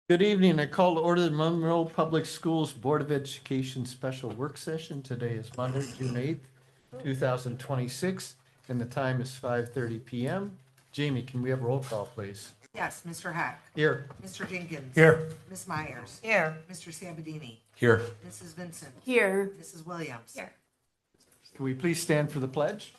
Good evening. I call to order the Monroe Public Schools Board of Education Special Work Session. Today is Monday, June 8th, 2026, and the time is 5:30 PM. Jamie, can we have a roll call, please? Yes, Mr. Heck. Here. Mr. Jenkins. Here. Ms. Myers. Here. Mr. Sabadini. Here. Mrs. Vincent. Here. Mrs. Williams. Here. Can we please stand for the pledge?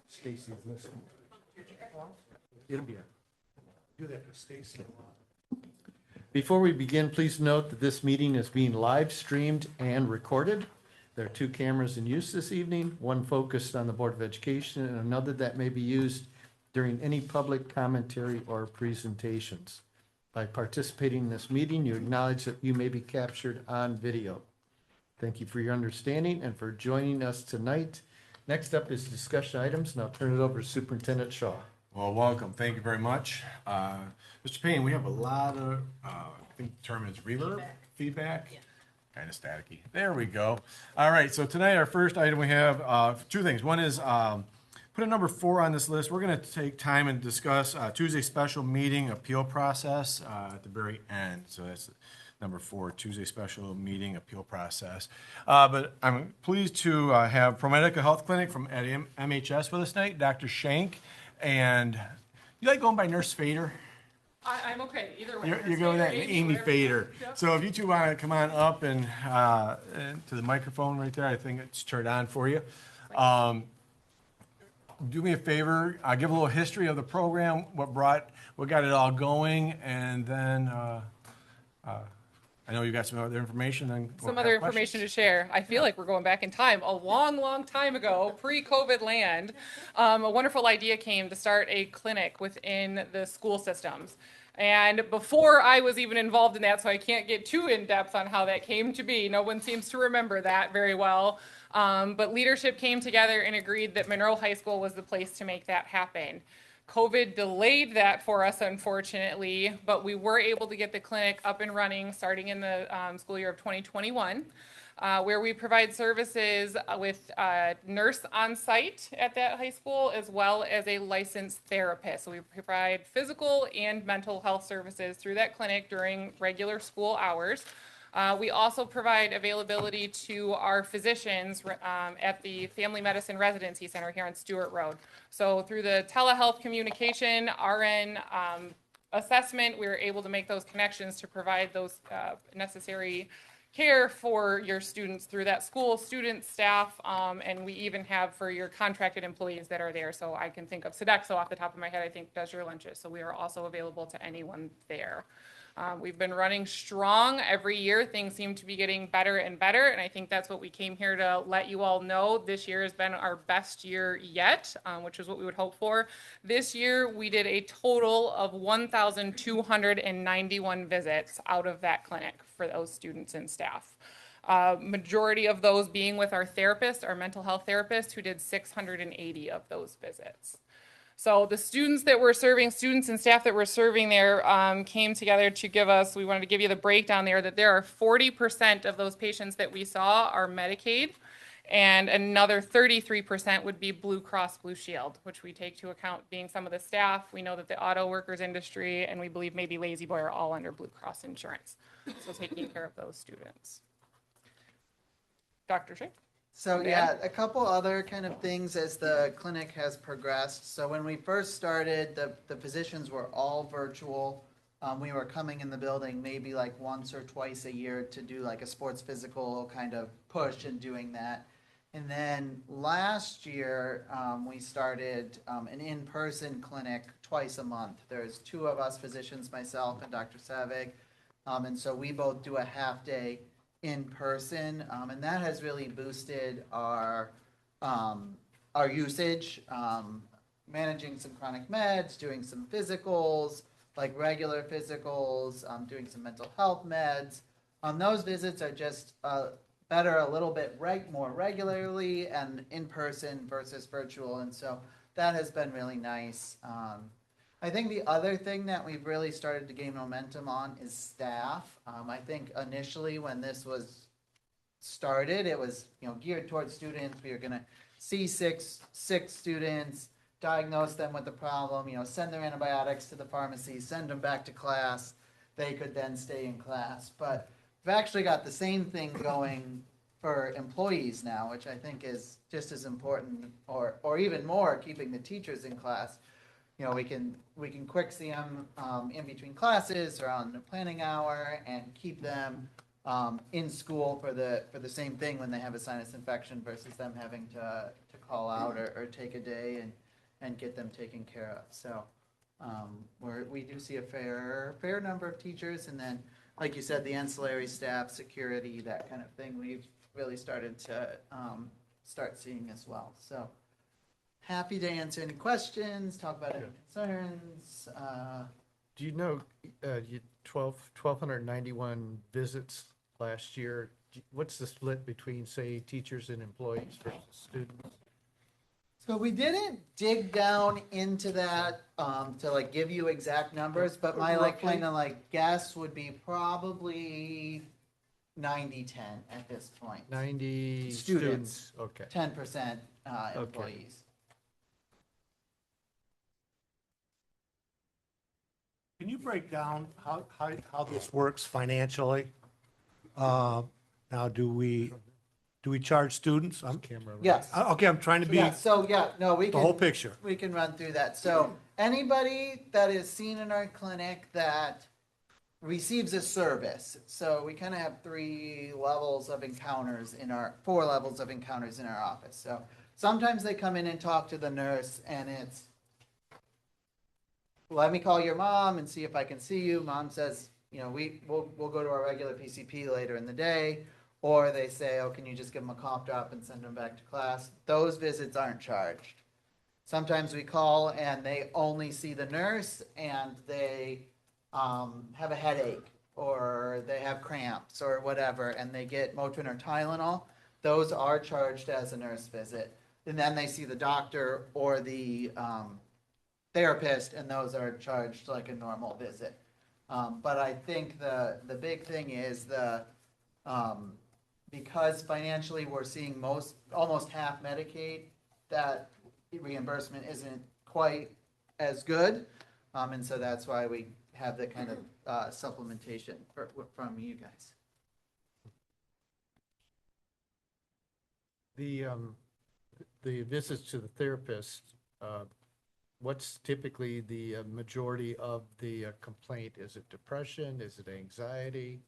Stacy's listening. It'll be do that for Stacy. Before we begin, please note that this meeting is being live streamed and recorded. There are two cameras in use this evening, one focused on the Board of Education and another that may be used during any public commentary or presentations. By participating in this meeting, you acknowledge that you may be captured on video. Thank you for your understanding and for joining us tonight. Next up is discussion items, and I'll turn it over to Superintendent Shaw. Well, welcome. Thank you very much. Mr. Payne, we have a lot of, I think the term is reverb, feedback. Kind of staticky. There we go. All right, so tonight our first item we have two things. One is put a number 4 on this list. We're going to take time and discuss Tuesday special meeting appeal process at the very end. So that's number 4, Tuesday special meeting appeal process. But I'm pleased to have ProMedica Health Clinic from at MHS with us tonight, Dr. Shank. And you like going by Nurse Fader? I'm okay, either way. You're going with that, Amy whatever. Fader. Yep. So if you two want to come on up and to the microphone right there, I think it's turned on for you. Do me a favor, give a little history of the program, what got it all going, and then I know you got some other information. Then Some other information to share. I feel like we're going back in time, a long, long time ago, pre-COVID land. A wonderful idea came to start a clinic within the school systems. And before I was even involved in that, so I can't get too in-depth on how that came to be. No one seems to remember that very well. But leadership came together and agreed that Monroe High School was the place to make that happen. COVID delayed that for us, unfortunately, but we were able to get the clinic up and running starting in the school year of 2021, where we provide services with a nurse on site at that high school, as well as a licensed therapist. So we provide physical and mental health services through that clinic during regular school hours. We also provide availability to our physicians at the Family Medicine Residency Center here on Stewart Road. So through the telehealth communication, RN assessment, we were able to make those connections to provide those necessary care for your students through that school, students, staff, and we even have for your contracted employees that are there. So I can think of Sodexo off the top of my head, I think does your lunches. So we are also available to anyone there. We've been running strong every year. Things seem to be getting better and better, and I think that's what we came here to let you all know. This year has been our best year yet, which is what we would hope for. This year, we did a total of 1,291 visits out of that clinic for those students and staff. Majority of those being with our therapist, our mental health therapist, who did 680 of those visits. So the students that we're serving, students and staff that we're serving there came together to give us, we wanted to give you the breakdown there, that there are 40% of those patients that we saw are Medicaid, and another 33% would be Blue Cross Blue Shield, which we take to account being some of the staff. We know that the auto workers industry, and we believe maybe Lazy Boy are all under Blue Cross insurance. So taking care of those students. Dr. Shank? So yeah, a couple other kind of things as the clinic has progressed. So when we first started, the physicians were all virtual. We were coming in the building maybe like once or twice a year to do like a sports physical kind of push and doing that. And then last year, we started an in-person clinic twice a month. There's 2 of us physicians, myself and Dr. Savig. And so we both do a half day in person, and that has really boosted our usage, managing some chronic meds, doing some physicals, like regular physicals, doing some mental health meds. Those visits are just better a little bit more regularly and in person versus virtual, and so that has been really nice. I think the other thing that we've really started to gain momentum on is staff. I think initially when this was started, it was, geared towards students. We were gonna see six students, diagnose them with the problem, send their antibiotics to the pharmacy, send them back to class. They could then stay in class. But we've actually got the same thing going for employees now, which I think is just as important or even more, keeping the teachers in class. We can quick see them in between classes or on the planning hour and keep them in school for the same thing when they have a sinus infection versus them having to call out or take a day and get them taken care of. So we do see a fair number of teachers, and then, like you said, the ancillary staff, security, that kind of thing, we've really started to start seeing as well. So happy to answer any questions, talk about any concerns. Do you know, 1,291 visits last year? What's the split between, say, teachers and employees versus students? So we didn't dig down into that to give you exact numbers, but my Roughly? guess would be probably 90-10 at this point. 90 Students. students, okay. 10% employees. Can you break down how this works financially? Now, do we charge students? Camera. Yes. Okay, I'm trying to be Yeah, so we the whole can, picture. we can run through that. So anybody that is seen in our clinic that receives a service. So we kind of have 4 levels of encounters in our office. So sometimes they come in and talk to the nurse and it's, let me call your mom and see if I can see you. Mom says, we'll go to our regular PCP later in the day. Or they say, oh, can you just give them a cough drop and send them back to class? Those visits aren't charged. Sometimes we call and they only see the nurse and they have a headache or they have cramps or whatever and they get Motrin or Tylenol. Those are charged as a nurse visit. And then they see the doctor or the therapist, and those are charged like a normal visit. But I think the big thing is because financially we're seeing almost half Medicaid, that reimbursement isn't quite as good. And so that's why we have the kind of supplementation from you guys. The visits to the therapist, what's typically the majority of the complaint? Is it depression? Is it anxiety?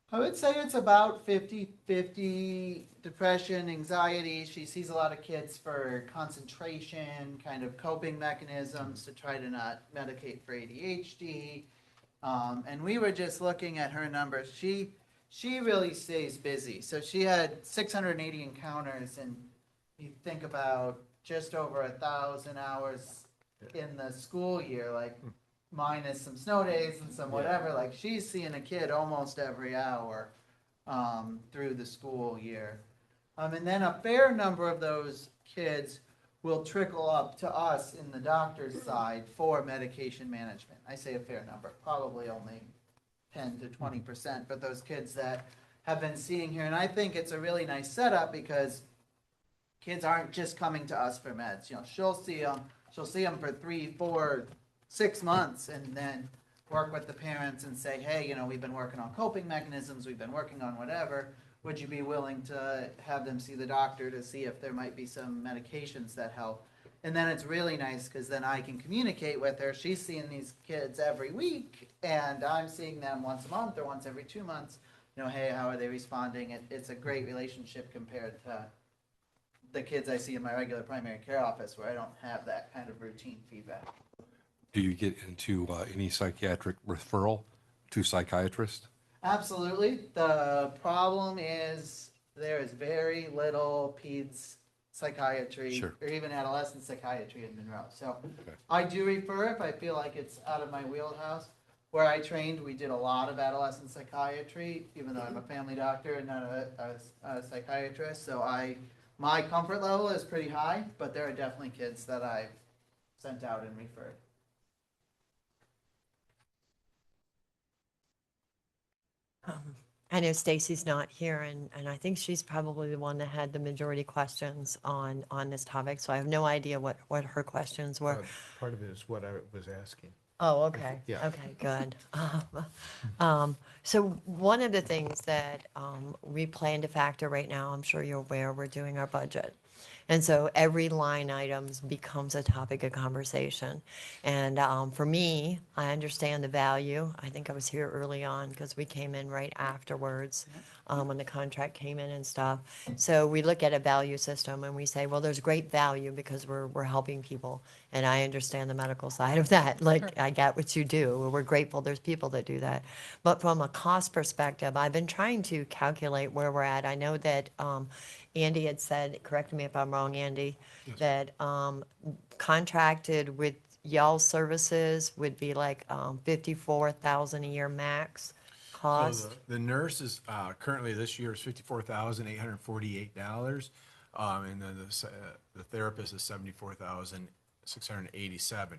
I would say it's about 50-50 depression, anxiety. She sees a lot of kids for concentration, kind of coping mechanisms to try to not medicate for ADHD. And we were just looking at her numbers. She really stays busy. So she had 680 encounters, and you think about just over 1,000 hours in the school year, minus some snow days and some whatever, she's seeing a kid almost every hour through the school year. And then a fair number of those kids will trickle up to us in the doctor's side for medication management. I say a fair number, probably only 10 to 20%, but those kids that have been seeing here. And I think it's a really nice setup because kids aren't just coming to us for meds. She'll see them for 3, 4, 6 months and then work with the parents and say, hey, we've been working on coping mechanisms, we've been working on whatever. Would you be willing to have them see the doctor to see if there might be some medications that help? And then it's really nice because then I can communicate with her. She's seeing these kids every week and I'm seeing them once a month or once every 2 months. Hey, how are they responding? It's a great relationship compared to the kids I see in my regular primary care office where I don't have that kind of routine feedback. Do you get into any psychiatric referral to psychiatrists? Absolutely. The problem is there is very little peds psychiatry Sure. or even adolescent psychiatry in Monroe. So Okay. I do refer if I feel like it's out of my wheelhouse. Where I trained, we did a lot of adolescent psychiatry, even though I'm a family doctor and not a psychiatrist. So my comfort level is pretty high, but there are definitely kids that I've sent out and referred. I know Stacy's not here, and I think she's probably the one that had the majority questions on this topic, so I have no idea what her questions were. Part of it is what I was asking. Oh, okay. Yeah. Okay, good. So one of the things that we plan to factor right now, I'm sure you're aware, we're doing our budget. And so every line items becomes a topic of conversation. And for me, I understand the value. I think I was here early on because we came in right afterwards when the contract came in and stuff. So we look at a value system and we say, well, there's great value because we're helping people. And I understand the medical side of that. Like, I get what you do. We're grateful there's people that do that. But from a cost perspective, I've been trying to calculate where we're at. I know that Andy had said, correct me if I'm wrong, Andy, that contracted with y'all's services would be like 54,000 a year max So cost. the nurse is, currently this year is $54,848. And then the therapist is $74,687.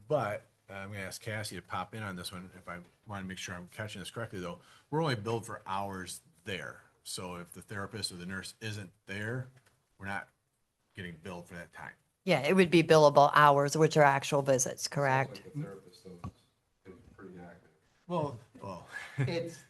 But I'm gonna ask Cassie to pop in on this one if I want to make sure I'm catching this correctly, though. We're only billed for hours there. So if the therapist or the nurse isn't there, we're not getting billed for that time. Yeah, it would be billable hours, which are actual visits, correct? The therapist, though, is pretty active. Well,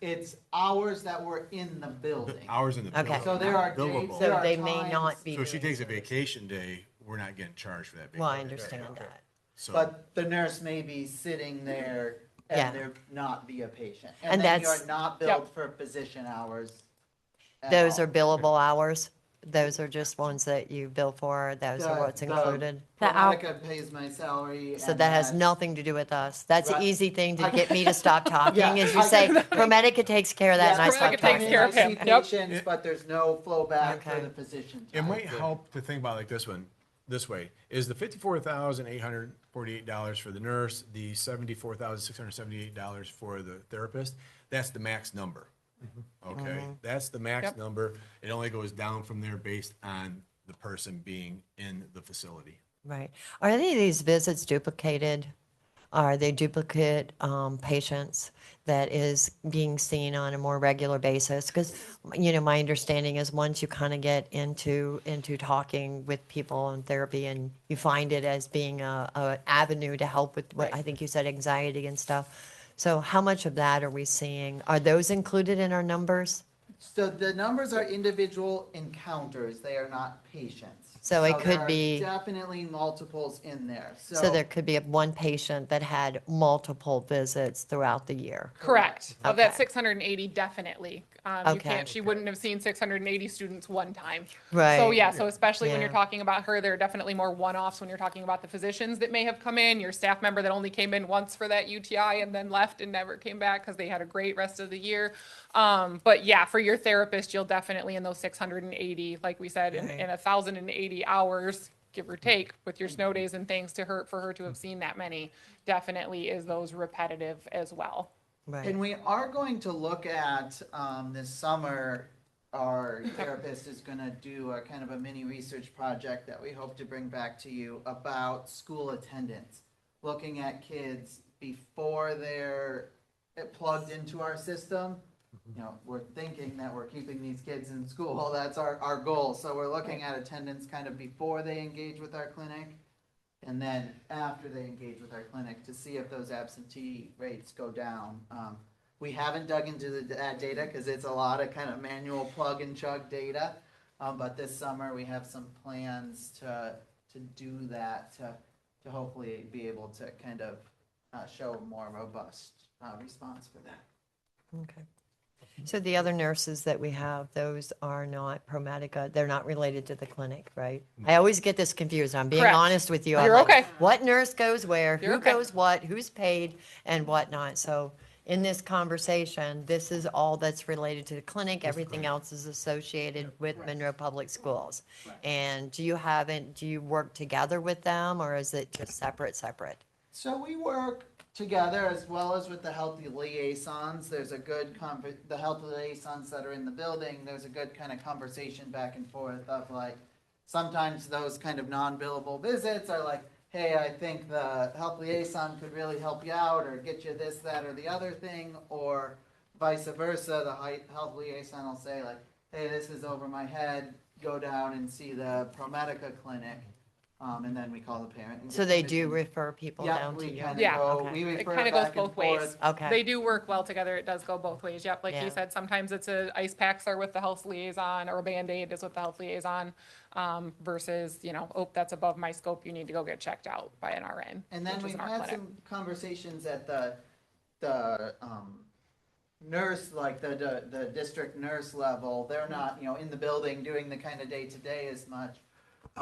It's hours that were in the building. hours in the Okay. building. So there are Billable. days, there So are they may times- not be. So if she doing takes a service. vacation day, we're not getting charged for that vacation. Well, I understand that. So, But the nurse may be sitting there Yeah. and there not be a patient. And And then that's- you're not billed for physician hours. at Those all. are billable hours? Those are just ones that you bill for? Those are The- what's the- included? ProMedica pays my salary. So and that has that's- nothing to do with us. That's an Right. easy thing to I- get me to stop talking, Yeah, is you I- say, ProMedica takes care of that, and I Yeah, stop ProMedica takes talking. care of him. I see Yep. patients, but there's no flow back for Okay. the physician. it time. might help to think about like this one, this way. Is the $54,848 for the nurse, the $74,678 for the therapist? That's the max number. Okay, that's the max Yep. number. It only goes down from there based on the person being in the facility. Right. Are any of these visits duplicated? Are they duplicate patients that is being seen on a more regular basis? Because, my understanding is once you kind of get into talking with people in therapy and you find it as being a avenue to help with what I think you said, anxiety and stuff. So how much of that are we seeing? Are those included in our numbers? So the numbers are individual encounters, they are not patients. So it could there are be- definitely multiples in there, So there could be one patient that had multiple visits throughout the year. Correct. Of that Okay. 680, definitely. You Okay. can't, she wouldn't have seen 680 students one time. Right. So yeah, so especially when you're Yeah. talking about her, there are definitely more one-offs when you're talking about the physicians that may have come in, your staff member that only came in once for that UTI and then left and never came back because they had a great rest of the year. But yeah, for your therapist, you'll definitely in those 680, like we said, in 1,080 hours, give or take, with your snow days and things for her to have seen that many, definitely is those repetitive as well. Right. And we are going to look at, this summer, our therapist is gonna do a kind of a mini research project that we hope to bring back to you about school attendance. Looking at kids before they're plugged into our system. We're thinking that we're keeping these kids in school, that's our goal. So we're looking at attendance kind of before they engage with our clinic. And then after they engage with our clinic to see if those absentee rates go down. We haven't dug into that data because it's a lot of kind of manual plug and chug data. But this summer we have some plans to do that, to hopefully be able to kind of show a more robust response for that. Okay. So the other nurses that we have, those are not ProMedica, they're not related to the clinic, right? I always get this confused. I'm being Correct. honest with you. I'm You're like, okay. What nurse goes where, You're who okay. goes what, who's paid and whatnot. So in this conversation, this is all that's related to the clinic. Everything else is associated with Monroe Public Schools. And do you work together with them or is it just separate? So we work together as well as with the healthy liaisons. There's a good the healthy liaisons that are in the building, there's a good kind of conversation back and forth of like, sometimes those kind of non-billable visits are like, hey, I think the health liaison could really help you out or get you this, that, or the other thing, or vice versa, the health liaison will say like, hey, this is over my head, go down and see the ProMedica clinic. And then we call the parent. and So get they permission. do refer people Yeah, down to we you? kind of Yeah. go, Okay. we It refer kind of goes back and both ways. forth. Okay. They do work well together. It does go both ways. Yep, like Yeah. you said, sometimes it's ice packs are with the health liaison or a Band-Aid is with the health liaison, versus, oh, that's above my scope. You need to go get checked out by an RN. And then which is we've in our had clinic. some conversations at the nurse, like the district nurse level. They're not, in the building doing the kind of day-to-day as much.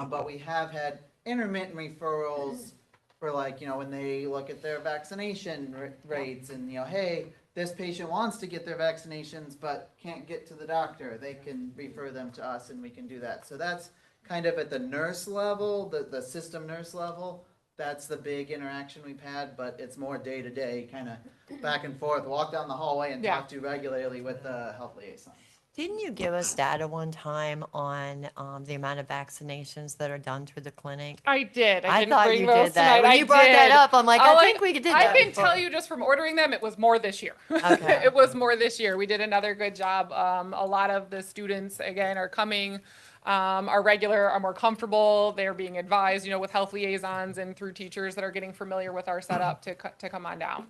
But we have had intermittent referrals for like, when they look at their vaccination rates and, hey, this patient wants to get their vaccinations but can't get to the doctor. They can refer them to us and we can do that. So that's kind of at the nurse level, the system nurse level. That's the big interaction we've had, but it's more day to day, kind of back and forth, walk down the hallway and Yeah. talk to regularly with the health liaisons. Didn't you give us data one time on the amount of vaccinations that are done through the clinic? I did. I I didn't thought bring you those did that. tonight. When I you brought that did. up, I'm like, All I think we did that. I can before. tell you just from ordering them, it was more this year. Okay. It was more this year. We did another good job. A lot of the students, again, are coming, are regular, are more comfortable. They're being advised, with health liaisons and through teachers that are getting familiar with our setup to come on down.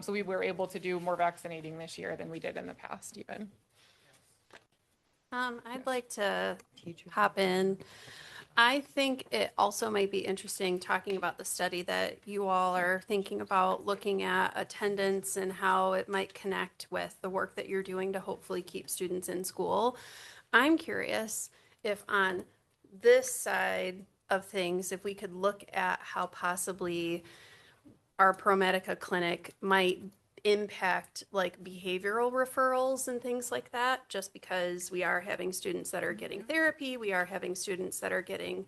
So we were able to do more vaccinating this year than we did in the past even. I'd like to hop in. I think it also might be interesting talking about the study that you all are thinking about, looking at attendance and how it might connect with the work that you're doing to hopefully keep students in school. I'm curious if on this side of things, if we could look at how possibly our ProMedica clinic might impact like behavioral referrals and things like that, just because we are having students that are getting therapy, we are having students that are getting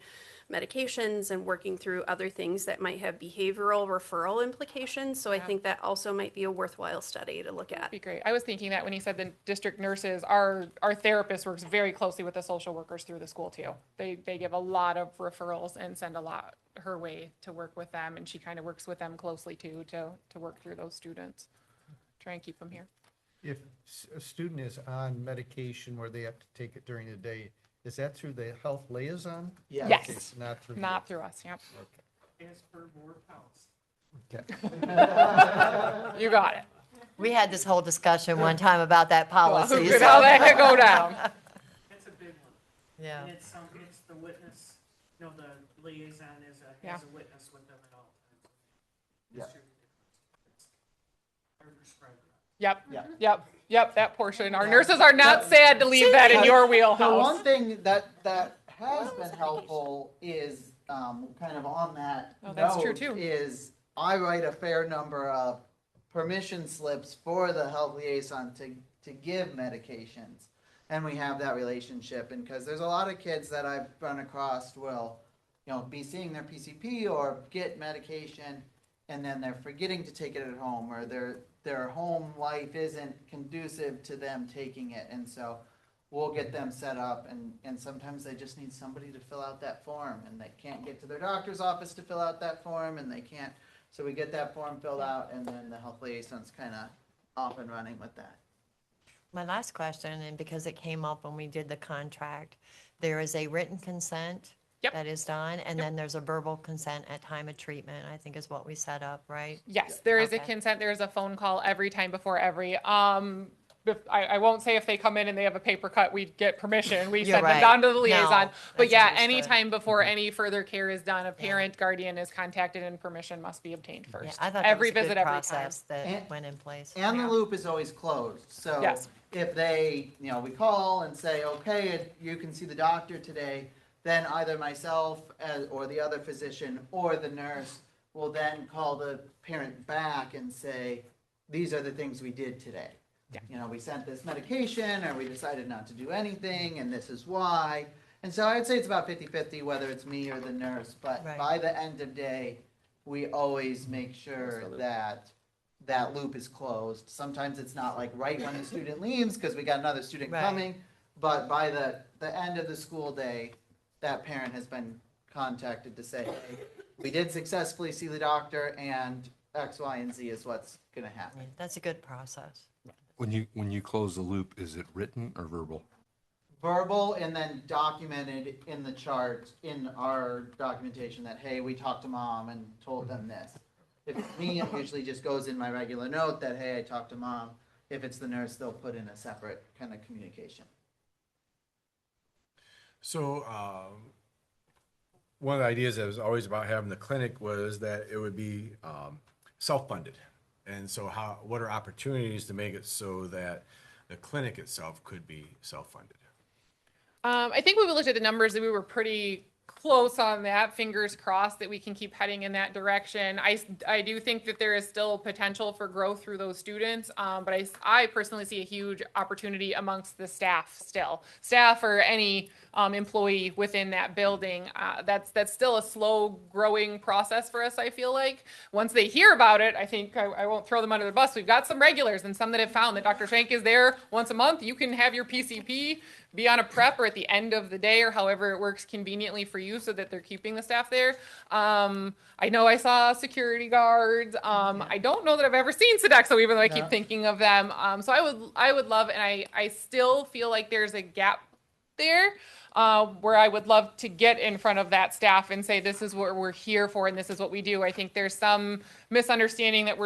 medications and working through other things that might have behavioral referral implications. So I think that also might be a worthwhile study to look at. Be great. I was thinking that when he said the district nurses, our therapist works very closely with the social workers through the school too. They give a lot of referrals and send a lot her way to work with them, and she kind of works with them closely too to work through those students. Try and keep them here. If a student is on medication where they have to take it during the day, is that through the health liaison? Yeah. Yes. Okay, Not through. Not through us, yep. As per board policy. Okay. You got it. We had this whole discussion one time about that policy. Good, how so- that could go down. That's a big one. Yeah. And it's the witness, the liaison has Yeah. a witness with them at all times. Yeah. Or prescriber. Yep, that portion. Our nurses are not sad to leave that in your The wheelhouse. one thing that has been helpful is, kind of on that Oh, that's true, note, too. is I write a fair number of permission slips for the health liaison to give medications. And we have that relationship, and because there's a lot of kids that I've run across will, be seeing their PCP or get medication, and then they're forgetting to take it at home, or their home life isn't conducive to them taking it, and so we'll get them set up, and sometimes they just need somebody to fill out that form, and they can't get to their doctor's office to fill out that form, and they can't, so we get that form filled out, and then the health liaison's kind of off and running with that. My last question, and because it came up when we did the contract, there is a written consent Yep. that is done, and then there's a verbal consent at time of treatment, I think is what we set up, right? Yes, there is a Okay. consent. There is a phone call every time before every. I won't say if they come in and they have a paper cut, we get permission. We You're send them right. down to the No, liaison. But that's yeah, understood. anytime before any further care is done, a parent, guardian is contacted and permission must be obtained Yeah, first. I thought that was Every a good visit, every time. process that And- went in place. And the Yeah. loop is always closed, so Yes. if they, we call and say, okay, you can see the doctor today, then either myself or the other physician or the nurse will then call the parent back and say, these are the things we did today. Yeah. We sent this medication, or we decided not to do anything, and this is why. And so I'd say it's about 50-50 whether it's me or the nurse, but Right. by the end of day, we always make sure that that loop is closed. Sometimes it's not like right when the student leaves, because we got another student Right. coming, but by the end of the school day, that parent has been contacted to say, hey, we did successfully see the doctor, and X, Y, and Z is what's gonna happen. Yeah, that's a good process. When you close the loop, is it written or verbal? Verbal and then documented in the chart, in our documentation that, hey, we talked to mom and told them this. If it's me, it usually just goes in my regular note that, hey, I talked to mom. If it's the nurse, they'll put in a separate kind of communication. So, one of the ideas that was always about having the clinic was that it would be self-funded. And so what are opportunities to make it so that the clinic itself could be self-funded? I think when we looked at the numbers, that we were pretty close on that. Fingers crossed that we can keep heading in that direction. I do think that there is still potential for growth through those students, but I personally see a huge opportunity amongst the staff still. Staff or any employee within that building. That's still a slow growing process for us, I feel like. Once they hear about it, I think I won't throw them under the bus. We've got some regulars and some that have found that Dr. Schenk is there once a month. You can have your PCP, be on a prep or at the end of the day or however it works conveniently for you so that they're keeping the staff there. I know I saw security guards. I don't know that I've ever seen Sodexo, even though I keep thinking of them. So I would love, and I still feel like there's a gap there. Where I would love to get in front of that staff and say, this is what we're here for and this is what we do. I think there's some misunderstanding that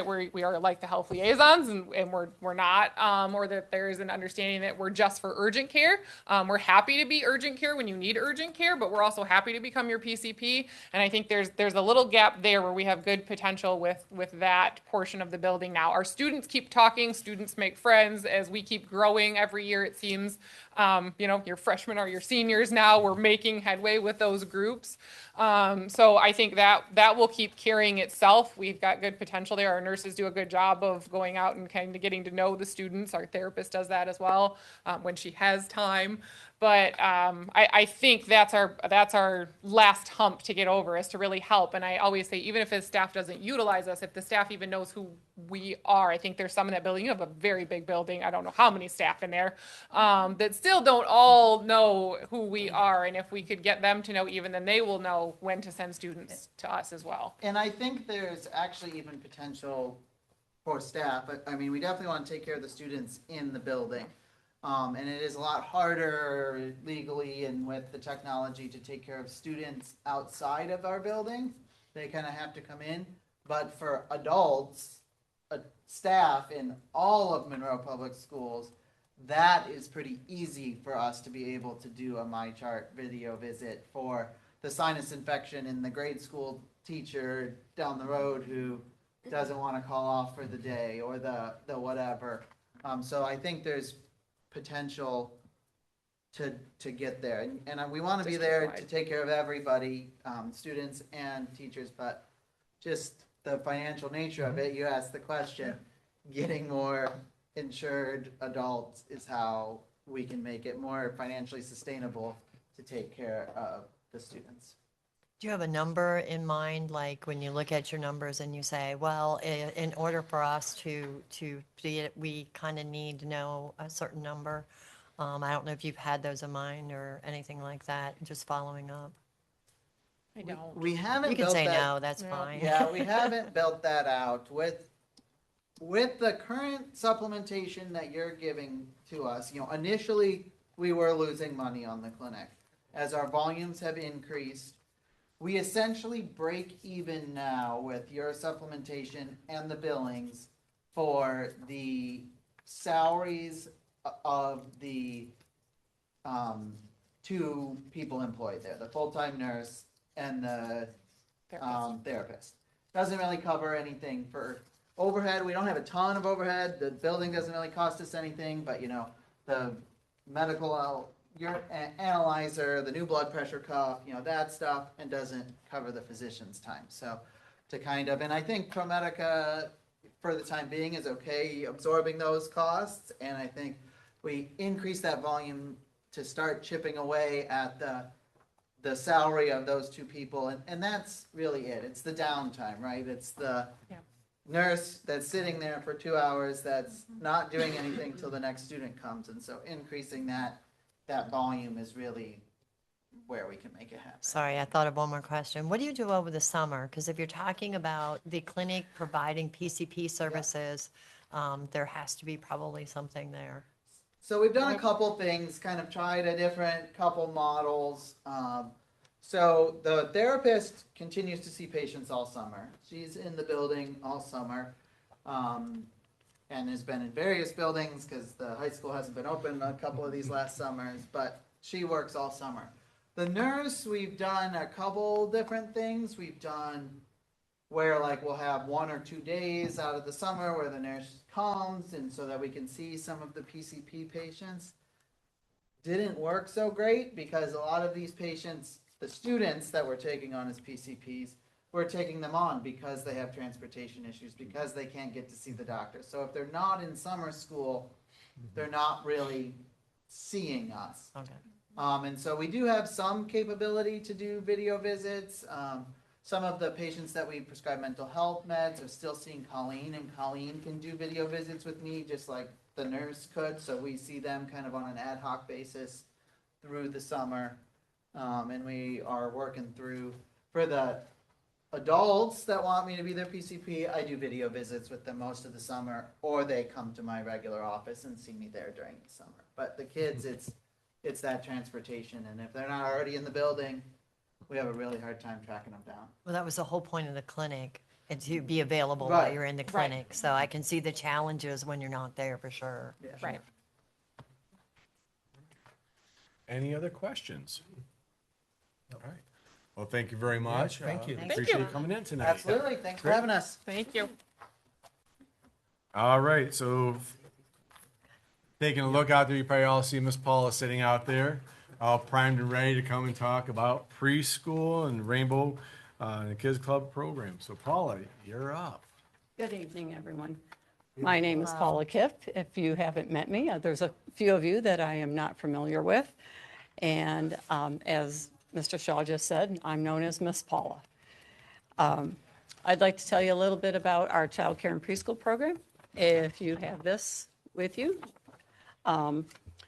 we are like the health liaisons and we're not, or that there is an understanding that we're just for urgent care. We're happy to be urgent care when you need urgent care, but we're also happy to become your PCP. And I think there's a little gap there where we have good potential with that portion of the building now. Our students keep talking, students make friends as we keep growing every year, it seems. Your freshmen or your seniors now, we're making headway with those groups. So I think that will keep carrying itself. We've got good potential there. Our nurses do a good job of going out and kind of getting to know the students. Our therapist does that as well when she has time. But I think that's our last hump to get over, is to really help. And I always say, even if the staff doesn't utilize us, if the staff even knows who we are, I think there's some in that building. You have a very big building. I don't know how many staff in there that still don't all know who we are. And if we could get them to know even, then they will know when to send students to us as well. And I think there's actually even potential for staff, but I mean, we definitely want to take care of the students in the building. And it is a lot harder legally and with the technology to take care of students outside of our building. They kind of have to come in. But for adults, staff in all of Monroe Public Schools, that is pretty easy for us to be able to do a MyChart video visit for the sinus infection in the grade school teacher down the road who doesn't want to call off for the day, or the whatever. So I think there's potential to get there, and we want to be there to take care of everybody, students and teachers, but just the financial nature of it, you asked the question, getting more insured adults is how we can make it more financially sustainable to take care of the students. Do you have a number in mind, like when you look at your numbers and you say, well, in order for us to be it, we kind of need to know a certain number? I don't know if you've had those in mind or anything like that, just following up. I don't. We haven't You can built say that, no, that's fine. yeah, we haven't built that out with the current supplementation that you're giving to us. Initially we were losing money on the clinic. As our volumes have increased, we essentially break even now with your supplementation and the billings for the salaries of the two people employed there, the full-time nurse and the therapist. Doesn't really cover anything for overhead. We don't have a ton of overhead. The building doesn't really cost us anything, but the medical your analyzer, the new blood pressure cuff, that stuff, and doesn't cover the physician's time. So and I think ProMedica for the time being is okay absorbing those costs. And I think we increase that volume to start chipping away at the salary of those two people. And that's really it. It's the downtime, right? It's the nurse that's sitting there for 2 hours that's not doing anything till the next student comes. And so increasing that volume is really where we can make it happen. Sorry, I thought of one more question. What do you do over the summer? Because if you're talking about the clinic providing PCP services, there has to be probably something there. So we've done a couple things, kind of tried a different couple models. So the therapist continues to see patients all summer. She's in the building all summer, and has been in various buildings because the high school hasn't been open a couple of these last summers, but she works all summer. The nurse, we've done a couple different things. We've done where like we'll have 1 or 2 days out of the summer where the nurse comes and so that we can see some of the PCP patients. Didn't work so great because a lot of these patients, the students that we're taking on as PCPs, we're taking them on because they have transportation issues, because they can't get to see the doctor. So if they're not in summer school, they're not really seeing us. Okay. And so we do have some capability to do video visits. Some of the patients that we prescribe mental health meds are still seeing Colleen, and Colleen can do video visits with me just like the nurse could. So we see them kind of on an ad hoc basis through the summer. And we are working through, for the adults that want me to be their PCP, I do video visits with them most of the summer, or they come to my regular office and see me there during the summer. But the kids, it's that transportation, and if they're not already in the building, we have a really hard time tracking them down. Well, that was the whole point of the clinic, and to be available Right. while you're in the clinic. So I can see the challenges when you're not there for sure. Yeah. Right. Any other questions? All right. Well, thank you very much. thank you. Thank Appreciate you. you coming in tonight. Absolutely. Thanks for having us. Thank you. All right, so taking a look out there, you probably all see Miss Paula sitting out there, all primed and ready to come and talk about preschool and Rainbow and the Kids Club program. So Paula, you're up. Good evening, everyone. My name is Paula Kiff. If you haven't met me, there's a few of you that I am not familiar with. And as Mr. Shaw just said, I'm known as Miss Paula. I'd like to tell you a little bit about our child care and preschool program. If you have this with you,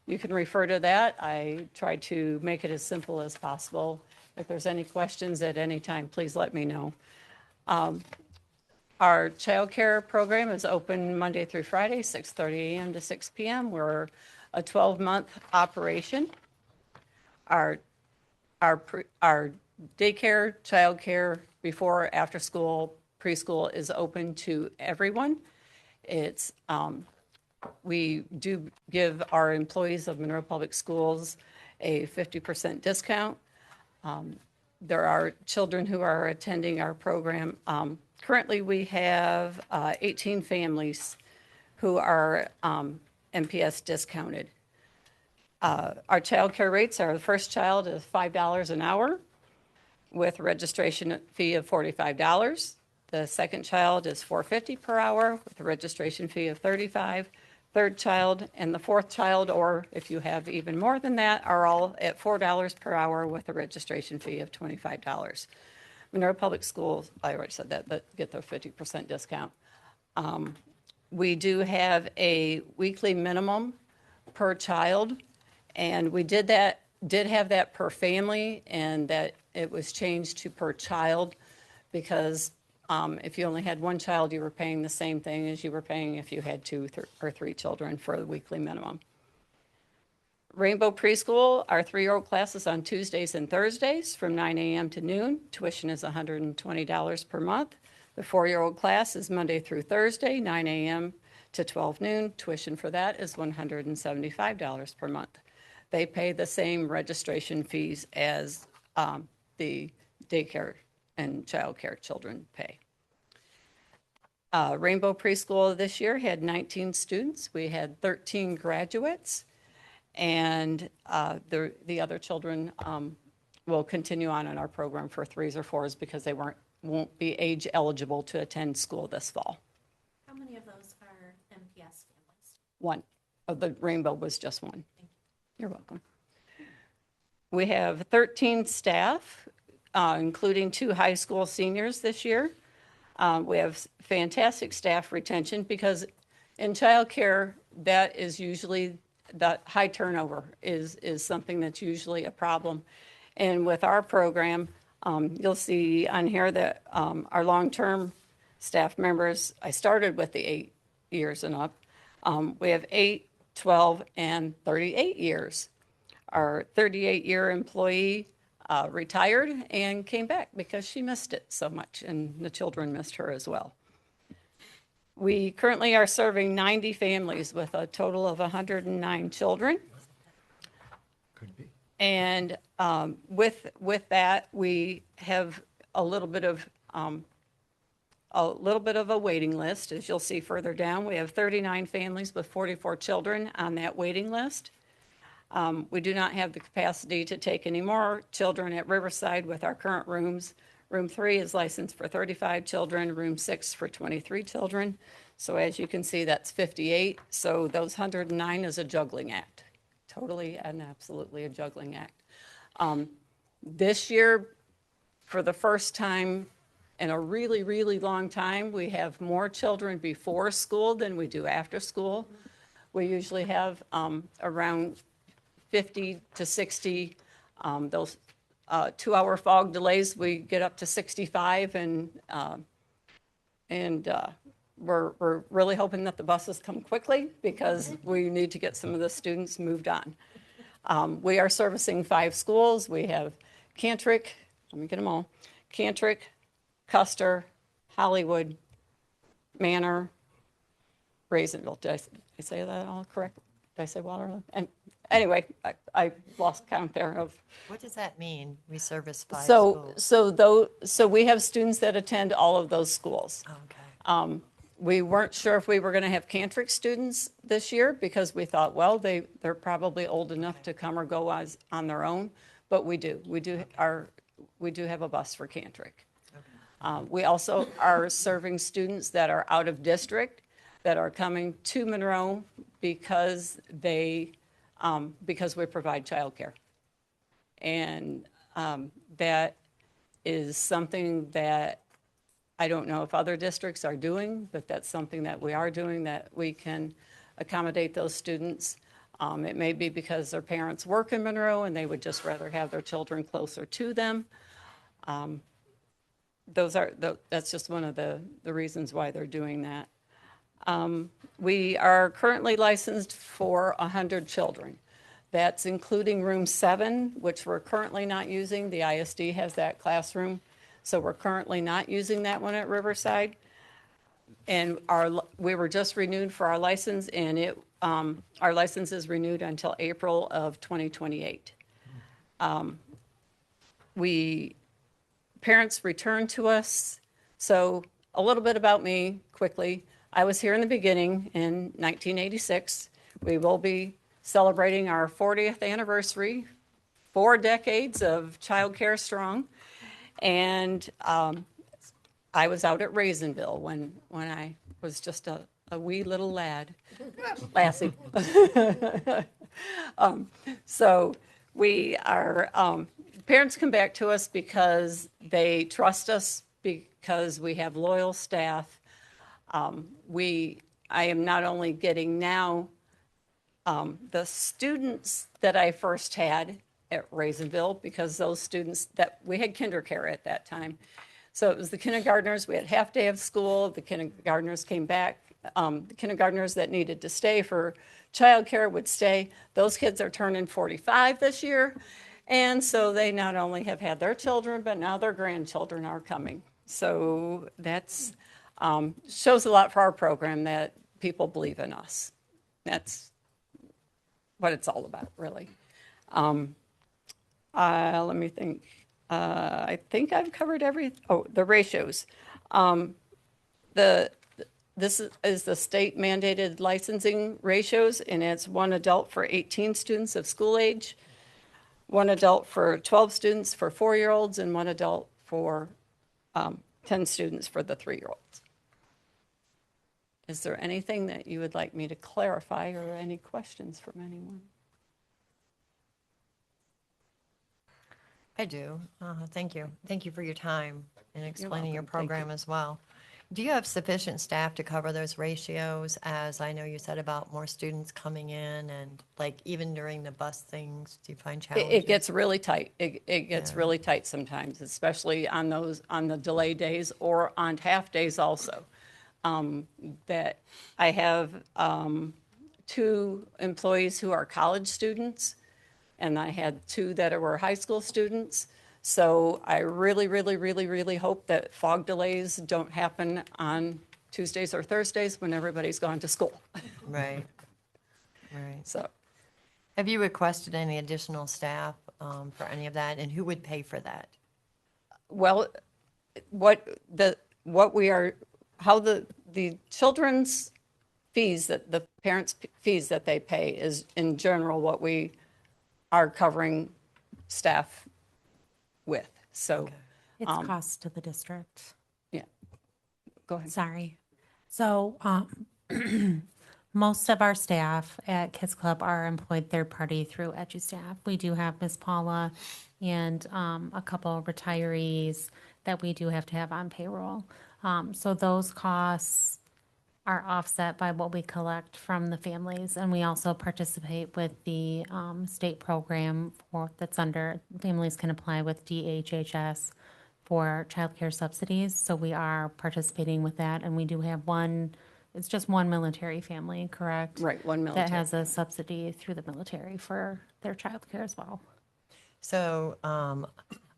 you can refer to that. I try to make it as simple as possible. If there's any questions at any time, please let me know. Our child care program is open Monday through Friday, 6:30 a.m. to 6 p.m. We're a 12-month operation. Our daycare, child care, before, after school, preschool is open to everyone. It's we do give our employees of Monroe Public Schools a 50% discount. There are children who are attending our program. Currently, we have 18 families who are MPS discounted. Our child care rates are the first child is $5 an hour with a registration fee of $45. The second child is $4.50 per hour with a registration fee of $35. Third child and the fourth child, or if you have even more than that, are all at $4 per hour with a registration fee of $25. Monroe Public Schools, I already said that, but get the 50% discount. We do have a weekly minimum per child, and we did have that per family, and that it was changed to per child because if you only had one child, you were paying the same thing as you were paying if you had two or three children for the weekly minimum. Rainbow Preschool, our 3-year-old class is on Tuesdays and Thursdays from 9 a.m. to noon. Tuition is $120 per month. The 4-year-old class is Monday through Thursday, 9 a.m. to 12 noon. Tuition for that is $175 per month. They pay the same registration fees as the daycare and child care children pay. Rainbow Preschool this year had 19 students. We had 13 graduates. And the other children will continue on in our program for 3s or 4s because they won't be age eligible to attend school this fall. How many of those are MPS families? One. The Rainbow was just one. You're welcome. We have 13 staff, including 2 high school seniors this year. We have fantastic staff retention because in childcare, that is usually the high turnover is something that's usually a problem. And with our program, you'll see on here that our long-term staff members, I started with the 8 years and up. We have 8, 12, and 38 years. Our 38-year employee retired and came back because she missed it so much, and the children missed her as well. We currently are serving 90 families with a total of 109 children. Could be. And with that, we have a little bit of a waiting list. As you'll see further down, we have 39 families with 44 children on that waiting list. We do not have the capacity to take any more children at Riverside with our current rooms. Room 3 is licensed for 35 children, room 6 for 23 children. So as you can see, that's 58. So those 109 is a juggling act, totally and absolutely a juggling act. This year, for the first time in a really, really long time, we have more children before school than we do after school. We usually have around 50 to 60. Those 2-hour fog delays, we get up to 65, and we're really hoping that the buses come quickly because we need to get some of the students moved on. We are servicing 5 schools. We have Cantrick, let me get them all, Cantrick, Custer, Hollywood, Manor, Raisinville. Did I say that all correct? Did I say Waterloo? And anyway, I lost count there of. What does that mean? We service 5 schools. So we have students that attend all of those schools. Okay. We weren't sure if we were going to have Cantrick students this year because we thought, well, they're probably old enough to come or go on their own, but we do. We do have a bus for Cantrick. We also are serving students that are out of district that are coming to Monroe because we provide childcare. And that is something that I don't know if other districts are doing, but that's something that we are doing, that we can accommodate those students. It may be because their parents work in Monroe and they would just rather have their children closer to them. That's just one of the reasons why they're doing that. We are currently licensed for 100 children. That's including room 7, which we're currently not using. The ISD has that classroom, so we're currently not using that one at Riverside. And we were just renewed for our license, and our license is renewed until April of 2028. Parents return to us. So a little bit about me quickly. I was here in the beginning in 1986. We will be celebrating our 40th anniversary, 4 decades of Child Care Strong. And I was out at Raisinville when I was just a wee little lassie. So we are, parents come back to us because they trust us, because we have loyal staff. I am not only getting now the students that I first had at Raisinville, because those students that we had kindergarten at that time. So it was the kindergartners, we had half day of school, the kindergartners came back, the kindergartners that needed to stay for childcare would stay. Those kids are turning 45 this year. And so they not only have had their children, but now their grandchildren are coming. So that's shows a lot for our program that people believe in us. That's what it's all about, really. Let me think. I think I've covered the ratios. This is the state mandated licensing ratios, and it's 1 adult for 18 students of school age, 1 adult for 12 students for 4-year-olds, and 1 adult for 10 students for the 3-year-olds. Is there anything that you would like me to clarify or any questions from anyone? I do. Thank you. Thank you for your time and explaining your welcome. Thank program as well. Do you have sufficient staff to cover those ratios? As I know you said about more students coming in, and like even during the bus things, do you find challenges? It gets really tight. It gets really tight sometimes, especially on the delay days or on half days also. that I have 2 employees who are college students, and I had 2 that were high school students. So I really, really, really, really hope that fog delays don't happen on Tuesdays or Thursdays when everybody's gone to school. Right. Right. So Have you requested any additional staff for any of that, and who would pay for that? well, how the children's fees, that the parents' fees that they pay is in general what we are covering staff with. So, It's cost to the district. yeah, go ahead. Sorry. So, most of our staff at Kids Club are employed third party through EduStaff. We do have Miss Paula and a couple of retirees that we do have to have on payroll. So those costs are offset by what we collect from the families, and we also participate with the state program that's under, families can apply with DHHS for childcare subsidies. So we are participating with that, and we do have it's just one military family, correct? Right, one That military. has a subsidy through the military for their childcare as well. So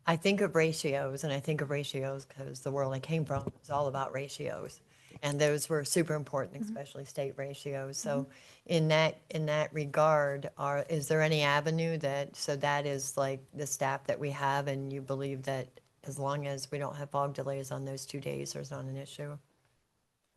I think of ratios, and I think of ratios because the world I came from is all about ratios. And those were super important, especially state ratios. So in that regard, is there any avenue that is like the staff that we have, and you believe that as long as we don't have fog delays on those 2 days, there's not an issue?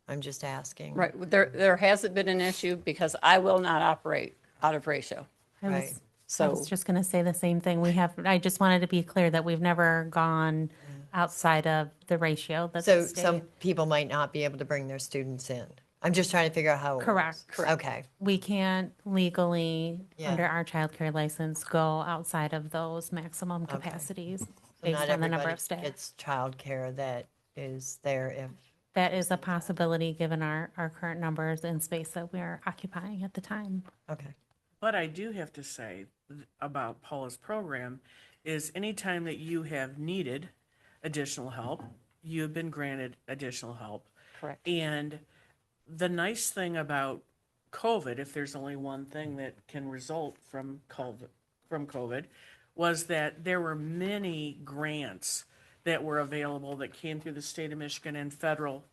I'm just asking. Right, there hasn't been an issue because I will not operate out of ratio. Right. I was just going to say the same thing. I just wanted to be clear that we've never gone outside of the ratio. That's So the state. some people might not be able to bring their students in. I'm just trying to figure out how it works. Correct. Okay. We can't legally, Yeah. under our childcare license, go outside of those maximum capacities So based not on the number everybody of staff. gets childcare that is there if, That is a possibility, given our current numbers and space that we're occupying at the time. okay. But I do have to say about Paula's program is anytime that you have needed additional help, you have been granted additional help. Correct. And the nice thing about COVID, if there's only one thing that can result from COVID, was that there were many grants that were available that came through the state of Michigan and federal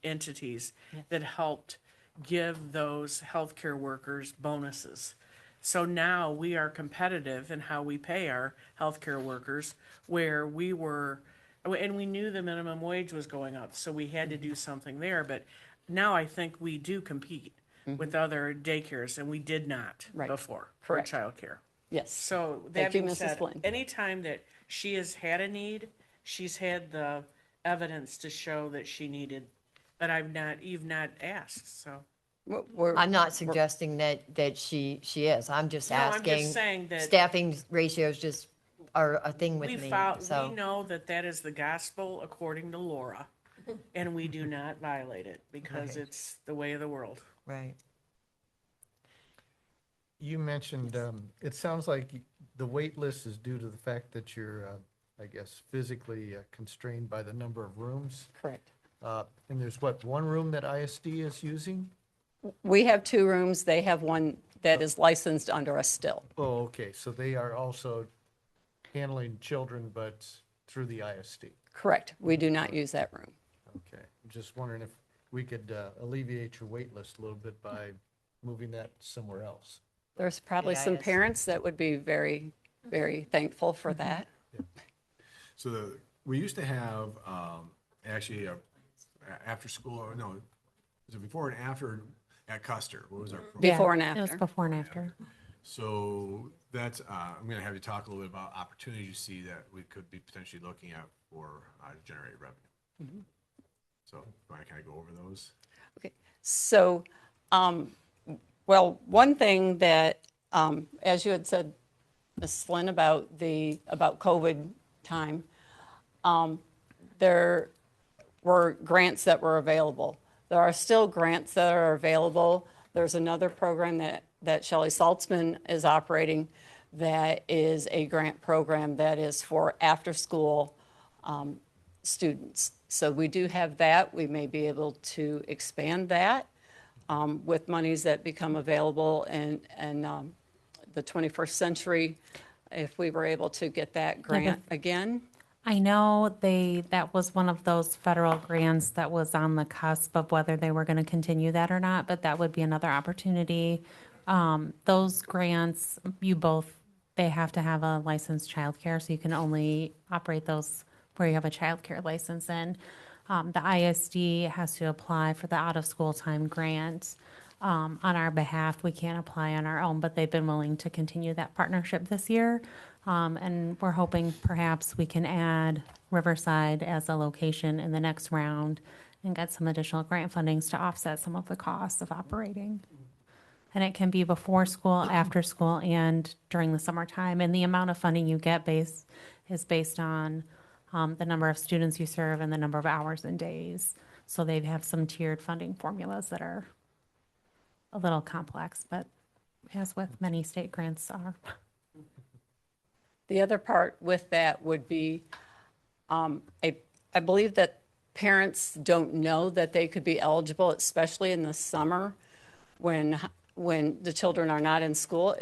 entities that helped give those healthcare workers bonuses. So now we are competitive in how we pay our healthcare workers, where we were, and we knew the minimum wage was going up, so we had to do something there. But now I think we do compete with other daycares, and we did not Right. before Correct. for childcare. Yes. So that Thank you, being Mrs. said, Flynn. anytime that she has had a need, she's had the evidence to show that she needed, but you've not asked, so. I'm not suggesting that she is. I'm just No, I'm just asking. saying that- Staffing ratios just are a thing with We me, we so. know that that is the gospel according to Laura, and we do not violate it because Okay. it's the way of the world. Right. You mentioned, it sounds like the wait list is due to the fact that you're, I guess, physically constrained by the number of rooms. Correct. And there's one room that ISD is using? We have 2 rooms. They have one that is licensed under us still. Oh, okay, so they are also handling children, but through the ISD. Correct. We do not use that room. Okay, I'm just wondering if we could alleviate your wait list a little bit by moving that somewhere else. There's probably some Yes. parents that would be very, very thankful for that. So we used to have, actually, after school, or no, was it before and after at Custer? What was our? Before and It was after. before and after. So that's, I'm going to have you talk a little bit about opportunities you see that we could be potentially looking at for to generate revenue. So do I kind of go over those? Okay, so, well, one thing that, as you had said, Ms. Flynn, about COVID time, there were grants that were available. There are still grants that are available. There's another program that Shelley Saltzman is operating that is a grant program that is for after-school students. So we do have that. We may be able to expand that with monies that become available in the 21st century, if we were able to get that grant again. I know that was one of those federal grants that was on the cusp of whether they were going to continue that or not, but that would be another opportunity. Those grants, they have to have a licensed childcare, so you can only operate those where you have a childcare license in. The ISD has to apply for the out-of-school time grant. On our behalf, we can't apply on our own, but they've been willing to continue that partnership this year. And we're hoping perhaps we can add Riverside as a location in the next round and get some additional grant fundings to offset some of the costs of operating. And it can be before school, after school, and during the summertime. And the amount of funding you get is based on the number of students you serve and the number of hours and days. So they have some tiered funding formulas that are a little complex, but as with many state grants are. The other part with that would be, I believe that parents don't know that they could be eligible, especially in the summer when the children are not in school.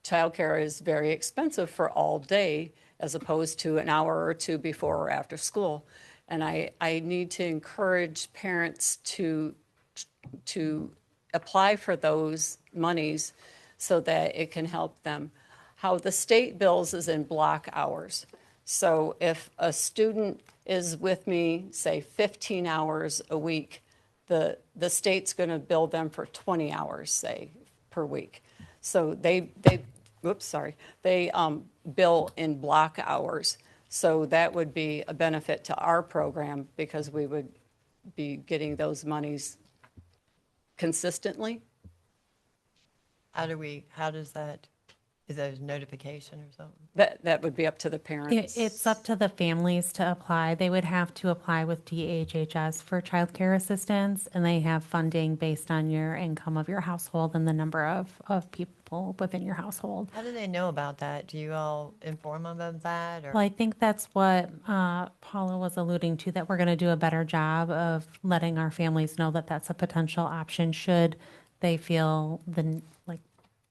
Childcare is very expensive for all day as opposed to an hour or two before or after school. And I need to encourage parents to apply for those monies so that it can help them. How the state bills is in block hours. So if a student is with me, say 15 hours a week, the state's going to bill them for 20 hours, say, per week. So they bill in block hours. So that would be a benefit to our program because we would be getting those monies consistently. Is there a notification or something? That would be up to the parents. It's up to the families to apply. They would have to apply with DHHS for childcare assistance, and they have funding based on your income of your household and the number of people within your household. How do they know about that? Do you all inform them of that? Or? Well, I think that's what Paula was alluding to, that we're going to do a better job of letting our families know that that's a potential option should they feel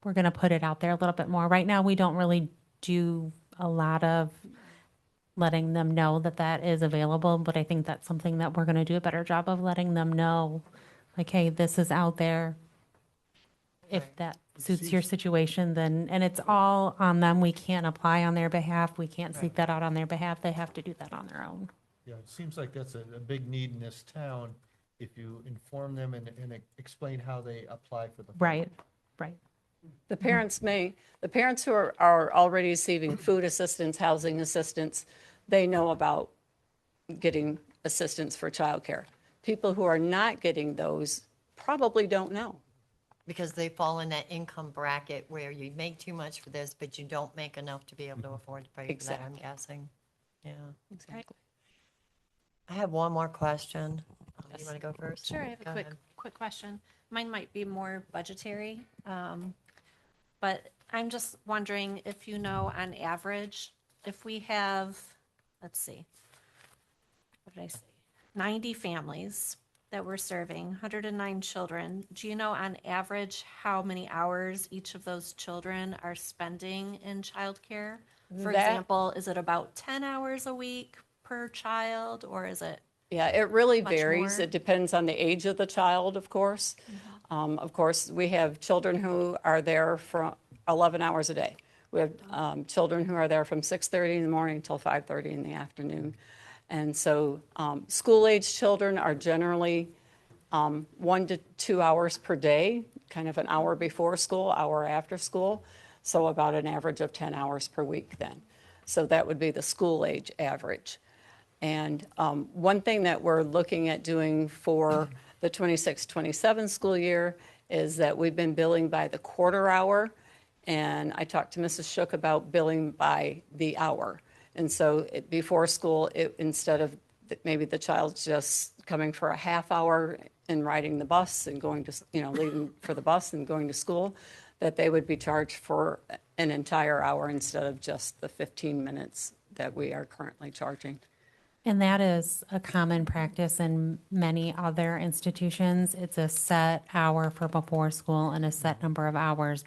we're going to put it out there a little bit more. Right now, we don't really do a lot of letting them know that that is available, but I think that's something that we're going to do a better job of letting them know, like, hey, this is out there. If that suits your situation, then, and it's all on them. We can't apply on their behalf. We can't seek that out on their behalf. They have to do that on their own. Yeah, it seems like that's a big need in this town, if you inform them and explain how they apply for the. Right. The parents who are already receiving food assistance, housing assistance, they know about getting assistance for childcare. People who are not getting those probably don't know. Because they fall in that income bracket where you make too much for this, but you don't make enough to be able to afford to pay for that, I'm guessing. Yeah. Exactly. I have one more question. You want to go first? Sure, I have Go a ahead. quick question. Mine might be more budgetary, but I'm just wondering if you know on average, if we have, let's see, what did I say? 90 families that we're serving, 109 children. Do you know on average how many hours each of those children are spending in childcare? For That- example, is it about 10 hours a week per child, or is it? Yeah, it really Much varies. more? It depends on the age of the child, of course. Of course, we have children who are there for 11 hours a day. We have children who are there from 6:30 in the morning till 5:30 in the afternoon. And so school-age children are generally 1 to 2 hours per day, kind of an hour before school, hour after school. So about an average of 10 hours per week then. So that would be the school-age average. And one thing that we're looking at doing for the 26-27 school year is that we've been billing by the quarter hour. And I talked to Mrs. Shook about billing by the hour. And so before school, instead of maybe the child's just coming for a half hour and riding the bus and going to, leaving for the bus and going to school, that they would be charged for an entire hour instead of just the 15 minutes that we are currently charging. And that is a common practice in many other institutions. It's a set hour for before school and a set number of hours,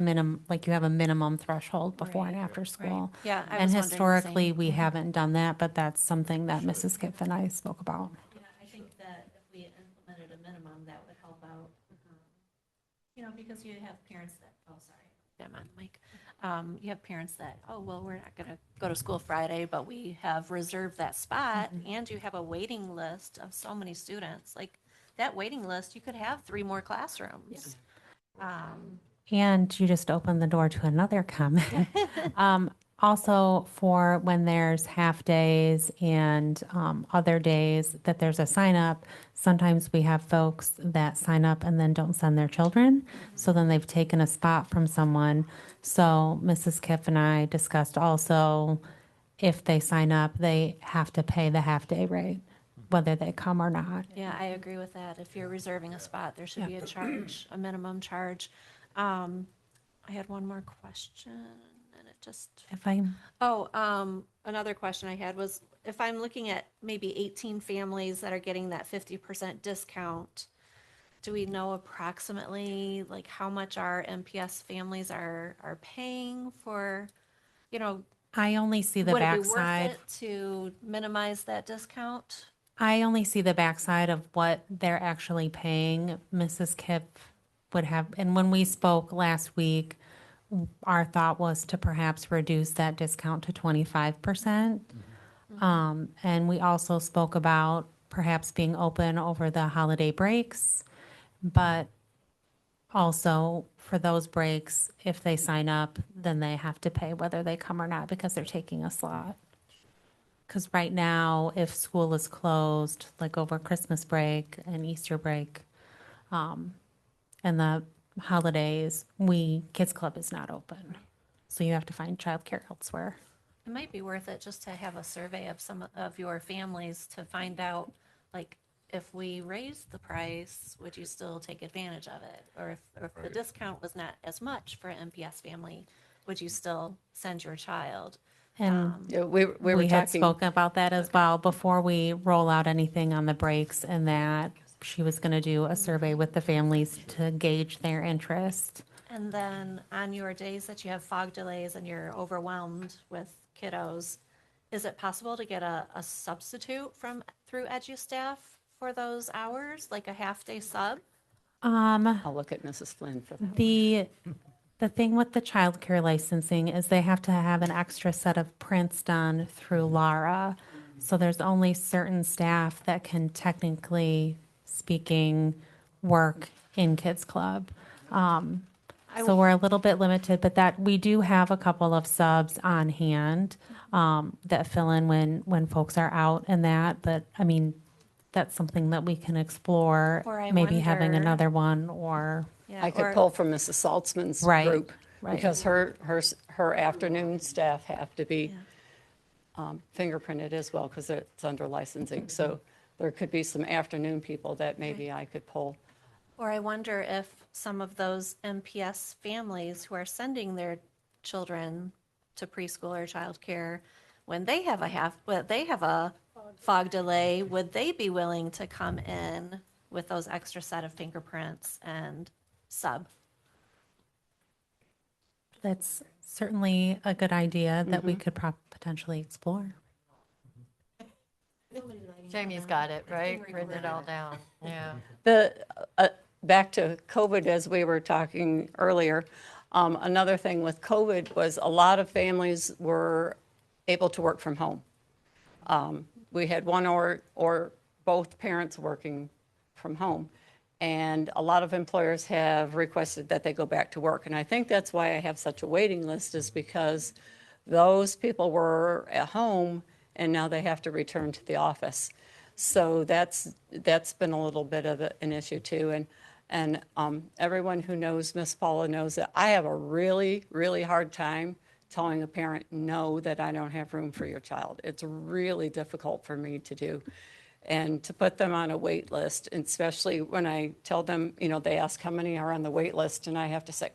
like you have a minimum threshold before and after school. Yeah, I And was wondering the historically, same. we haven't done that, but that's something that Mrs. Kiff and I spoke about. Yeah, I think that if we implemented a minimum, that would help out. You know, because you have parents that, oh, sorry, I'm on the mic. You have parents that, oh, well, we're not going to go to school Friday, but we have reserved that spot, and you have a waiting list of so many students. Like, that waiting list, you could have 3 more classrooms. And you just opened the door to another comment. Also, for when there's half days and other days that there's a sign up, sometimes we have folks that sign up and then don't send their children. So then they've taken a spot from someone. So Mrs. Kiff and I discussed also, if they sign up, they have to pay the half day rate, whether they come or not. Yeah, I agree with that. If you're reserving a spot, there should be a charge, a minimum charge. I had one more question, and it just. If I, Another question I had was, if I'm looking at maybe 18 families that are getting that 50% discount, do we know approximately like how much our MPS families are paying for, you know, I only see the would it be worth backside. it to minimize that discount? I only see the backside of what they're actually paying. Mrs. Kipp would have, and when we spoke last week, our thought was to perhaps reduce that discount to 25%. And we also spoke about perhaps being open over the holiday breaks, but also for those breaks, if they sign up, then they have to pay whether they come or not because they're taking a slot. Because right now, if school is closed, like over Christmas break and Easter break, and the holidays, Kids Club is not open. So you have to find childcare elsewhere. It might be worth it just to have a survey of some of your families to find out, like, if we raised the price, would you still take advantage of it? Or if the discount was not as much for an MPS family, would you still send your child? And Yeah, we were we had talking, spoken about that as well before we roll out anything on the breaks, and that she was going to do a survey with the families to gauge their interest. And then on your days that you have fog delays and you're overwhelmed with kiddos, is it possible to get a substitute through EduStaff for those hours, like a half-day sub? I'll look at Mrs. Flynn for that. The thing with the childcare licensing is they have to have an extra set of prints done through Lara. So there's only certain staff that can, technically speaking, work in Kids Club. So we're a little bit limited, but that we do have a couple of subs on hand that fill in when folks are out and that. But I mean, that's something that we can explore. Or I maybe having wonder- another one or. Yeah, I could pull from Mrs. Saltzman's Right, group, right. because her afternoon staff have to be fingerprinted as well, because it's under licensing. So there could be some afternoon people that maybe I could pull. Or I wonder if some of those MPS families who are sending their children to preschool or childcare, when they have a fog delay, would they be willing to come in with those extra set of fingerprints and sub? That's certainly a good idea that we could potentially explore. Jamie's got it, right? Written it all down. Yeah. Back to COVID, as we were talking earlier, another thing with COVID was a lot of families were able to work from home. We had one or both parents working from home. And a lot of employers have requested that they go back to work. And I think that's why I have such a waiting list, is because those people were at home and now they have to return to the office. So that's been a little bit of an issue too. And everyone who knows Miss Paula knows that I have a really, really hard time telling a parent, no, that I don't have room for your child. It's really difficult for me to do. And to put them on a wait list, and especially when I tell them, they ask how many are on the wait list, and I have to say,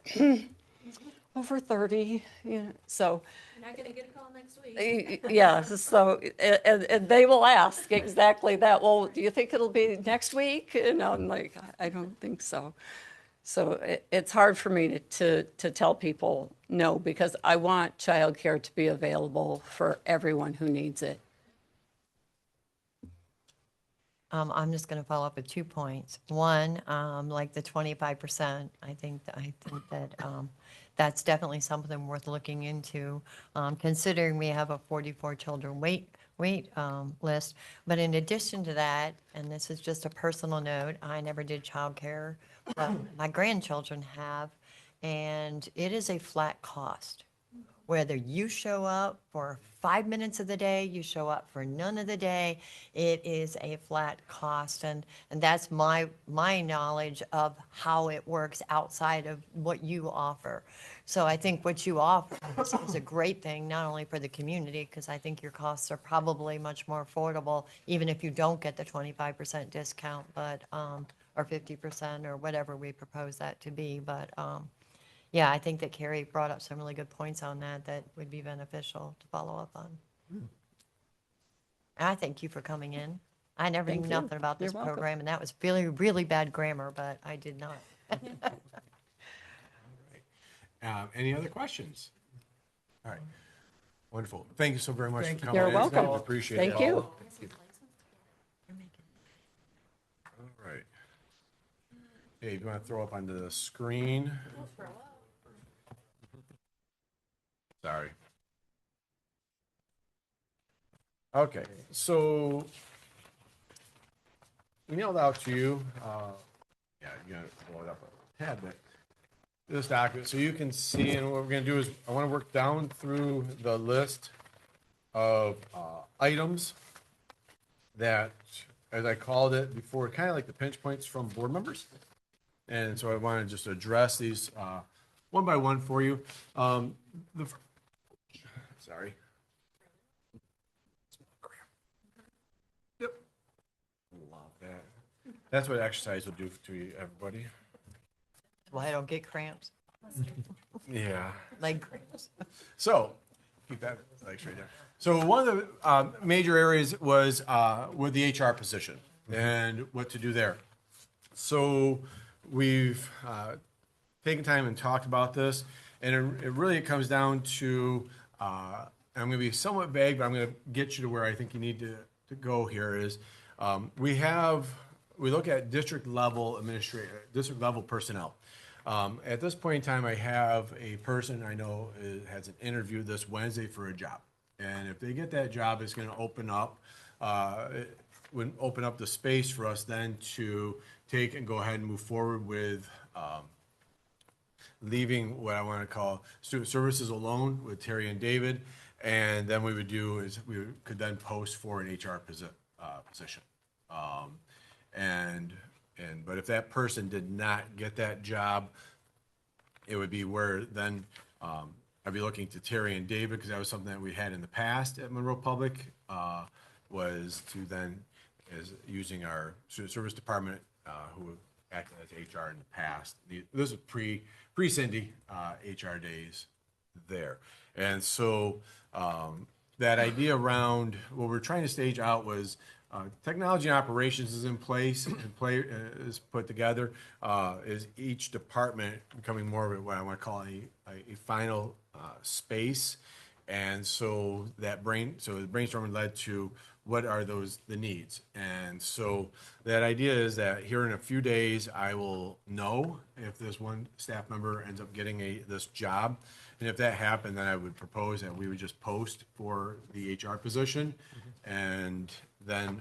over 30. So You're not gonna get a call next week. Yeah, so, and they will ask exactly that. Well, do you think it'll be next week? And I'm like, I don't think so. So it's hard for me to tell people no, because I want childcare to be available for everyone who needs it. I'm just going to follow up with 2 points. One, like the 25%, I think that that's definitely something worth looking into, considering we have a 44 children wait list. But in addition to that, and this is just a personal note, I never did childcare, but my grandchildren have, and it is a flat cost. Whether you show up for 5 minutes of the day, you show up for none of the day, it is a flat cost. And that's my knowledge of how it works outside of what you offer. So I think what you offer is a great thing, not only for the community, because I think your costs are probably much more affordable, even if you don't get the 25% discount, but, or 50% or whatever we propose that to be. But, yeah, I think that Carrie brought up some really good points on that would be beneficial to follow up on. And I thank you for coming in. I never Thank knew you. nothing about this You're welcome. program, and that was really, really bad grammar, but I did not. Any other questions? All right. Wonderful. Thank you so very much for Thank you. coming You're in. welcome. Appreciate it. Thank you. All right. Hey, you want to throw up on the screen? Sorry. Okay, so we mailed out to you, yeah, you gotta blow it up a tad bit, this document, so you can see, and what we're gonna do is, I wanna work down through the list of items that, as I called it before, kind of like the pinch points from board members. And so I want to just address these one by one for you. Sorry. Yep. Love that. That's what exercise will do to you, everybody. Why I don't get cramps, Yeah. leg cramps. So, keep that like straight there. So one of the major areas was with the HR position and what to do there. So we've taken time and talked about this, and it really comes down to, and I'm going to be somewhat vague, but I'm going to get you to where I think you need to go here is, we look at district level personnel. At this point in time, I have a person I know has an interview this Wednesday for a job. And if they get that job, it's going to open up the space for us then to take and go ahead and move forward with leaving what I want to call student services alone with Terry and David. And then we would do is we could then post for an HR position. But if that person did not get that job, it would be where then I'd be looking to Terry and David, because that was something that we had in the past at Monroe Public, was to then, is using our student service department, who acted as HR in the past. This is pre-Cindy HR days there. And so that idea around what we're trying to stage out was technology and operations is in place and is put together, is each department becoming more of what I want to call a final space. And so the brainstorming led to what are the needs. And so that idea is that here in a few days, I will know if this one staff member ends up getting this job. And if that happened, then I would propose that we would just post for the HR position. And then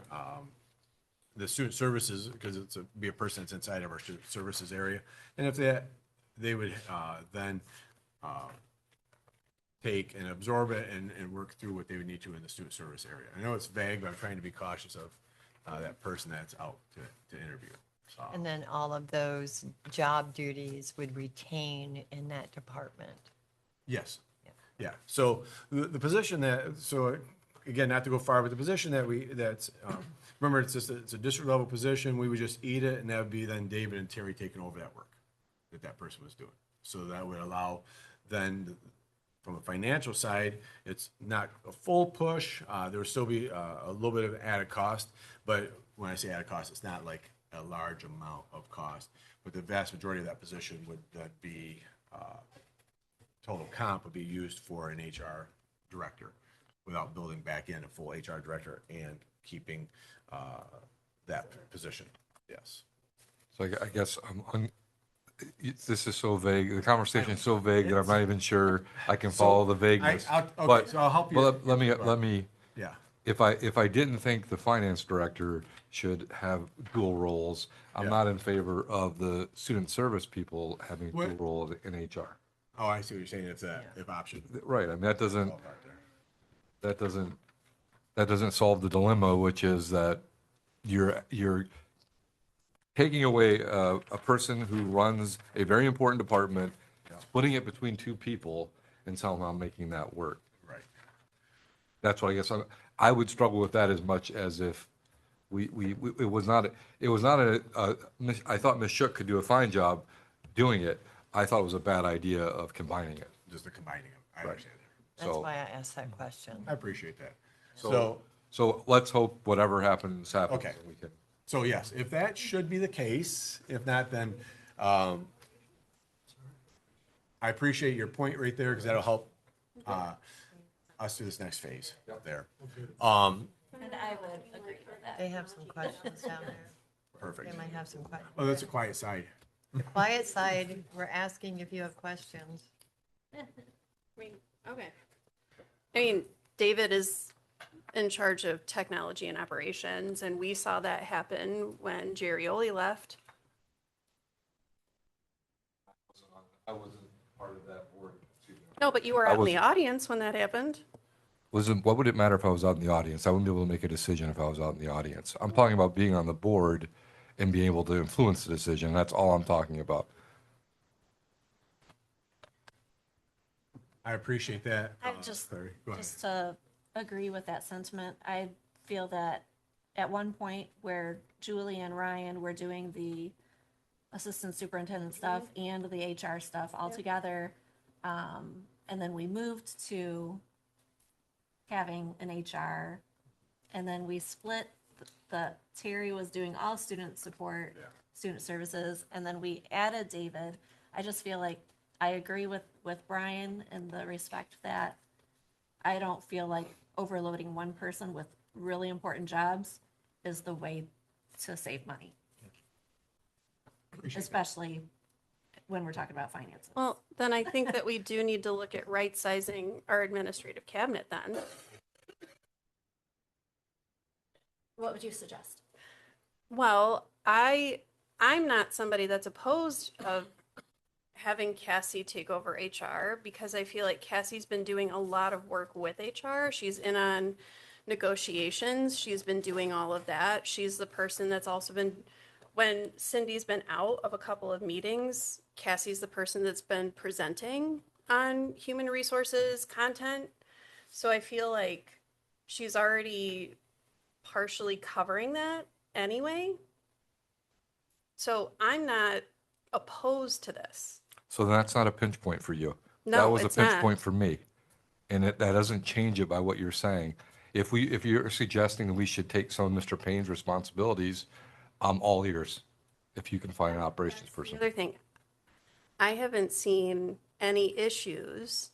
the student services, because be a person that's inside of our student services area. And if they would then take and absorb it and work through what they would need to in the student service area. I know it's vague, but I'm trying to be cautious of that person that's out to interview. And then all of those job duties would retain in that department. Yes. Yeah. So the position again, not to go far, but the position that's remember, it's a district level position. We would just eat it, and that would be then David and Terry taking over that work that person was doing. So that would allow then from a financial side, it's not a full push. There will still be a little bit of added cost, but when I say added cost, it's not like a large amount of cost. But the vast majority of that position would be total comp would be used for an HR director without building back in a full HR director and keeping that position. Yes. So I guess this is so vague, the conversation is so vague that I'm not even sure I can follow the vagueness. But so I'll help you. Well, let me, Yeah. if I didn't think the finance director should have dual roles, I'm Yeah. not in favor of the student service people having dual What- role in HR. Oh, I see what you're saying. If option. Right, I mean, that doesn't solve the dilemma, which is that you're taking away a person who runs a very important department, splitting it between two people, and somehow making that work. Right. That's what I guess I would struggle with that as much as if it was not I thought Ms. Shook could do a fine job doing it. I thought it was a bad idea of combining it. Just the combining them. I Right. understand. That's So- why I asked that question. I appreciate that. So let's hope whatever happens. Okay. And we can. So yes, if that should be the case, if not, then I appreciate your point right there because that'll help us through this next phase there. And I would agree with that. They have some questions down there. Perfect. They might have some questions. Oh, that's a quiet side. Quiet side, we're asking if you have questions. Okay. I mean, David is in charge of technology and operations, and we saw that happen when Jerry left. I wasn't part of that board. No, but you were I out in the was- audience when that happened. What would it matter if I was out in the audience? I wouldn't be able to make a decision if I was out in the audience. I'm talking about being on the board and being able to influence the decision. That's all I'm talking about. I appreciate that. I just, Clary. Go ahead. just to agree with that sentiment, I feel that at one point where Julie and Ryan were doing the assistant superintendent stuff and the HR stuff all together, and then we moved to having an HR, and then we split Terry was doing all student support, student services, and then we added David. I just feel like I agree with Brian in the respect that I don't feel like overloading one person with really important jobs is the way to save money. Especially when we're talking about finances. Well, then I think that we do need to look at right-sizing our administrative cabinet then. What would you suggest? Well, I'm not somebody that's opposed of having Cassie take over HR because I feel like Cassie's been doing a lot of work with HR. She's in on negotiations. She's been doing all of that. She's the person that's also been, when Cindy's been out of a couple of meetings, Cassie's the person that's been presenting on human resources content. So I feel like she's already partially covering that anyway. So I'm not opposed to this. So that's not a pinch point for you. No, That was a it's pinch not. point for me. And that doesn't change it by what you're saying. If you're suggesting that we should take some of Mr. Payne's responsibilities, I'm all ears. If you can find an operations The person. other thing, I haven't seen any issues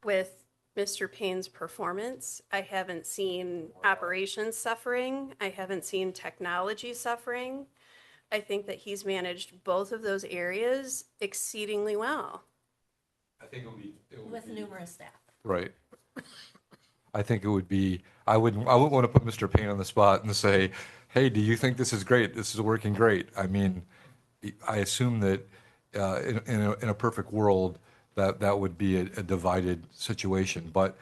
with Mr. Payne's performance. I haven't seen operations suffering. I haven't seen technology suffering. I think that he's managed both of those areas exceedingly well. I think it would With numerous staff. Right. I think it would be, I wouldn't want to put Mr. Payne on the spot and say, hey, do you think this is great? This is working great. I mean, I assume that in a perfect world, that would be a divided situation. But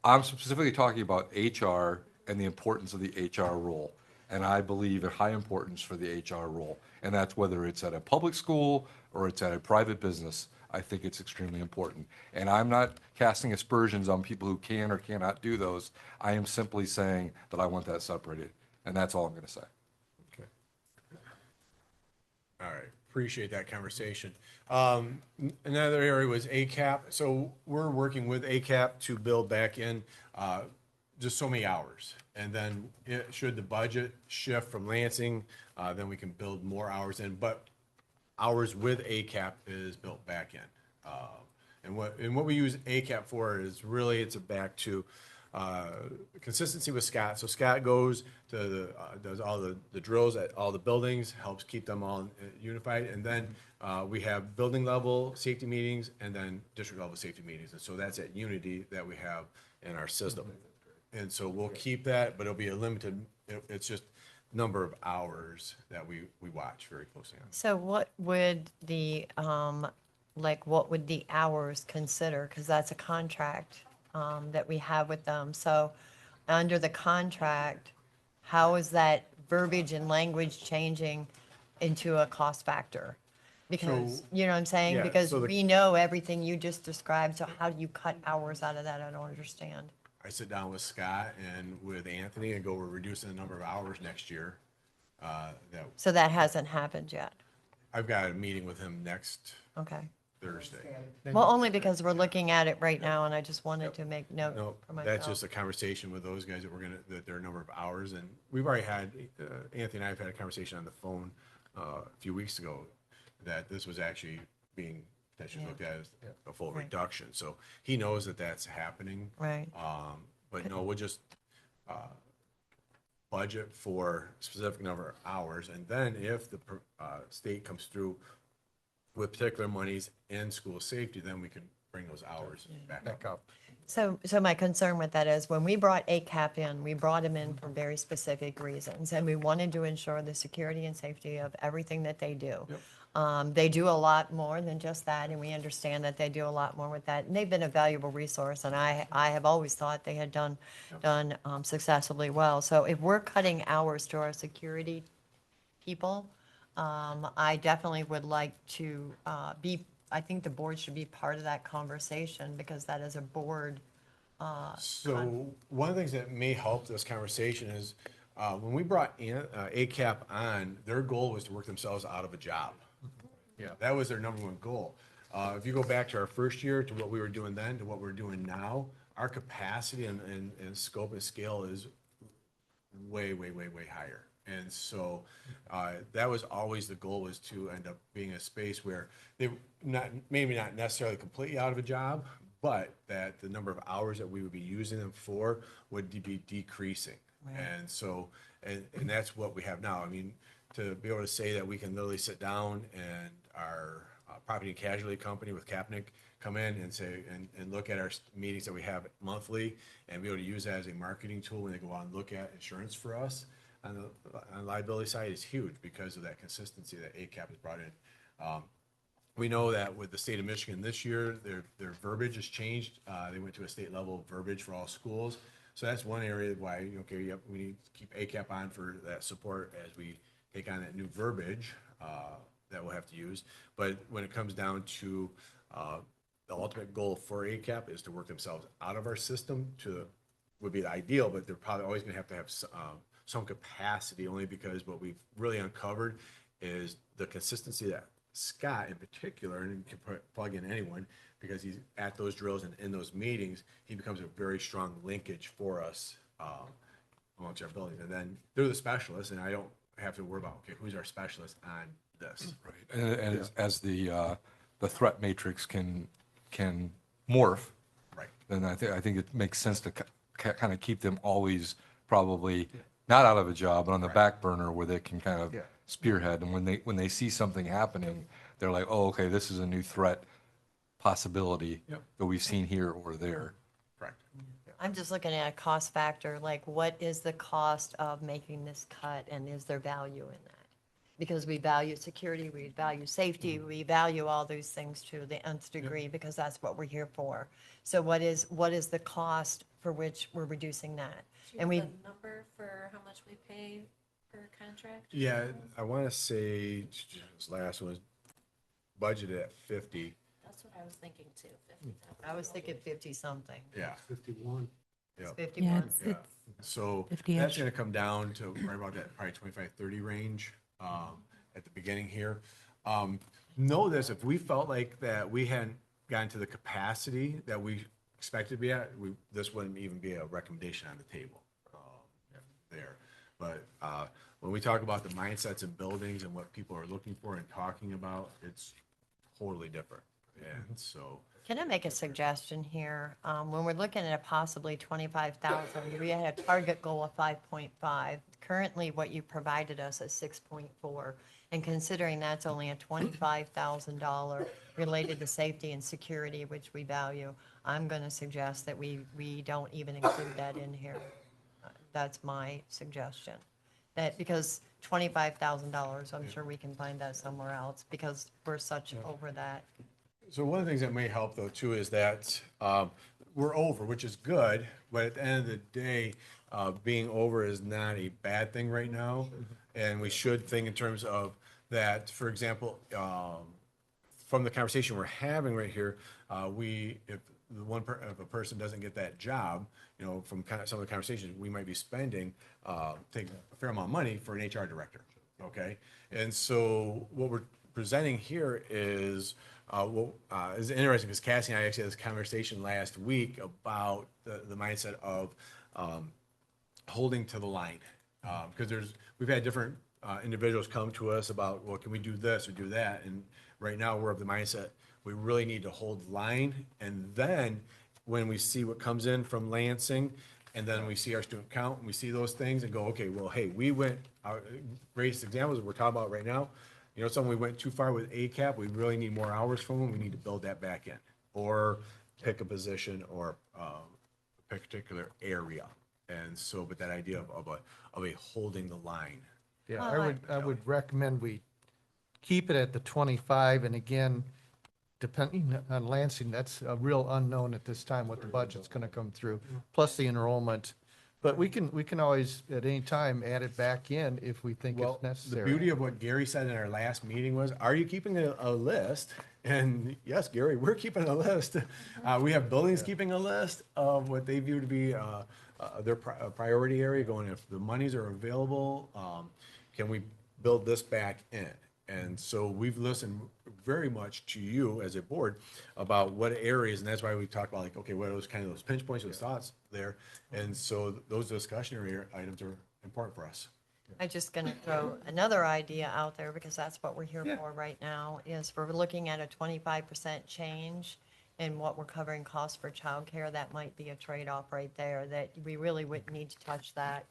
I'm specifically talking about HR and the importance of the HR role. And I believe in high importance for the HR role. And that's whether it's at a public school or it's at a private business. I think it's extremely important. And I'm not casting aspersions on people who can or cannot do those. I am simply saying that I want that separated. And that's all I'm going to say. Okay. All right. Appreciate that conversation. Another area was ACAP. So we're working with ACAP to build back in just so many hours. And then should the budget shift from Lansing, then we can build more hours in. But hours with ACAP is built back in. And what we use ACAP for is really it's back to consistency with Scott. So Scott goes to does all the drills at all the buildings, helps keep them all unified, and then we have building level safety meetings and then district level safety meetings, and so that's at Unity that we have in our system. And so we'll keep that, but it'll be a limited. It's just number of hours that we watch very closely on. So what would what would the hours consider? Because that's a contract that we have with them. So under the contract, how is that verbiage and language changing into a cost factor? Because, So- you know what I'm saying? yeah, Because so the- we know everything you just described, so how do you cut hours out of that? I don't understand. I sit down with Scott and with Anthony and go, we're reducing the number of hours next year. That So that hasn't happened yet. I've got a meeting with him next Okay. Thursday. Well, only because we're looking at it right now, and I just wanted to make note No, for myself. that's just a conversation with those guys that their number of hours, and we've already had, Anthony and I have had a conversation on the phone a few weeks ago that this was actually being potentially looked at as a full Right. reduction. So he knows that that's happening. Right. But no, we'll just budget for a specific number of hours, and then if the state comes through with particular monies in school safety, then we can bring those hours back up. So my concern with that is when we brought ACAP in, we brought them in for very specific reasons, and we wanted to ensure the security and safety of everything that they do. They do a lot more than just that, and we understand that they do a lot more with that. And they've been a valuable resource, and I have always thought they had done successfully well. So if we're cutting hours to our security people, I definitely would like to I think the board should be part of that conversation because that is a board. So one of the things that may help this conversation is when we brought ACAP on, their goal was to work themselves out of a job. Yeah, that was their number one goal. If you go back to our first year to what we were doing then to what we're doing now, our capacity and scope and scale is way higher. And so that was always the goal, was to end up being a space where they maybe not necessarily completely out of a job, but that the number of hours that we would be using them for would be decreasing. Right. And so, and that's what we have now. I mean, to be able to say that we can literally sit down and our property and casualty company with Kapnick come in and say, and look at our meetings that we have monthly and be able to use that as a marketing tool when they go out and look at insurance for us on the liability side is huge because of that consistency that ACAP has brought in. We know that with the state of Michigan this year, their verbiage has changed. They went to a state level verbiage for all schools. So that's one area why, okay, yep, we need to keep ACAP on for that support as we take on that new verbiage that we'll have to use. But when it comes down to the ultimate goal for ACAP is to work themselves out of our system would be the ideal, but they're probably always going to have some capacity, only because what we've really uncovered is the consistency that Scott in particular, and you can plug in anyone, because he's at those drills and in those meetings, he becomes a very strong linkage for us amongst our buildings. And then they're the specialists, and I don't have to worry about, okay, who's our specialist on this? Right. And as the threat matrix can morph, Right. then I think it makes sense to kind of keep them always probably not out of a job, but on the back burner where they can kind of spearhead. And when they see something happening, they're like, oh, okay, this is a new threat possibility that we've seen here or there. Correct. I'm just looking at a cost factor, like what is the cost of making this cut and is there value in that? Because we value security, we value safety, we value all those things to the nth degree because that's what we're here for. So what is the cost for which we're reducing that? And we, The number for how much we pay per contract? Yeah, I want to say this last one was budgeted at 50. That's what I was thinking too, 50,000. I was thinking 50 something. Yeah. 51. Yeah. 51. Yeah. So 50-ish. that's going to come down to right about that probably 25, 30 range at the beginning here. know this, if we felt like that we hadn't gotten to the capacity that we expected to be at, this wouldn't even be a recommendation on the table there. But when we talk about the mindsets in buildings and what people are looking for and talking about, it's totally different. And so, Can I make a suggestion here? When we're looking at possibly 25,000, we had a target goal of 5.5. Currently, what you provided us is 6.4. And considering that's only a $25,000 related to safety and security, which we value, I'm going to suggest that we don't even include that in here. That's my suggestion. That because $25,000, I'm sure we can find that somewhere else because we're such over that. so one of the things that may help though too is that we're over, which is good, but at the end of the day, being over is not a bad thing right now. And we should think in terms of that, for example, from the conversation we're having right here, if if a person doesn't get that job, you know, from kind of some of the conversations, we might be spending, taking a fair amount of money for an HR director, okay? And so what we're presenting here is, is interesting because Cassie and I actually had this conversation last week about the mindset of holding to the line. Because we've had different individuals come to us about, well, can we do this or do that? And right now we're of the mindset, we really need to hold the line. And then when we see what comes in from Lansing, and then we see our student count, and we see those things and go, okay, well, hey, we went, greatest examples we're talking about right now, you know, something we went too far with ACAP, we really need more hours from them, we need to build that back in. Or pick a position or a particular area. And so, but that idea of a holding the line. Yeah, I would recommend we keep it at the 25, and again, depending on Lansing, that's a real unknown at this time, what the budget's gonna come through, plus the enrollment. But we can always, at any time, add it back in if we think Well, it's necessary. the beauty of what Gary said in our last meeting was, are you keeping a list? And yes, Gary, we're keeping a list. We have buildings keeping a list of what they view to be their priority area, going, if the monies are available, can we build this back in? And so we've listened very much to you as a board about what areas, and that's why we talked about like, okay, what are those kind of those pinch points, those thoughts there? And so those discussionary items are important for us. I'm just going to throw another idea out there because that's what we're here for right now, is we're looking at a 25% change in what we're covering costs for childcare. That might be a trade-off right there, that we really wouldn't need to touch that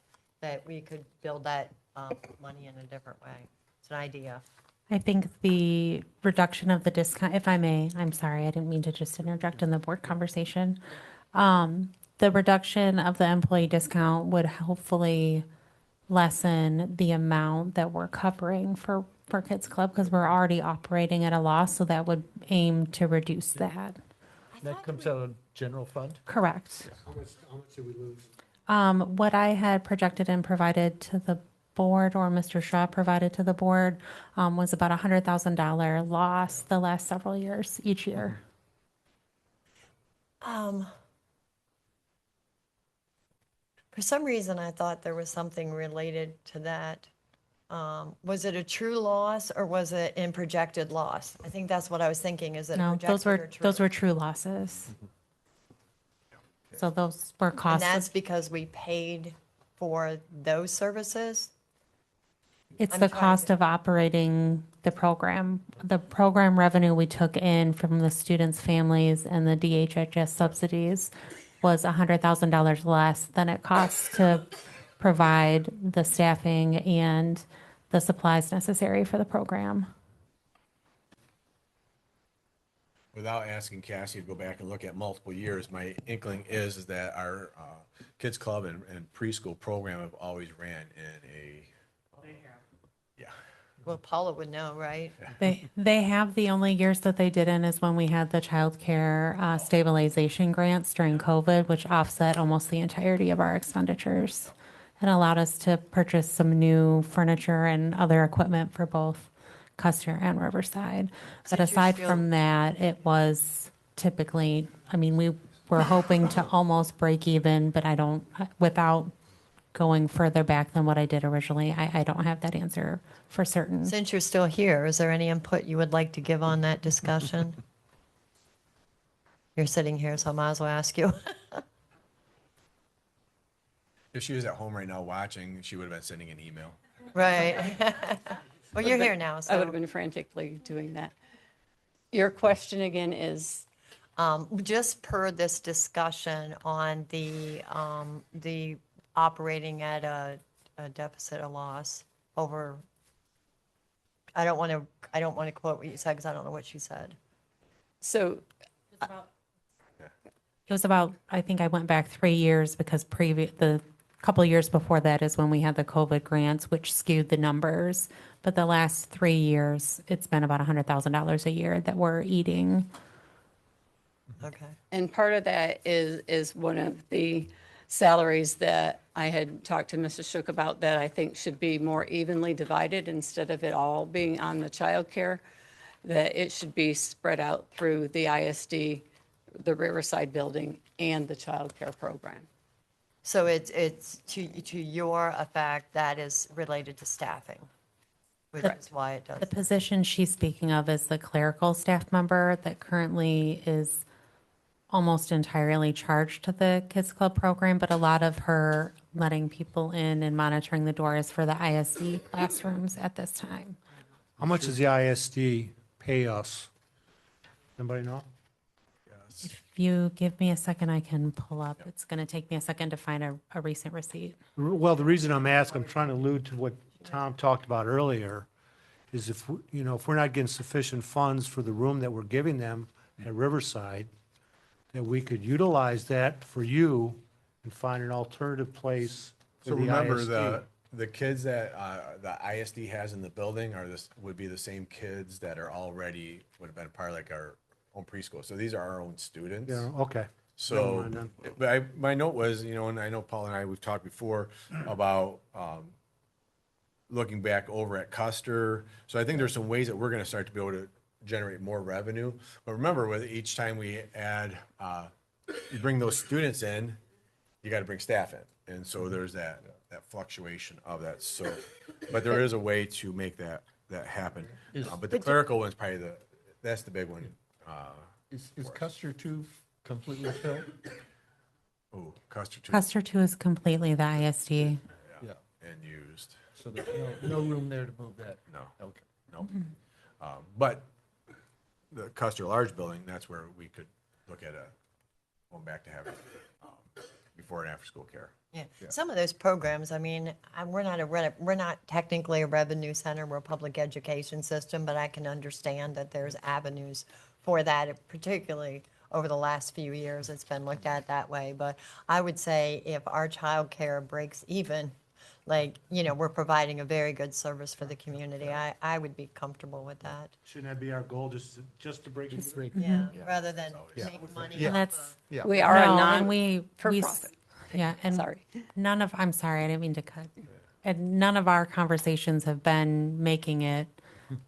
we could build that money in a different way. It's an idea. I think the reduction of the discount, if I may, I'm sorry, I didn't mean to just interject in the board conversation. The reduction of the employee discount would hopefully lessen the amount that we're covering for Kids Club because we're already operating at a loss, so that would aim to reduce that. That comes out of general fund? Correct. How much did we lose? What I had projected and provided to the board, or Mr. Shaw provided to the board, was about $100,000 loss the last several years, each year. For some reason, I thought there was something related to that. Was it a true loss or was it in projected loss? I think that's what I was thinking. Is it No, projected or true? those were true losses. So those were And costs. that's because we paid for those services? It's I'm the trying cost to- of operating the program. The program revenue we took in from the students' families and the DHHS subsidies was $100,000 less than it costs to provide the staffing and the supplies necessary for the program. Without asking Cassie to go back and look at multiple years, my inkling is that our Kids Club and preschool program have always ran in a, yeah. Well, Paula would know, right? They have, the only years that they didn't is when we had the childcare stabilization grants during COVID, which offset almost the entirety of our expenditures and allowed us to purchase some new furniture and other equipment for both Custer and Riverside. But you're aside still- from that, it was typically, I mean, we were hoping to almost break even, but I don't, without going further back than what I did originally. I don't have that answer for certain. Since you're still here, is there any input you would like to give on that discussion? You're sitting here, so I might as well ask you. If she was at home right now watching, she would have been sending an email. Right. Well, you're here now, I would have so. been frantically doing that. Your question again is, Just per this discussion on the operating at a deficit or loss over, I don't want to quote what you said because I don't know what you said. so It was about, I think I went back 3 years because the couple of years before that is when we had the COVID grants, which skewed the numbers. But the last 3 years, it's been about $100,000 a year that we're eating. Okay. And part of that is one of the salaries that I had talked to Mrs. Shook about that I think should be more evenly divided instead of it all being on the childcare, that it should be spread out through the ISD, the Riverside building, and the childcare program. So it's to your effect, that is related to staffing, which is why it does. The position she's speaking of is the clerical staff member that currently is almost entirely charged to the Kids Club program, but a lot of her letting people in and monitoring the door is for the ISD classrooms at this time. How much does the ISD pay us? Anybody know? If you give me a second, I can pull up. It's going to take me a second to find a recent receipt. Well, the reason I'm asking, I'm trying to allude to what Tom talked about earlier, is if, if we're not getting sufficient funds for the room that we're giving them at Riverside, that we could utilize that for you and find an alternative place So for the remember, ISD. the kids that the ISD has in the building would be the same kids that are already, would have been part of like our own preschool. So these are our own students. Yeah, okay. Never So, mind then. but my note was, and I know Paul and I, we've talked before about looking back over at Custer. So I think there's some ways that we're gonna start to be able to generate more revenue. But remember, with each time we add, you bring those students in, you gotta bring staff in. And so there's that fluctuation of that. So, but there is a way to make that happen. But the clerical one's probably that's the big one. Is Custer 2 completely filled? Oh, Custer too. Custer 2 is completely the ISD. Yeah. And used. So there's no room there to move that? No. Okay. No. But the Custer large building, that's where we could look at going back to having before and after school care. Yeah, some of those programs, I mean, we're not technically a revenue center, we're a public education system, but I can understand that there's avenues for that, particularly over the last few years, it's been looked at that way. But I would say if our childcare breaks even, like, we're providing a very good service for the community, I would be comfortable with that. Shouldn't that be our goal, just to break it? Yeah, rather than make money. And off that's, of- We are a no, and we non-for-profit. Yeah, and Sorry. I'm sorry, I didn't mean to cut. And none of our conversations have been making it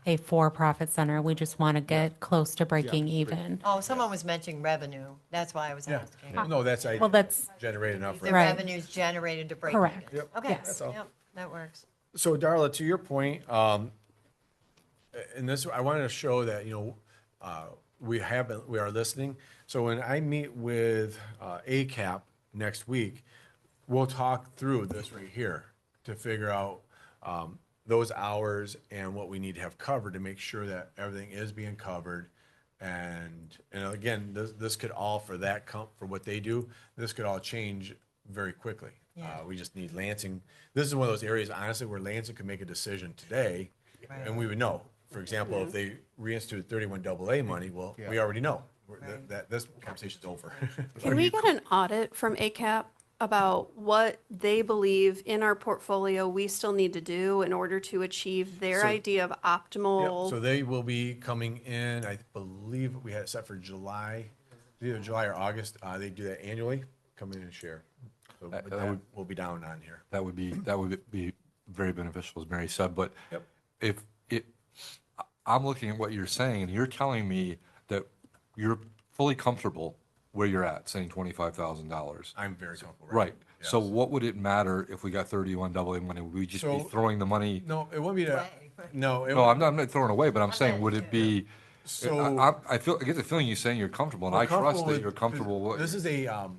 a for-profit center. We just want to get close to breaking even. Oh, someone was mentioning revenue, that's why I was asking. No, that's, Well, that's, generate enough. The Right. revenue's generated to break even. Correct. Okay, Yes. yep, that works. So Darla, to your point, and this, I wanted to show that, we are listening. So when I meet with ACAP next week, we'll talk through this right here to figure out those hours and what we need to have covered to make sure that everything is being covered. And again, this could all, for what they do, this could all change very quickly. We just need Lansing. This is one of those areas, honestly, where Lansing could make a decision today, and we would know. For example, if they reinstitute 31AA money, well, we already know that this conversation's over. Can we get an audit from ACAP about what they believe in our portfolio we still need to do in order to achieve their So- idea of Yep, optimal? so they will be coming in, I believe we had it set for July, either July or August. They do that annually, come in and share. So That- with that that, would- we'll be down on here. That would be very beneficial, as Mary said, but Yep. I'm looking at what you're saying, and you're telling me that you're fully comfortable where you're at, saying $25,000. I'm very comfortable. Right. So Yes. what would it matter if we got 31 double A money? Would we just be So- throwing the money? No, it wouldn't be that, no. No, I'm not throwing away, but I'm saying, would it be, So. I get the feeling you're saying you're comfortable, and We're I trust comfortable that with- you're comfortable with. This is a,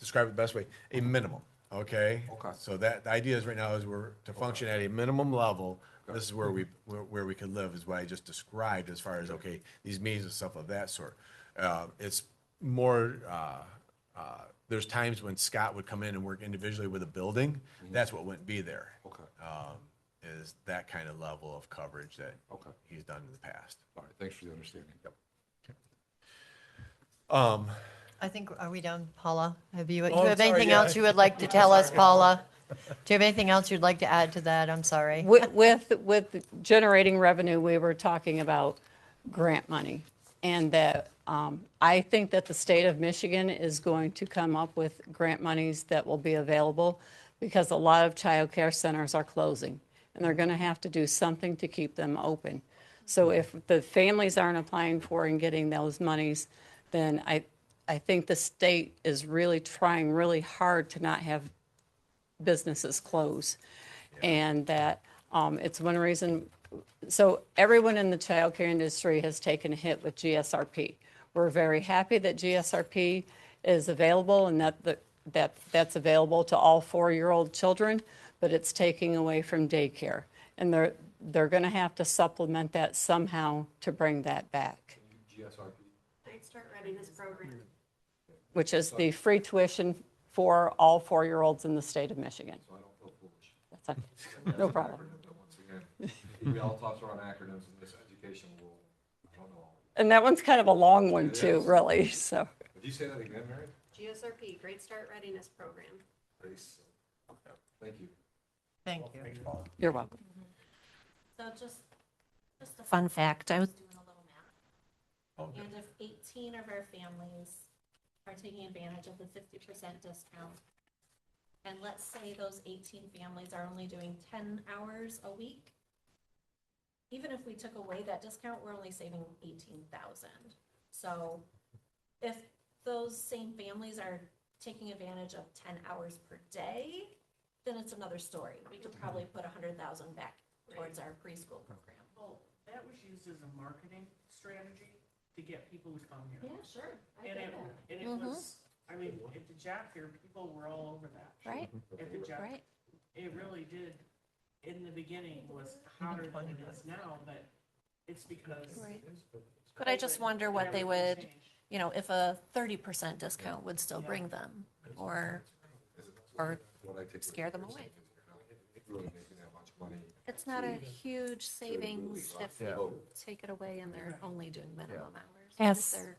describe it the best way, a minimum, okay? Okay. So that, the idea is right now is we're to function at a minimum level. This is where we could live, is what I just described as far as, okay, these meetings and stuff of that sort. It's more, there's times when Scott would come in and work individually with a building. That's what wouldn't be there. Okay. Is that kind of level of coverage that Okay. he's done in the past. All right, thanks for the understanding. I think, are we done, Paula? Have you, do Oh, you have sorry, anything yeah. else you would like to tell us, Paula? Do you have anything else you'd like to add to that? I'm sorry. With generating revenue, we were talking about grant money. And that, I think that the state of Michigan is going to come up with grant monies that will be available because a lot of childcare centers are closing. And they're going to have to do something to keep them open. So if the families aren't applying for and getting those monies, then I think the state is really trying really hard to not have businesses close. And that it's one reason, so everyone in the childcare industry has taken a hit with GSRP. We're very happy that GSRP is available and that's available to all 4-year-old children, but it's taking away from daycare. And they're going to have to supplement that somehow to bring that back. Night Start Readiness Program. Which is the free tuition for all 4-year-olds in the state of Michigan. So I don't feel foolish. That's no problem. Once again, we all toss around acronyms in this education world. I don't know. And that one's kind of a long one too, really, so. Did you say that again, Mary? GSRP, Great Start Readiness Program. Grace. Thank you. Thank you. You're welcome. So just a fun fact, I was doing a little math. And if 18 of our families are taking advantage of the 50% discount, and let's say those 18 families are only doing 10 hours a week, even if we took away that discount, we're only saving 18,000. So if those same families are taking advantage of 10 hours per day, then it's another story. We could probably put 100,000 back towards our preschool program. Well, that was used as a marketing strategy to get people to come here. Yeah, sure. I And get it, that. and it was, I mean, at the job fair, people were all over that. Right, At the job, right. it really did, in the beginning was hotter than it is now, but it's because. Right. But I just wonder what they would, you know, if a 30% discount would still bring them, or scare them away. Really making that much money. It's not a huge savings if you take it away and they're only doing minimum hours. As- They're-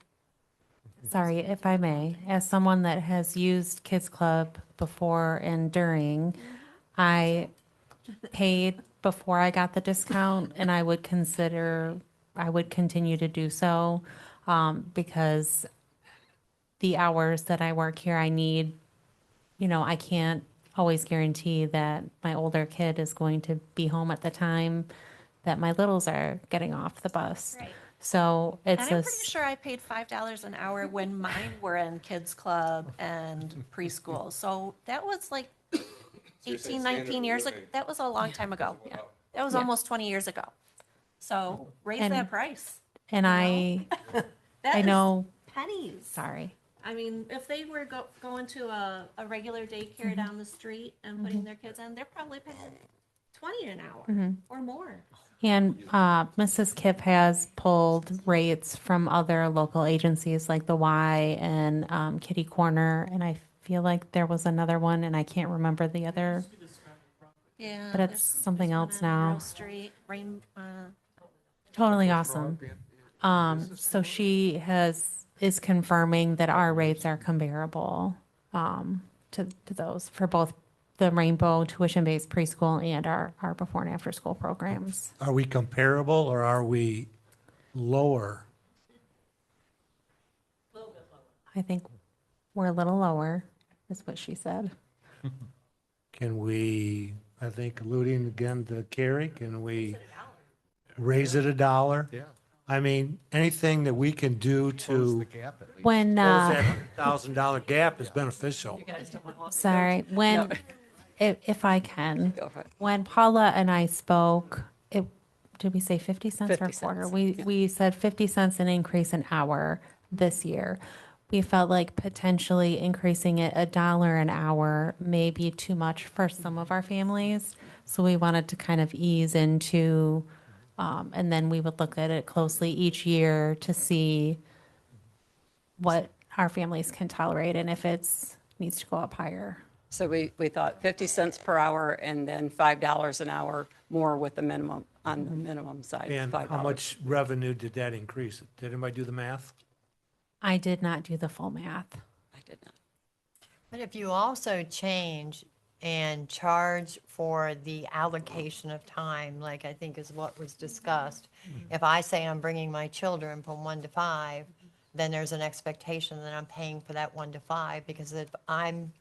Sorry, if I may, as someone that has used Kids Club before and during, I paid before I got the discount, and I would continue to do so, because the hours that I work here, I need, I can't always guarantee that my older kid is going to be home at the time that my littles are getting off the bus. Right. So And it's I'm pretty sure I paid $5 an hour when mine were in kids club and preschool. So that was like 18, 19 years ago. That was a long time ago. Yeah. That was Yeah. almost 20 years ago. So raise And- that price. and you I That is know, pennies. sorry. I mean, if they were going to a regular daycare down the street and putting their kids in, they're probably paying 20 an hour or more. And Mrs. Kipp has pulled rates from other local agencies like the Y and Kitty Corner, and I feel like there was another one, and I can't remember the other. Yeah. But it's there's something one else on now. Grove Street, Totally awesome. So she is confirming that our rates are comparable to those for both the Rainbow tuition-based preschool and our before and after school programs. Are we comparable or are we lower? I think we're a little lower, is what she said. Can we, I think alluding again to Carrie, can we raise it $1? Yeah. I mean, anything that we can do Close the to gap at least. When, close that $100,000 gap is beneficial. sorry, when, if I can, Go for it. when Paula and I spoke, did we say 50 cents or 50 quarter? cents, We said 50 cents an increase an hour this year. We felt like potentially increasing it $1 an hour may be too much for some of our families. So we wanted to kind of ease into, and then we would look at it closely each year to see what our families can tolerate and if it's needs to go up higher. So we thought 50 cents per hour and then $5 an hour more with the minimum, on the minimum side. And $5. how much revenue did that increase? Did anybody do the math? I did not do the full math. I did not. But if you also change and charge for the allocation of time, like I think is what was discussed, if I say I'm bringing my children from 1 to 5, then there's an expectation that I'm paying for that 1 to 5, because if I'm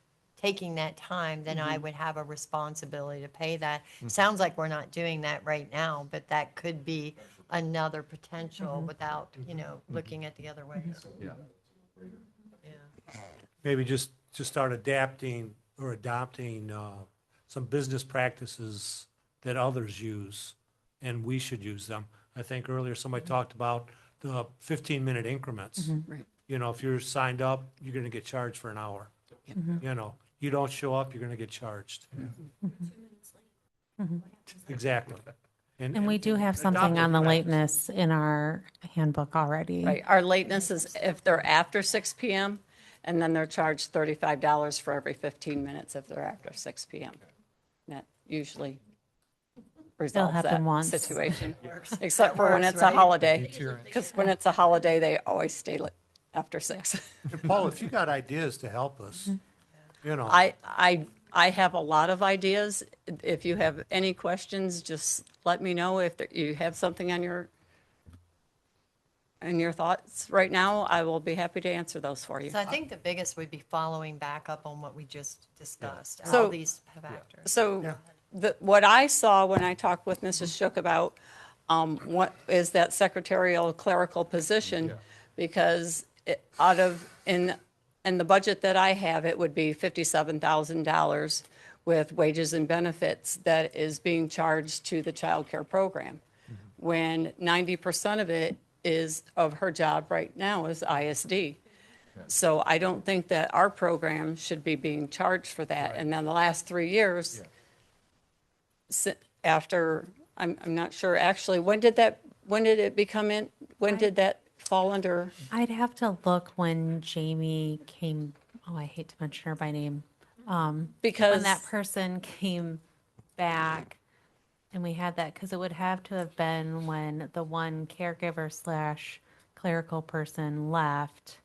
taking that time, then I would have a responsibility to pay that. Sounds like we're not doing that right now, but that could be another potential without, looking at the other way. Yeah. Yeah. Maybe just to start adapting or adopting some business practices that others use, and we should use them. I think earlier somebody talked about the 15-minute increments. Right. If you're signed up, you're going to get charged for an hour. You don't show up, you're going to get charged. Exactly. And we do have something on the lateness in our handbook already. Right, our lateness is if they're after 6 PM, and then they're charged $35 for every 15 minutes if they're after 6 PM. That usually resolves that happen once. situation, except for when works, it's a right? holiday. Because when it's a holiday, they always stay after 6. And Paul, if you got ideas to help us, I have a lot of ideas. If you have any questions, just let me know. If you have something on your thoughts right now, I will be happy to answer those for you. So I think the biggest would be following back up on what we just discussed, So- all these factors. So what I saw when I talked with Mrs. Shook about what is that secretarial clerical position, because in the budget that I have, it would be $57,000 with wages and benefits that is being charged to the child care program, when 90% of it is of her job right now is ISD. So I don't think that our program should be being charged for that. And then the last 3 years, after, I'm not sure, actually, when did it become in, when did that fall under? I'd have to look when Jamie came, I hate to mention her by name. Because When that person came back and we had that, because it would have to have been when the one caregiver / clerical person left.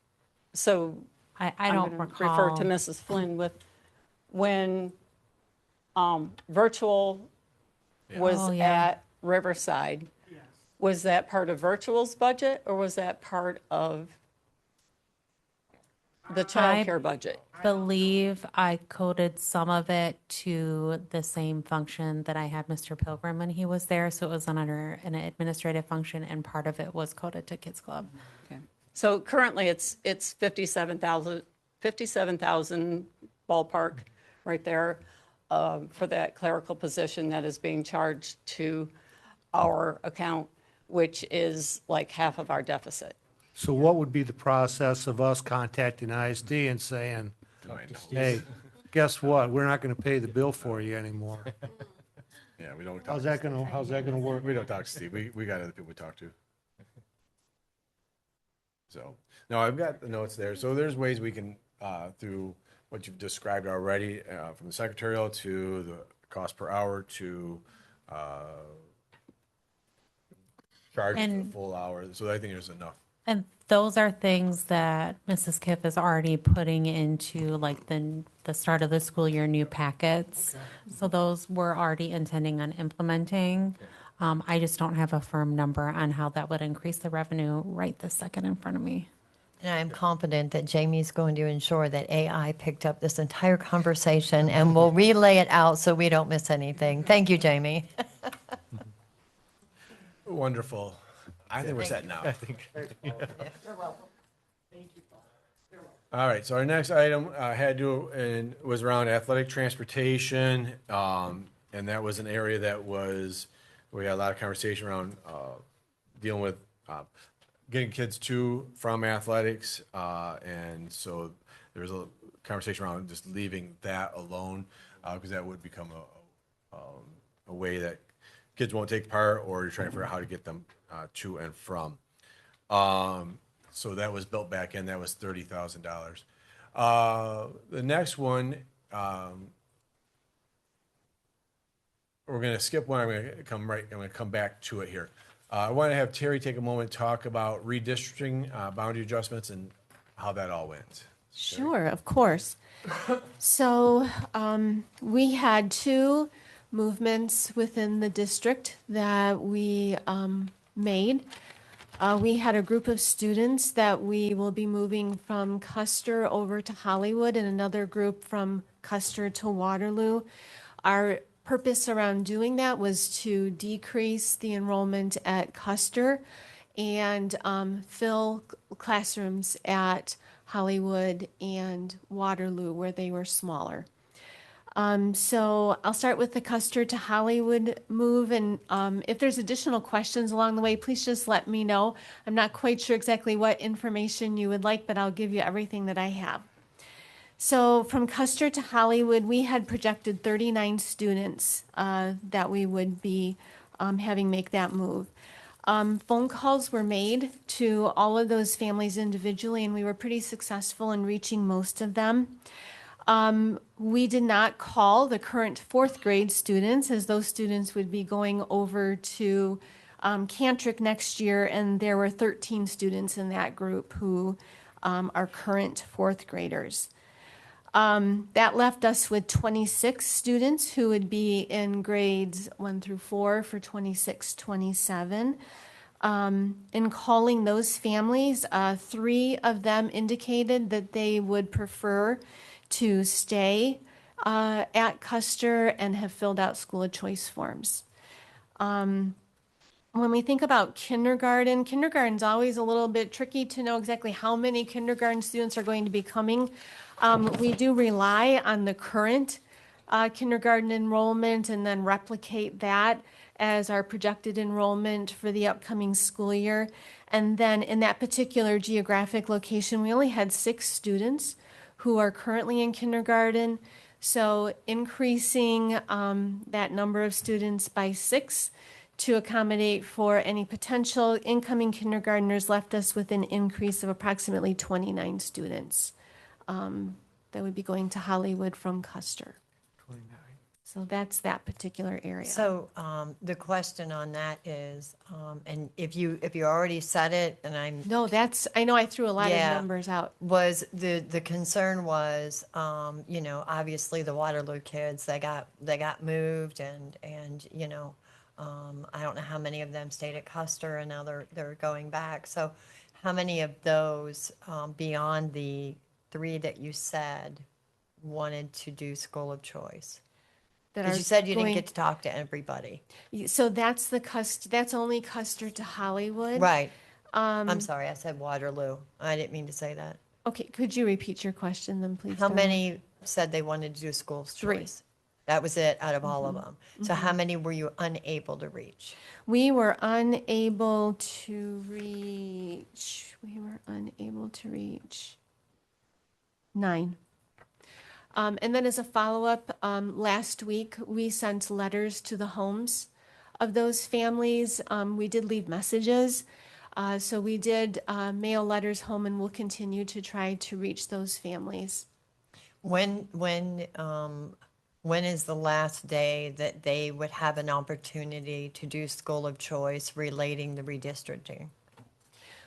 So I I'm don't gonna recall. refer to Mrs. Flynn with, when virtual was Oh, yeah. at Riverside, was that part of virtual's budget or was that part of the childcare budget? Believe I coded some of it to the same function that I had Mr. Pilgrim when he was there. So it was under an administrative function and part of it was coded to Kids Club. Okay. So currently it's 57,000 ballpark right there for that clerical position that is being charged to our account, which is like half of our deficit. So what would be the process of us contacting ISD and saying, hey, guess what? We're not going to pay the bill for you anymore. Yeah, we don't. How's that going to work? We don't talk to Steve. We got other people we talk to. So, no, I've got the notes there. So there's ways we can, through what you've described already, from the secretarial to the cost per hour to charge for the And- full hour. So I think there's enough. And those are things that Mrs. Kiff is already putting into like the start of the school year new packets. So those we're already intending on implementing. I just don't have a firm number on how that would increase the revenue right this second in front of me. And I'm confident that Jamie's going to ensure that AI picked up this entire conversation and will relay it out so we don't miss anything. Thank you, Jamie. Wonderful. I think we're set now. I think. You're welcome. Thank you, Paul. You're welcome. All right, so our next item had to do and was around athletic transportation, and that was an area that we had a lot of conversation around dealing with getting kids to from athletics, and so there was a conversation around just leaving that alone because that would become a way that kids won't take part, or you're trying to figure out how to get them to and from. So that was built back in, that was $30,000. The next one, we're gonna skip one, I'm gonna come back to it here. I want to have Terry take a moment, talk about redistricting, boundary adjustments, and how that all went. Sure, of course. So we had two movements within the district that we made. We had a group of students that we will be moving from Custer over to Hollywood, and another group from Custer to Waterloo. Our purpose around doing that was to decrease the enrollment at Custer and fill classrooms at Hollywood and Waterloo where they were smaller. So I'll start with the Custer to Hollywood move, and if there's additional questions along the way, please just let me know. I'm not quite sure exactly what information you would like, but I'll give you everything that I have. So from Custer to Hollywood, we had projected 39 students that we would be having make that move. Phone calls were made to all of those families individually, and we were pretty successful in reaching most of them. We did not call the current fourth grade students, as those students would be going over to Cantrick next year, and there were 13 students in that group who are current fourth graders. That left us with 26 students who would be in grades 1 through 4 for 26-27. In calling those families, 3 of them indicated that they would prefer to stay at Custer and have filled out school of choice forms. When we think about kindergarten's always a little bit tricky to know exactly how many kindergarten students are going to be coming. We do rely on the current kindergarten enrollment and then replicate that as our projected enrollment for the upcoming school year. And then in that particular geographic location, we only had 6 students who are currently in kindergarten. So increasing that number of students by 6 to accommodate for any potential incoming kindergartners left us with an increase of approximately 29 students that would be going to Hollywood from Custer. 29. So that's that particular area. So the question on that is, and if you already said it, and No, I know I threw a lot Yeah. of numbers out. was the concern was, obviously the Waterloo kids, they got moved and I don't know how many of them stayed at Custer and now they're going back. So how many of those beyond the 3 that you said wanted to do school of choice? Because you said you didn't get to talk to everybody. So that's that's only Custer to Hollywood. Right. I'm sorry, I said Waterloo. I didn't mean to say that. Okay, could you repeat your question then, please? How Donna? many said they wanted to do school of 3. choice? That was it out of all of them. So how many were you unable to reach? We were unable to reach 9. And then as a follow-up, last week, we sent letters to the homes of those families. We did leave messages. So we did mail letters home, and we'll continue to try to reach those families. When is the last day that they would have an opportunity to do school of choice relating the redistricting?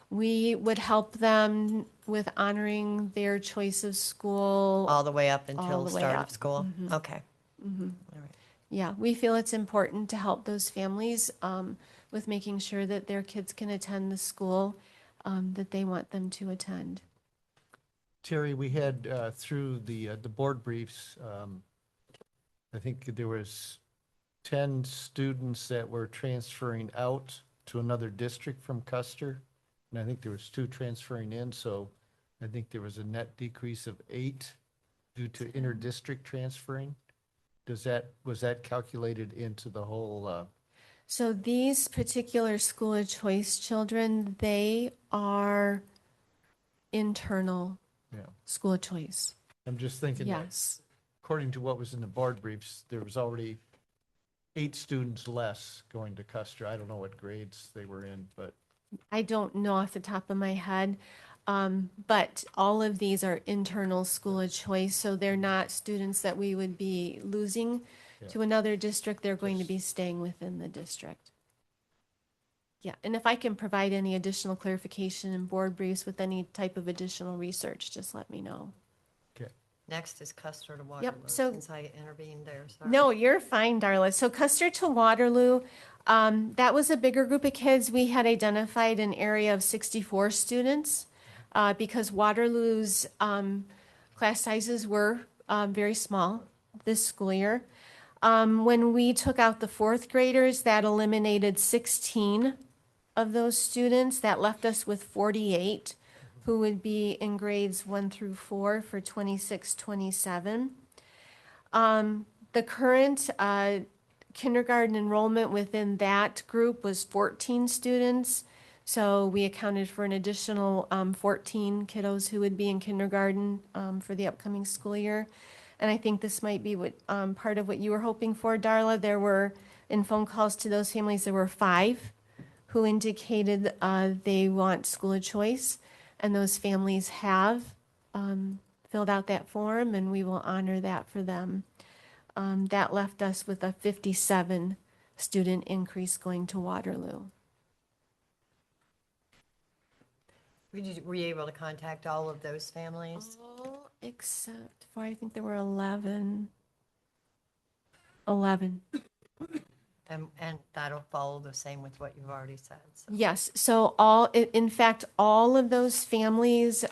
We would help them with honoring their choice of school. All the way up All until the the way start up. of school? Okay. Yeah, we feel it's important to help those families with making sure that their kids can attend the school that they want them to attend. Terry, we had through the board briefs, I think there was 10 students that were transferring out to another district from Custer. And I think there was 2 transferring in, so I think there was a net decrease of 8 due to inter-district transferring. Was that calculated into the whole, So these particular school of choice children, they are internal yeah. school of choice. I'm just thinking that Yes. according to what was in the board briefs, there was already 8 students less going to Custer. I don't know what grades they were in, but I don't know off the top of my head, but all of these are internal school of choice, so they're not students that we would be losing to another district. They're going to be staying within the district. Yeah, and if I can provide any additional clarification in board briefs with any type of additional research, just let me know. Next is Custer to Waterloo, so- since I intervened there, sorry. No, you're fine, Darla. So Custer to Waterloo, that was a bigger group of kids. We had identified an area of 64 students because Waterloo's class sizes were very small this school year. When we took out the 4th graders, that eliminated 16 of those students. That left us with 48 who would be in grades 1 through 4 for 26-27. The current kindergarten enrollment within that group was 14 students. So we accounted for an additional 14 kiddos who would be in kindergarten for the upcoming school year. And I think this might be what part of what you were hoping for, Darla. There were, in phone calls to those families, there were 5 who indicated they want school of choice. And those families have filled out that form, and we will honor that for them. That left us with a 57 student increase going to Waterloo. Were you able to contact all of those families? All except for, I think there were 11. 11. And that'll follow the same with what you've already said. So. Yes, so in fact, all of those families,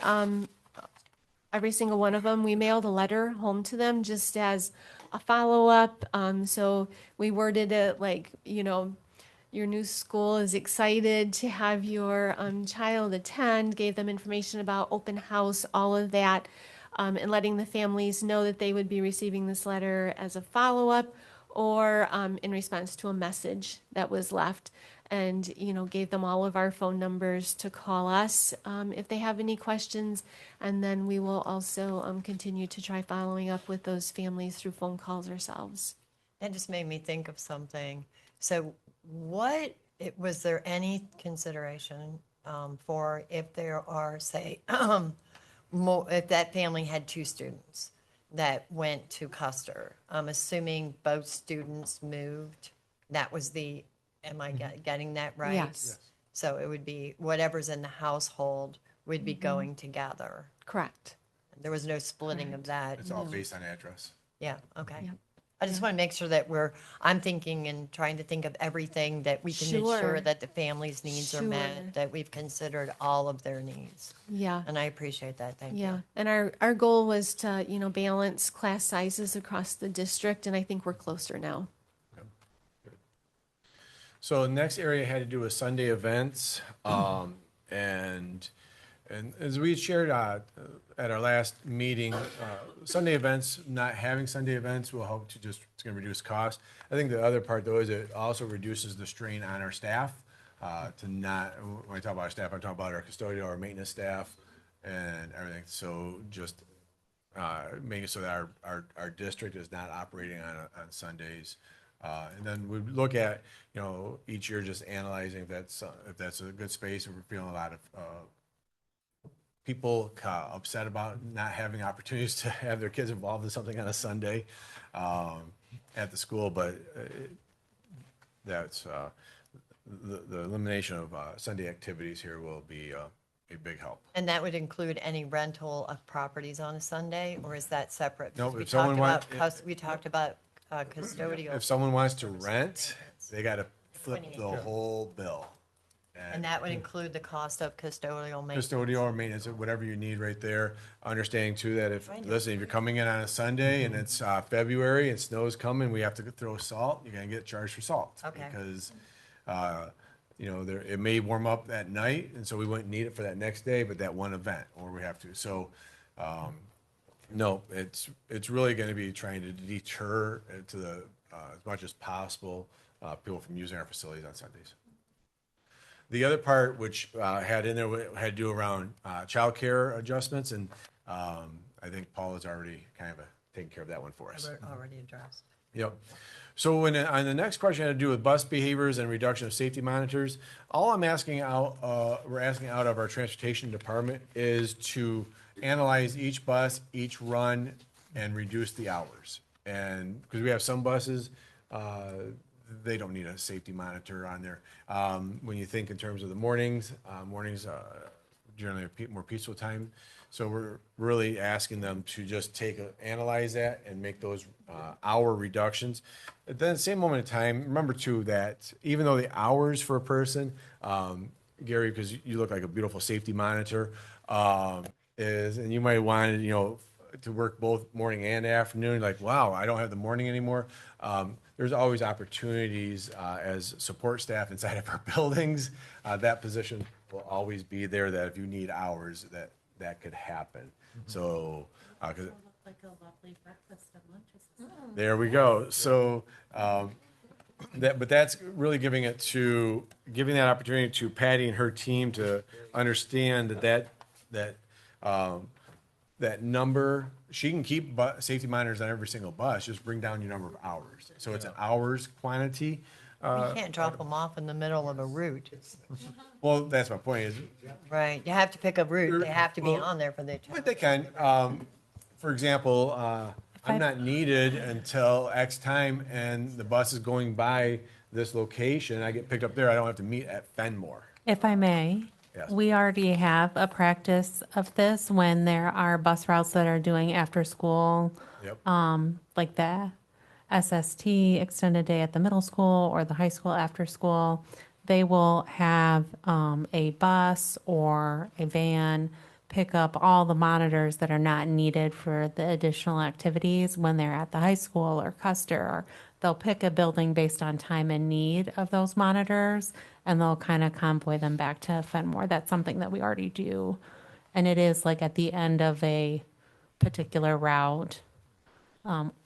every single one of them, we mailed a letter home to them just as a follow-up. So we worded it like, your new school is excited to have your child attend, gave them information about open house, all of that, and letting the families know that they would be receiving this letter as a follow-up or in response to a message that was left, and gave them all of our phone numbers to call us if they have any questions, and then we will also continue to try following up with those families through phone calls ourselves. That just made me think of something. So was there any consideration for if there are, say, if that family had 2 students that went to Custer? I'm assuming both students moved. That was am I getting that right? Yes. So it would be whatever's in the household would be going together. Correct. There was no splitting of that. It's all based on address. Yeah, okay. Yep. I just want to make sure that I'm thinking and trying to think of everything that we can Sure. ensure that the family's needs are Sure. met, that we've considered all of their needs. Yeah. And I appreciate that. Thank you. Yeah, and our goal was to, balance class sizes across the district, and I think we're closer now. So the next area had to do with Sunday events, and as we shared at our last meeting, Sunday events, not having Sunday events will help it's going to reduce cost. I think the other part though is it also reduces the strain on our staff when I talk about our staff, I'm talking about our custodial, our maintenance staff, and everything. So just making so that our district is not operating on Sundays. And then we look at, each year just analyzing if that's a good space, and we're feeling a lot of people upset about not having opportunities to have their kids involved in something on a Sunday at the school, but that's the elimination of Sunday activities here will be a big help. And that would include any rental of properties on a Sunday, or is that separate? No, Because if someone we talked about custodial. If someone wants to rent, they got to flip the whole bill. And that would include the cost of custodial maintenance. Custodial or maintenance, whatever you need right there. Understanding too that if you're coming in on a Sunday and it's February and snow's coming, we have to throw salt, you're gonna get charged for salt. Okay. Because you know, there, it may warm up at night, and so we wouldn't need it for that next day, but that one event, or we have to. So, no, it's really going to be trying to deter to the as much as possible people from using our facilities on Sundays. The other part, which had in there, had to do around childcare adjustments, and I think Paul has already kind of taken care of that one for us. Already addressed. Yep. So when, on the next question had to do with bus behaviors and reduction of safety monitors, all I'm asking out, we're asking out of our transportation department is to analyze each bus, each run, and reduce the hours. And because we have some buses, they don't need a safety monitor on there. When you think in terms of the mornings, generally a more peaceful time. So we're really asking them to just analyze that and make those hour reductions. At the same moment in time, remember too that even though the hours for a person, Gary, because you look like a beautiful safety monitor, and you might want, you know, to work both morning and afternoon, like, wow, I don't have the morning anymore. There's always opportunities as support staff inside of our buildings. That position will always be there, that if you need hours, that could happen. So, Like a lovely breakfast and lunches. there we go. So, but that's really giving that opportunity to Patty and her team to understand that number, she can keep safety monitors on every single bus, just bring down your number of hours. So it's an hours quantity. You can't drop them off in the middle of a route. Well, that's my point is, Right, you have to pick a route. They have to be on there for the. but they can, for example, I'm not needed until X time and the bus is going by this location. I get picked up there. I don't have to meet at Fenmore. If I may, Yes. we already have a practice of this when there are bus routes that are doing after school, Yep. like the SST extended day at the middle school or the high school after school. They will have a bus or a van pick up all the monitors that are not needed for the additional activities when they're at the high school or Custer. Or they'll pick a building based on time and need of those monitors, and they'll kind of convoy them back to Fenmore. That's something that we already do. And it is like at the end of a particular route,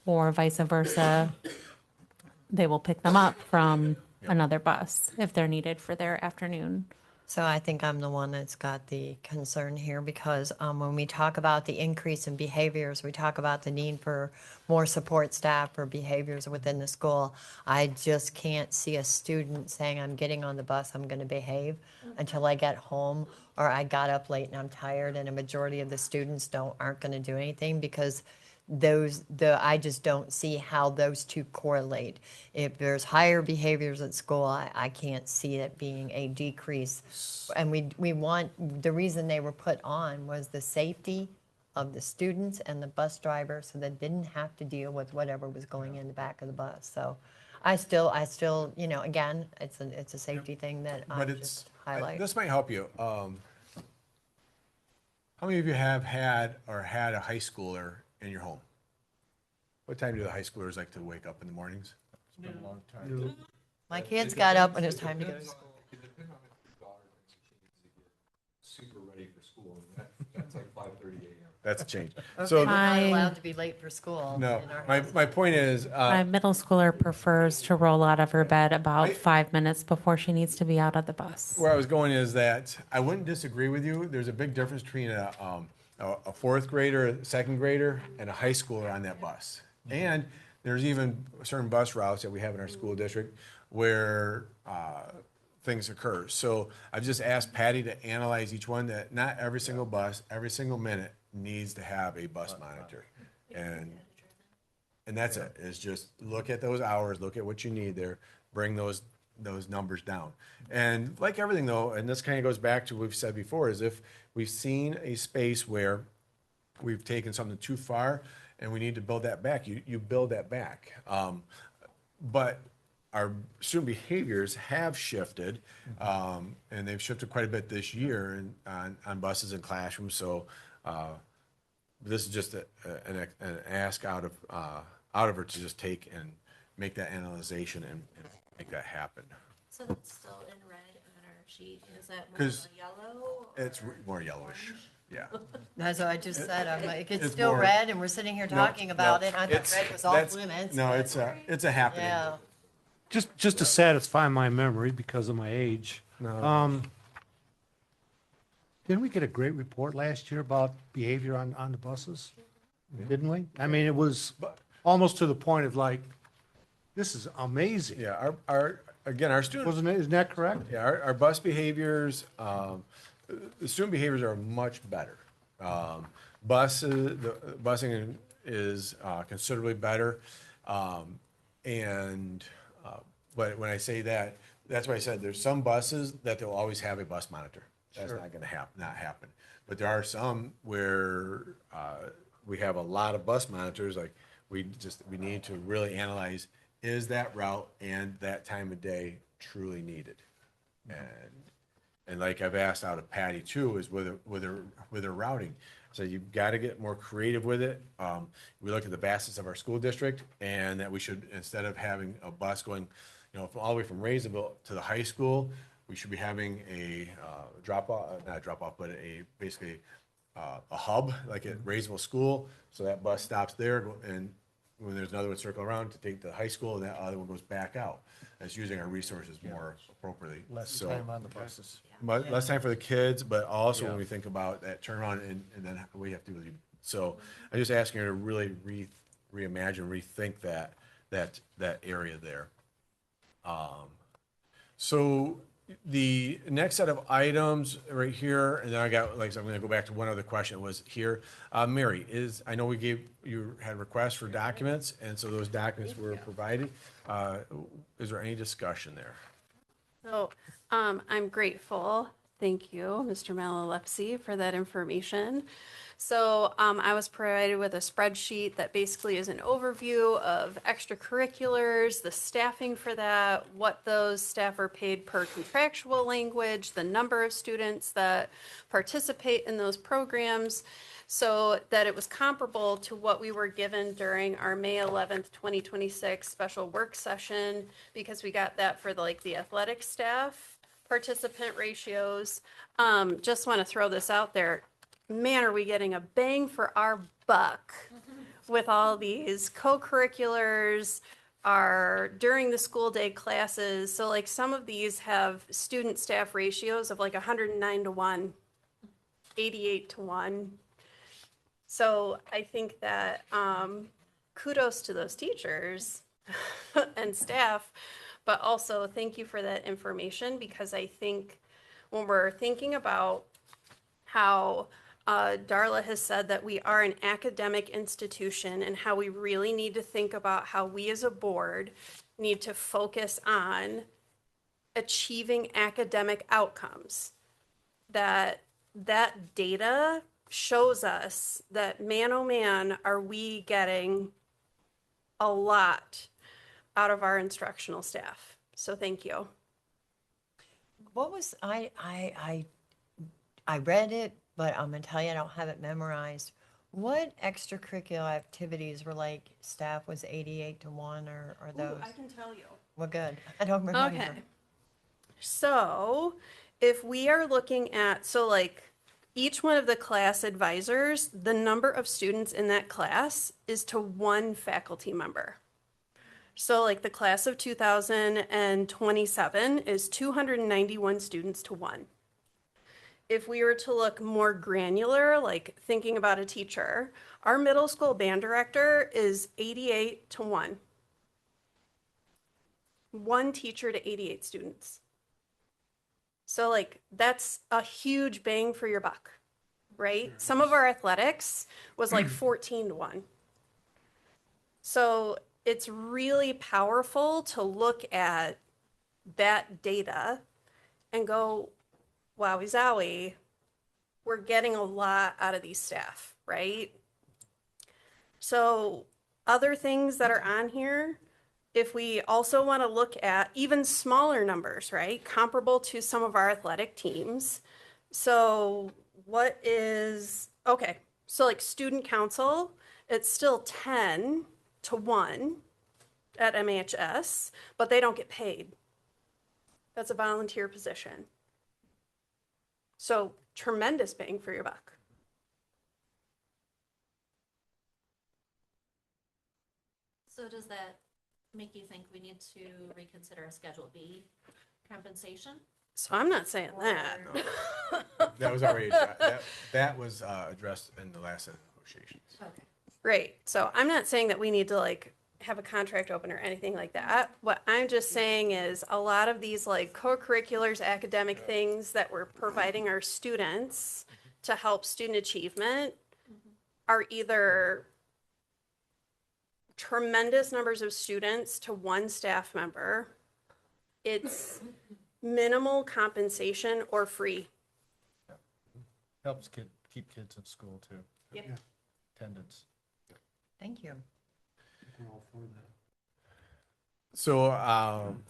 or vice versa. They will pick them up from another bus if they're needed for their afternoon. So I think I'm the one that's got the concern here because when we talk about the increase in behaviors, we talk about the need for more support staff for behaviors within the school. I just can't see a student saying, I'm getting on the bus, I'm going to behave until I get home, or I got up late and I'm tired, and a majority of the students aren't going to do anything because I just don't see how those two correlate. If there's higher behaviors at school, I can't see it being a decrease. And the reason they were put on was the safety of the students and the bus driver, so they didn't have to deal with whatever was going in the back of the bus. So I still, again, it's a safety thing that I just highlight. This might help you. How many of you have had or had a high schooler in your home? What time do the high schoolers like to wake up in the mornings? My kids got up when it's time to go to school. Super ready for school. That's like 5:30 a.m. That's a change. Okay, So, we're not allowed to be late for school. no, in our house. my point is, My middle schooler prefers to roll out of her bed about 5 minutes before she needs to be out of the bus. where I was going is that I wouldn't disagree with you. There's a big difference between a fourth grader, a second grader, and a high schooler on that bus. And there's even certain bus routes that we have in our school district where things occur. So I've just asked Patty to analyze each one, that not every single bus, every single minute needs to have a bus monitor. And that's it, is just look at those hours, look at what you need there, bring those numbers down. And like everything though, and this kind of goes back to what we've said before, is if we've seen a space where we've taken something too far and we need to build that back, you build that back. But our student behaviors have shifted, and they've shifted quite a bit this year on buses and classrooms. So this is just an ask out of her to just take and make that analyzation and make that happen. So that's still in red and spreadsheet? Is that more 'Cause yellow? It's more yellowish, yeah. That's what I just said. I'm like, it's It's still more- red and we're sitting here talking about it. I It's- thought red was off that's- limits. No, but- it's a happening. Yeah. Just to satisfy my memory because of my age. No. Didn't we get a great report last year about behavior on the buses? Didn't we? I mean, it was almost to the point of like, this is amazing. Yeah, our student. Wasn't it? Isn't that correct? Yeah, our bus behaviors, the student behaviors are much better. The busing is considerably better. But when I say that, that's why I said there's some buses that they'll always have a bus monitor. That's not gonna not happen. But there are some where we have a lot of bus monitors, like we need to really analyze, is that route and that time of day truly needed? And like I've asked out of Patty too, is with her routing. So you've got to get more creative with it. We look at the baskets of our school district, and that we should, instead of having a bus going, all the way from Raisonville to the high school, we should be having a but basically a hub, like at Raisonville School, so that bus stops there, and when there's another one, circle around to take to the high school, and that other one goes back out. That's using our resources more appropriately. Less So- time on the buses. Less time for the kids, but also when we think about that turnaround and then we have to do. So I'm just asking her to really reimagine, rethink that area there. So the next set of items right here, and then I got, like, so I'm gonna go back to one other question was here. Mary, I know you had requests for documents, and so those documents were provided. Is there any discussion there? So I'm grateful. Thank you, Mr. Malalepsy, for that information. So I was provided with a spreadsheet that basically is an overview of extracurriculars, the staffing for that, what those staff are paid per contractual language, the number of students that participate in those programs, so that it was comparable to what we were given during our May 11th, 2026 special work session, because we got that for the athletic staff participant ratios. Just want to throw this out there. Man, are we getting a bang for our buck with all these co-curriculars, our during the school day classes. So some of these have student staff ratios of 109 to 1, 88 to 1. So I think that kudos to those teachers and staff, but also thank you for that information, because I think when we're thinking about how Darla has said that we are an academic institution and how we really need to think about how we as a board need to focus on achieving academic outcomes, that data shows us that, man, oh man, are we getting a lot out of our instructional staff. So thank you. What was, I read it, but I'm gonna tell you, I don't have it memorized. What extracurricular activities were staff was 88 to 1 or those? I can tell you. Well, good. I don't remember. Okay. So if we are looking at, each one of the class advisors, the number of students in that class is to one faculty member. So the class of 2027 is 291 students to 1. If we were to look more granular, thinking about a teacher, our middle school band director is 88 to 1. One teacher to 88 students. So that's a huge bang for your buck, right? Some of our athletics was 14 to 1. So it's really powerful to look at that data and go, wowie zowie, we're getting a lot out of these staff, right? So other things that are on here, if we also want to look at even smaller numbers, right? Comparable to some of our athletic teams. So what is, okay, so student council, it's still 10 to 1 at MHS, but they don't get paid. That's a volunteer position. So tremendous bang for your buck. So does that make you think we need to reconsider a Schedule B compensation? So I'm not saying that. That was already, that was addressed in the last set of negotiations. Okay. Right. So I'm not saying that we need to like have a contract open or anything like that. What I'm just saying is a lot of these like co-curriculars, academic things that we're providing our students to help student achievement are either tremendous numbers of students to one staff member. It's minimal compensation or free. Helps keep kids in school too. Yep. Attendance. Thank you. So I'm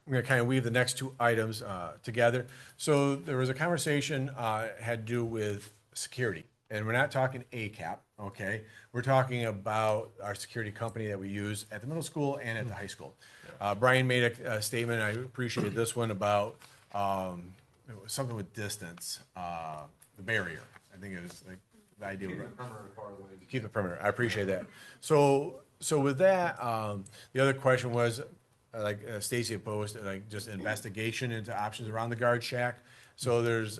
going to kind of weave the next two items together. So there was a conversation had to do with security. And we're not talking ACAP, okay? We're talking about our security company that we use at the middle school and at the high school. Brian made a statement, I appreciated this one, about it was something with distance, the barrier. I think it was like the idea of keep the perimeter. I appreciate that. So with that, the other question was, like Stacy had posed, like just investigation into options around the guard shack. So there's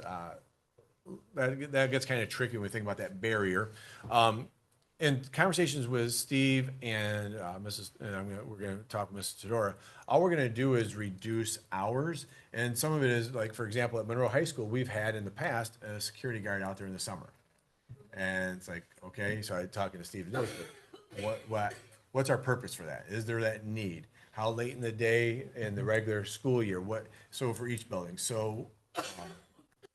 that gets kind of tricky when we think about that barrier. In conversations with Steve and we're going to talk with Mrs. Tedora, all we're going to do is reduce hours. And some of it is, like, for example, at Monroe High School, we've had in the past a security guard out there in the summer. And it's like, okay, so I'm talking to Steve, what's our purpose for that? Is there that need? How late in the day in the regular school year? So for each building. So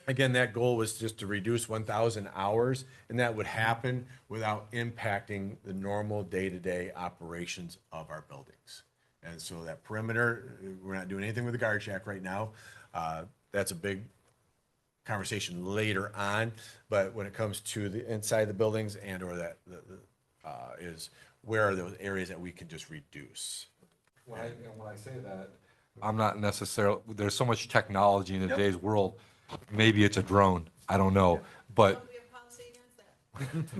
again, that goal was just to reduce 1,000 hours, and that would happen without impacting the normal day-to-day operations of our buildings. And so that perimeter, we're not doing anything with the guard shack right now. That's a big conversation later on, but when it comes to the inside the buildings and or that is where are those areas that we can just reduce? When I say that, I'm not necessarily, there's so much technology in today's world. Maybe it's a drone. I don't know. But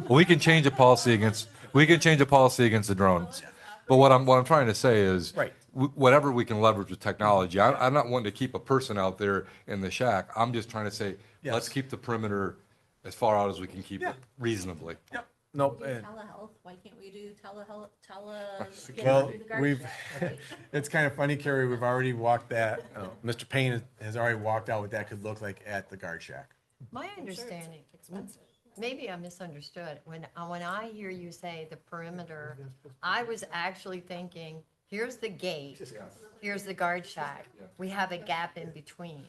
we can change a policy against the drones. But what I'm trying to say is, Right. Whatever we can leverage with technology. I'm not wanting to keep a person out there in the shack. I'm just trying to say, let's keep the perimeter as far out as we can keep it reasonably. Yep. Nope. Telehealth, why can't we do telehealth, Well, through the guard we've, shack? it's kind of funny, Carrie, we've already walked that, Mr. Payne has already walked out what that could look like at the guard shack. My understanding, maybe I misunderstood. When I hear you say the perimeter, I was actually thinking, here's the gate, here's the guard shack. We have a gap in between.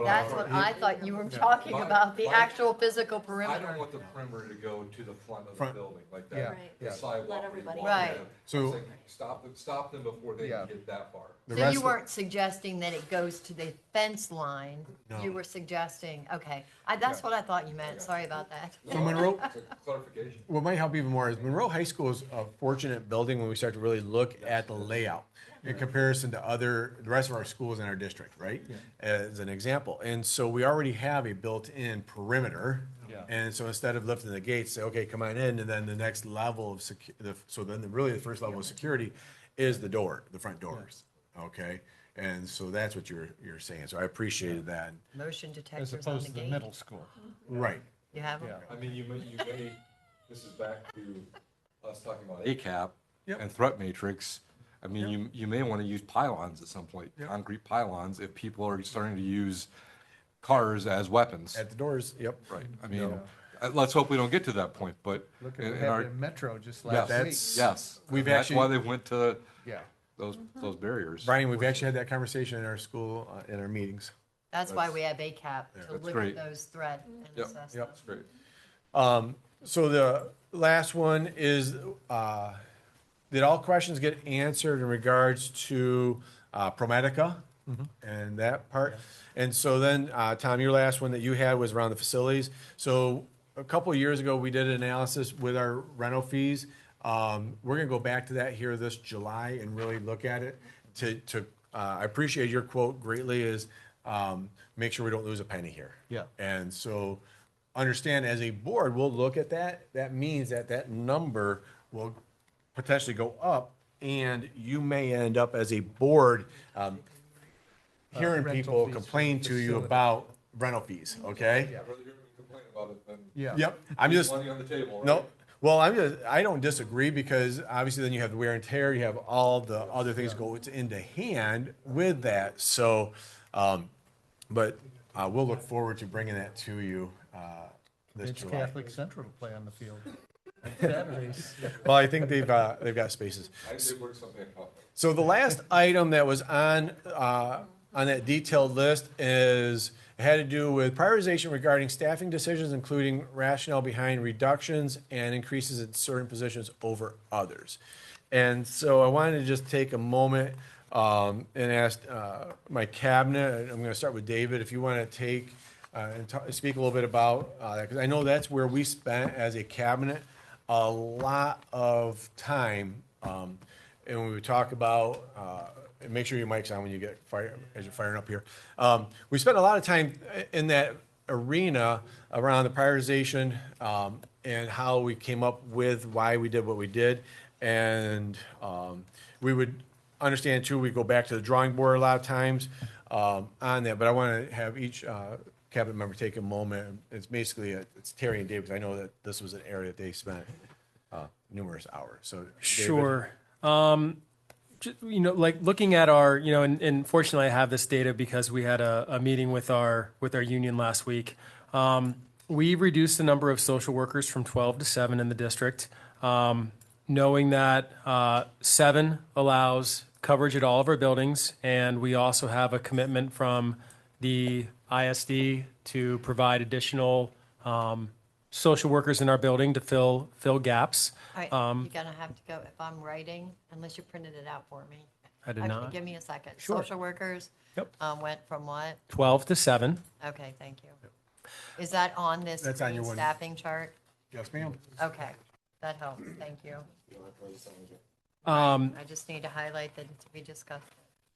That's what I thought you were talking about, the actual physical I don't perimeter. want the perimeter to go to the front of the Front. building like Yeah. that. Right. The sidewalk. Let where you everybody walk Right. in. So- It's like, stop them before they Yeah. can get that far. The So rest you of- weren't suggesting that it goes to the fence line? No. You were suggesting, okay, that's what I thought you meant, sorry about that. So Monroe, It's a clarification. what might help even more is Monroe High School is a fortunate building when we start to really look at the layout in comparison to the rest of our schools in our district, right? As an example. And so we already have a built-in perimeter. Yeah. And so instead of lifting the gates, say, okay, come on in, and then the next level of so then really the first level of security is the front doors, okay? And so that's what you're saying. So I appreciated that. Motion As detectors on opposed the to the gate. middle school. Right. You have them? Yeah. I mean, you may, this is back to us talking about ACAP Yep. and threat matrix. I mean, you may want to use pylons at some point, concrete pylons, if people are starting to use cars as weapons. At the doors, yep. Right, I mean, let's hope we don't get to that point, but. Look at in- what in our- happened in Metro just Yes, last week. that's- yes. We've That's why actually- they went to Yeah. those barriers. Brian, we've actually had that conversation in our school, in our meetings. That's why we have ACAP, to That's look great. at those threat and Yep, assess them. Yep. That's great. So the last one is, did all questions get answered in regards to ProMedica and that part? And so then, Tom, your last one that you had was around the facilities. So a couple of years ago, we did an analysis with our rental fees. We're gonna go back to that here this July and really look at it. I appreciate your quote greatly is make sure we don't lose a penny here. Yeah. And so understand as a board, we'll look at that. That means that that number will potentially go up, and you may end up as a board hearing rental people fees complain for to you facility. about rental fees, okay? Yeah, rather you're complaining about it than Yeah. Yep, I'm leave just, money on the table, right? no, well, I don't disagree, because obviously then you have the wear and tear, you have all the other things go into hand with that, so, but, we'll look forward to bringing that to you, this It's July. Catholic Central to play on the field. Saturdays. Well, I think they've got spaces. I did work something out. So the last item that was on that detailed list is, it had to do with prioritization regarding staffing decisions, including rationale behind reductions and increases in certain positions over others. And so I wanted to just take a moment and ask my cabinet, I'm gonna start with David, if you wanna take and speak a little bit about that, because I know that's where we spent as a cabinet a lot of time. And when we talk about, and make sure your mic's on when you get fire, as you're firing up here. We spent a lot of time in that arena around the prioritization, and how we came up with why we did what we did. And, we would understand too, we go back to the drawing board a lot of times, on that, but I want to have each, cabinet member take a moment. It's basically, it's Terry and Dave, because I know that this was an area that they spent, numerous hours, so. David. Sure. You know, like looking at our, you know, and fortunately I have this data because we had a meeting with our union last week. We reduced the number of social workers from 12 to 7 in the district, knowing that 7 allows coverage at all of our buildings, and we also have a commitment from the ISD to provide additional social workers in our building to fill gaps. All right, you're gonna have to go, if I'm writing, unless you printed it out for me. I did Okay, not. give me a second. Sure. Social workers? Yep. Went from what? 12 to 7. Okay, thank you. Is that on this That's on your green one. staffing chart? Yes, ma'am. Okay, that helps, thank you. Um, I just need to highlight that we discussed.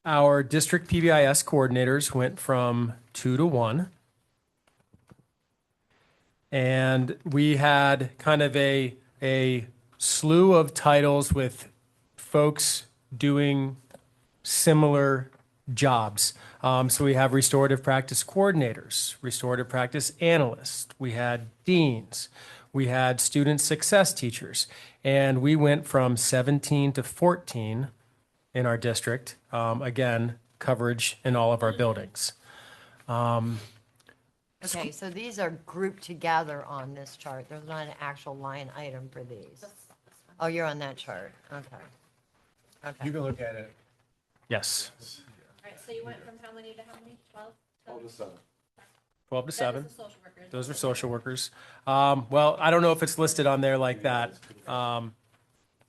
Our district PBIS coordinators went from 2 to 1. And we had kind of a slew of titles with folks doing similar jobs. So we have restorative practice coordinators, restorative practice analysts, we had deans, we had student success teachers, and we went from 17 to 14 in our district. Again, coverage in all of our buildings. Okay, so these are grouped together on this chart. There's not an actual line item for these. Oh, you're on that chart, okay. You Okay, can look at it. Yes, All right, so you went from how many to how many? 12? 12 to 7. 12 to 7. That is the social workers. Those are social workers. Well, I don't know if it's listed on there like that.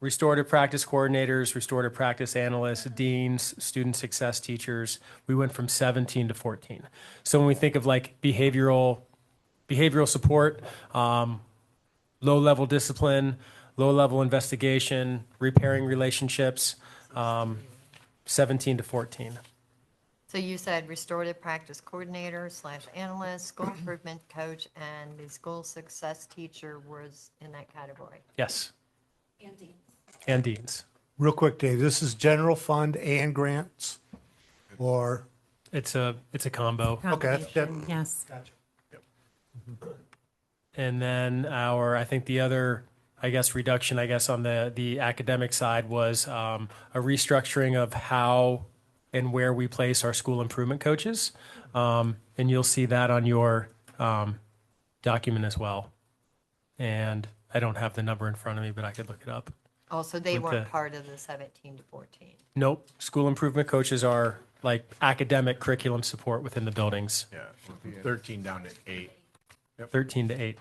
Restorative practice coordinators, restorative practice analysts, deans, student success teachers. We went from 17 to 14. So when we think of like behavioral support, low-level discipline, low-level investigation, repairing relationships, 17 to 14. so you said restorative practice coordinator / analyst, school improvement coach, and the school success teacher was in that category. Yes, And deans. and deans. Real quick, Dave, this is general fund and grants? Or, It's a combo. Okay, that- Combination, yes. And then I think the other, reduction, on the academic side was a restructuring of how and where we place our school improvement coaches. And you'll see that on your document as well. And I don't have the number in front of me, but I could look it up. Oh, so they With weren't the- part of the 17 to 14. Nope, school improvement coaches are like academic curriculum support within the buildings, Yeah, 13 down to 8. 13 to 8.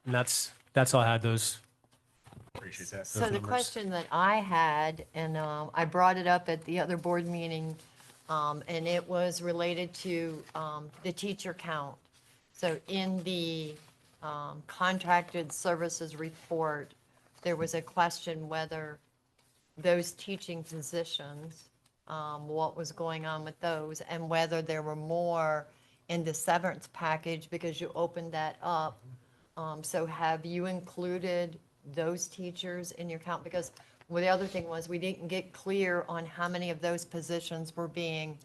And that's all I had, those. Appreciate that. So the numbers. question that I had, and I brought it up at the other board meeting, and it was related to the teacher count. So in the contracted services report, there was a question whether those teaching positions, what was going on with those, and whether there were more in the severance package because you opened that up. So have you included those teachers in your count? Because well, the other thing was we didn't get clear on how many of those positions were being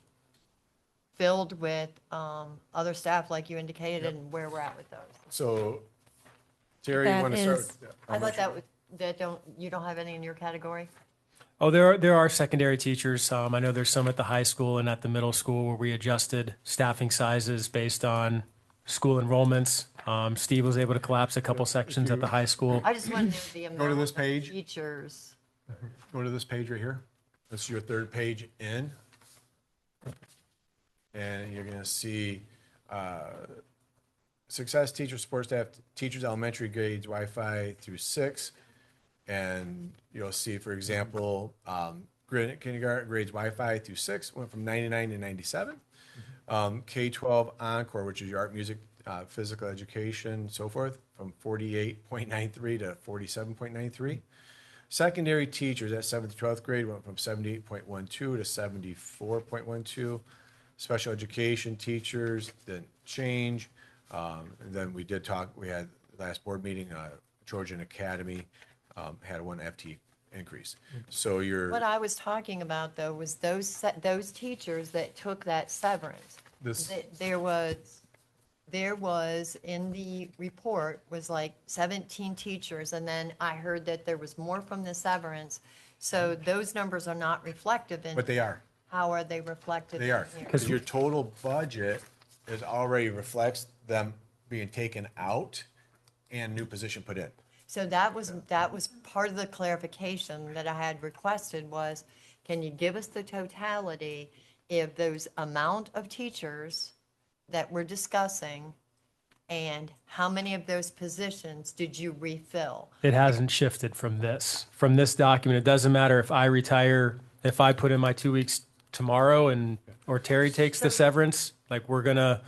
filled with other staff, like you indicated, and where we're at with those. So Terry, you That want to start? is- I thought you don't have any in your category? Oh, there are secondary teachers. I know there's some at the high school and at the middle school where we adjusted staffing sizes based on school enrollments. Steve was able to collapse a couple sections at the high school. I just want to know the Go to amount this of page. teachers. Go to this page right here. This is your third page in. And you're gonna see, success teacher, support staff, teachers, elementary grades, Wi-Fi through 6. And you'll see, for example, kindergarten grades Wi-Fi through 6 went from 99 to 97. K-12 Encore, which is your art, music, physical education, so forth, from 48.93 to 47.93. Secondary teachers at 7th to 12th grade went from 78.12 to 74.12. Special education teachers didn't change. And then we had last board meeting, Georgian Academy had a 1 FT increase. So What I was talking about, though, was those teachers that took that severance. This- There was in the report was like 17 teachers, and then I heard that there was more from the severance. So those numbers are not reflective in. But they are. How are they reflected? They are, in here? because your total budget already reflects them being taken out and new position put in. So that was part of the clarification that I had requested was, can you give us the totality of those amount of teachers that we're discussing, and how many of those positions did you refill? It hasn't shifted from this document. It doesn't matter if I retire, if I put in my 2 weeks tomorrow or Terry takes the severance, like we're gonna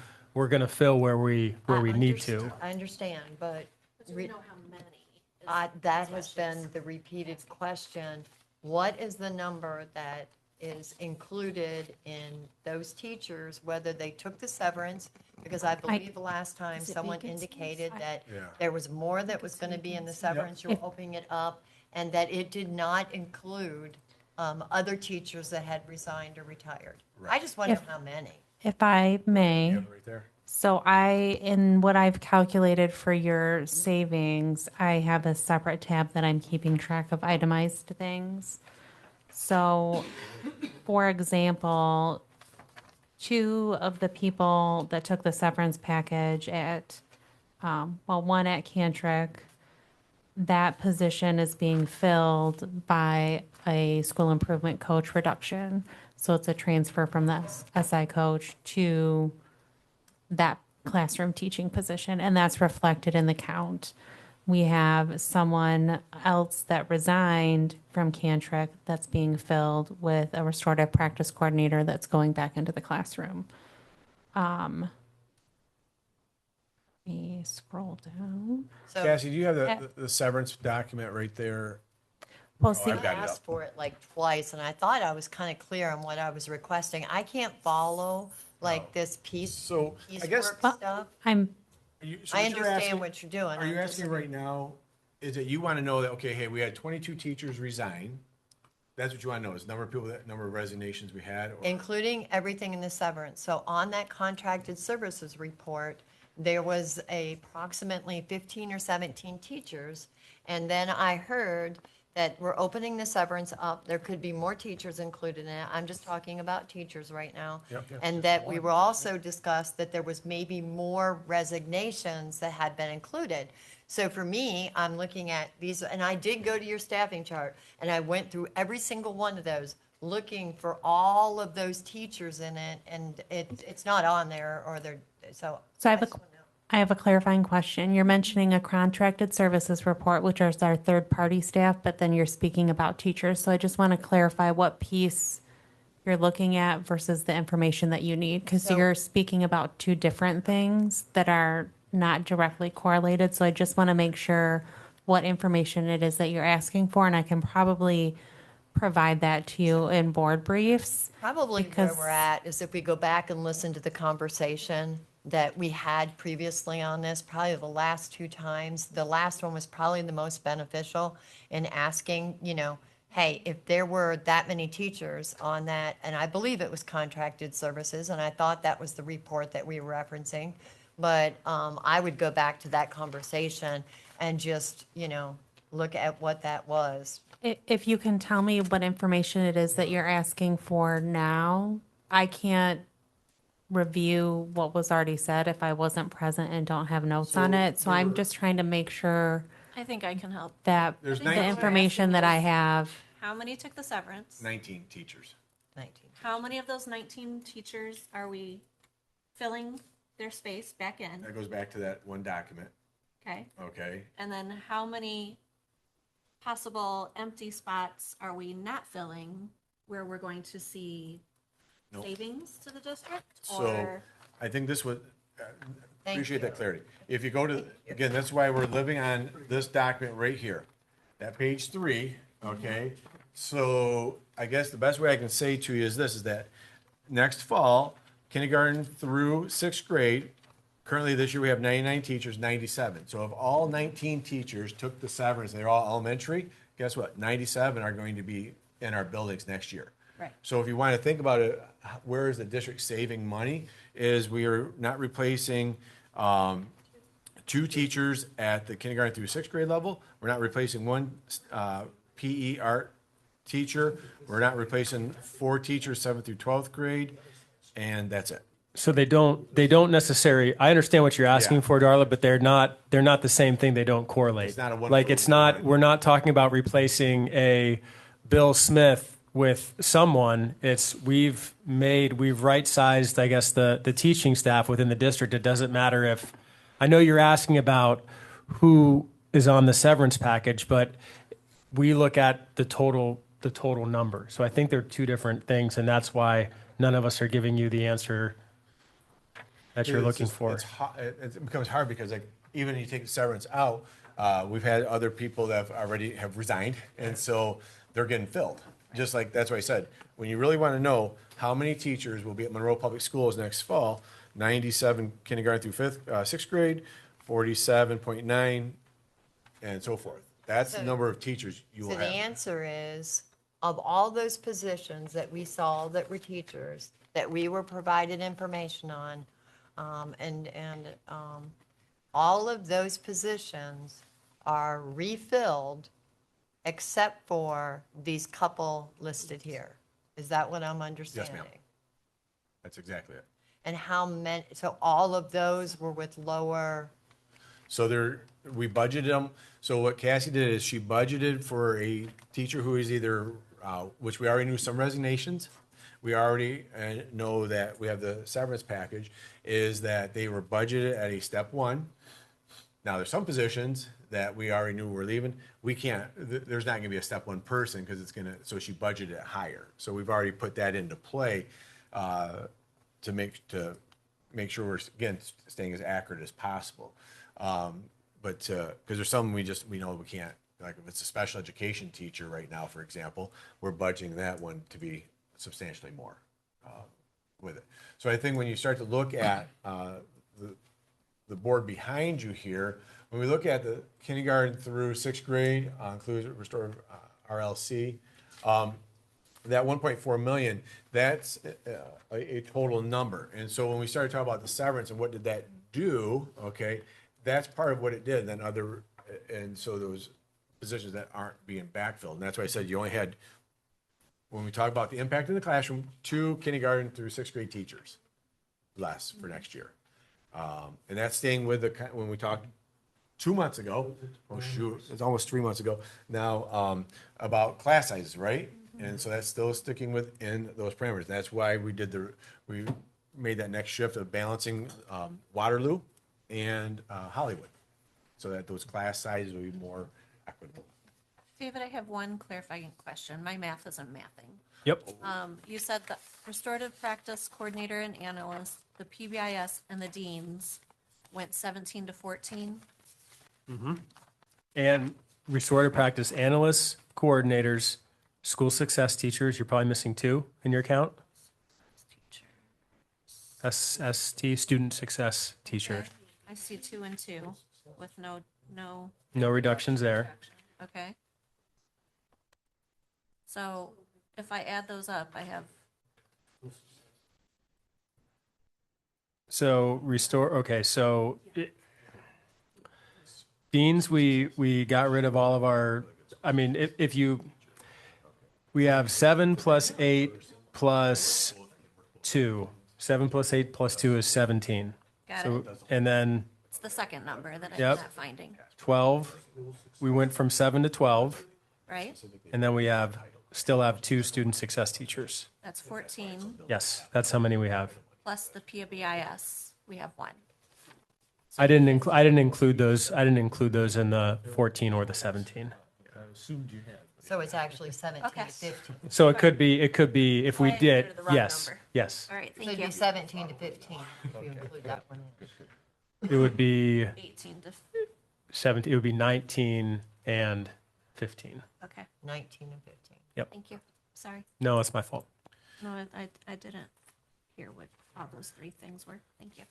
fill where we need to. I understand, but We know how many. that has been the repeated question. What is the number that is included in those teachers, whether they took the severance? Because I believe the last time Is it someone vacancies? indicated that Yeah. there was more that was going to be in the severance, you were opening it up, and that it did not include other teachers that had resigned or retired. I just want to know how many. If I may. You have it right there. So in what I've calculated for your savings, I have a separate tab that I'm keeping track of itemized things. So, for example, 2 of the people that took the severance package at, one at Cantrick, that position is being filled by a school improvement coach reduction. So it's a transfer from the SI coach to that classroom teaching position, and that's reflected in the count. We have someone else that resigned from Cantrick that's being filled with a restorative practice coordinator that's going back into the classroom. Let me scroll down. So Cassie, do you have the severance document right there? Well, Oh, see, I've got I it up. asked for it like twice, and I thought I was kind of clear on what I was requesting. I can't follow like this So I guess, piecework stuff. I'm so I what you're understand asking- what you're doing. Are you I'm just- asking right now, is that you want to know that, okay, hey, we had 22 teachers resign? That's what you want to know, is number of people, number of resignations we had? Or Including everything in the severance. So on that contracted services report, there was approximately 15 or 17 teachers. And then I heard that we're opening the severance up. There could be more teachers included in it. I'm just talking about teachers right now. Yep. And that we were also discussed that there was maybe more resignations that had been included. So for me, I'm looking at these, and I did go to your staffing chart, and I went through every single one of those, looking for all of those teachers in it, and it's not on there, or they're, so. So I have just wanna know. I have a clarifying question. You're mentioning a contracted services report, which is our third-party staff, but then you're speaking about teachers. So I just want to clarify what piece you're looking at versus the information that you need, because So- you're speaking about 2 different things that are not directly correlated. So I just want to make sure what information it is that you're asking for, and I can probably provide that to you in board briefs. Probably where Because- we're at is if we go back and listen to the conversation that we had previously on this, probably the last two times, the last one was probably the most beneficial in asking, hey, if there were that many teachers on that, and I believe it was contracted services, and I thought that was the report that we were referencing, but I would go back to that conversation and just, look at what that was. If you can tell me what information it is that you're asking for now, I can't review what was already said if I wasn't present and don't have notes on it. So I'm just trying to make sure I think I can help. that There's the 19 information that I have, How many took the severance? 19 teachers. 19. How many of those 19 teachers are we filling their space back in? That goes back to that one document, Okay. okay? And then how many possible empty spots are we not filling where we're going to see Nope. savings to the district? So Or I think this would, Thank appreciate you. that clarity. If you go to, again, that's why we're living on this document right here. That page 3, okay? So I guess the best way I can say to you is this, is that next fall, kindergarten through 6th grade, currently this year we have 99 teachers, 97. So if all 19 teachers took the severance, they're all elementary, guess what? 97 are going to be in our buildings next year. Right. So if you want to think about it, where is the district saving money? Is we are not replacing 2 teachers at the kindergarten through 6th grade level. We're not replacing 1 PE art teacher. We're not replacing 4 teachers 7th through 12th grade, and that's it. So they don't necessarily, I understand what you're asking Yeah. for, Darla, but they're not the same thing. They don't correlate. It's not a one Like, for it's not, one. we're not talking about replacing a Bill Smith with someone. It's, we've right-sized, I guess, the teaching staff within the district. It doesn't matter if, I know you're asking about who is on the severance package, but we look at the total number. So I think they're 2 different things, and that's why none of us are giving you the answer that you're It's looking just- for. It becomes hard because like, even if you take the severance out, we've had other people that have already have resigned, and so they're getting filled. Just like, that's why I said, when you really want to know how many teachers will be at Monroe Public Schools next fall, 97 kindergarten through 6th grade, 47.9, and so forth. That's the So- number of teachers you So will the have. answer is, of all those positions that we saw that were teachers, that we were provided information on, all of those positions are refilled except for these couple listed here. Is that what I'm understanding? That's exactly it. And how many, so all of those were with lower, So we budgeted them. So what Cassie did is she budgeted for a teacher who is either, which we already knew some resignations. We already know that we have the severance package, is that they were budgeted at a step 1. Now, there's some positions that we already knew were leaving. We can't, there's not gonna be a step 1 person because it's gonna, so she budgeted it higher. So we've already put that into play to make sure we're, again, staying as accurate as possible. But, because there's some we know we can't, like if it's a special education teacher right now, for example, we're budgeting that one to be substantially more with it. So I think when you start to look at the board behind you here, when we look at the kindergarten through 6th grade, includes restorative RLC, that 1.4 million, that's a total number. And so when we started talking about the severance and what did that do, okay, that's part of what it did. Then and so those positions that aren't being backfilled. And that's why I said you only had, when we talk about the impact in the classroom, 2 kindergarten through 6th grade teachers less for next year. And that's staying with when we talked 2 months ago, oh shoot, it's almost 3 months ago now, about class sizes, right? And so that's still sticking within those parameters. That's why we made that next shift of balancing Waterloo and Hollywood, so that those class sizes will be more equitable. David, I have one clarifying question. My math isn't mathing. Yep. You said the restorative practice coordinator and analyst, the PBIS and the deans went 17 to 14. And restorative practice analysts, coordinators, School success teachers, you're probably missing 2 in your count. SST, student success teacher. Okay. I see 2 and 2 with no. No reductions there. Okay. So if I add those up, I have, So restore, okay, so Deans, we got rid of all of our, I mean, if you, we have 7 plus 8 plus 2. 7 plus 8 plus 2 is 17. Got So, it. and then it's the second number that I'm Yep. not finding, 12, we went from 7 to 12, right? and then we still have 2 student success teachers. That's 14, Yes, that's how many we have. plus the PBIS, we have 1. I didn't include those in the 14 or the 17. I assumed you had. So it's actually 17 Okay. to 15. So it could be if we I did, included the wrong yes, number. yes. All right, So thank it'd you. be 17 to 15 if you include that one in. It would be 18 to, 17, it would be 19 and 15. okay, 19 and 15. thank you. Sorry. No, it's my fault. No, I didn't hear what all those 3 things were. Thank you.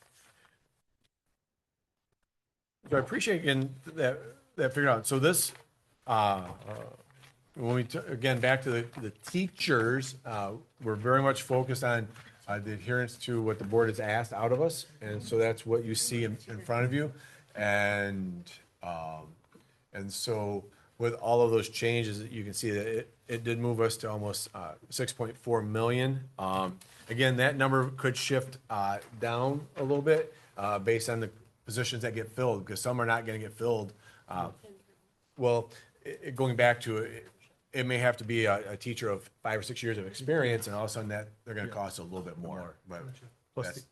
So I appreciate getting that figured out. So this, when we, again, back to the teachers, we're very much focused on the adherence to what the board has asked out of us. And so that's what you see in front of you. And so with all of those changes, you can see that it did move us to almost 6.4 million. Again, that number could shift down a little bit based on the positions that get filled, because some are not going to get filled. Well, going back to it, it may have to be a teacher of 5 or 6 years of experience, and all of a sudden that they're going to cost a little bit more. But Plus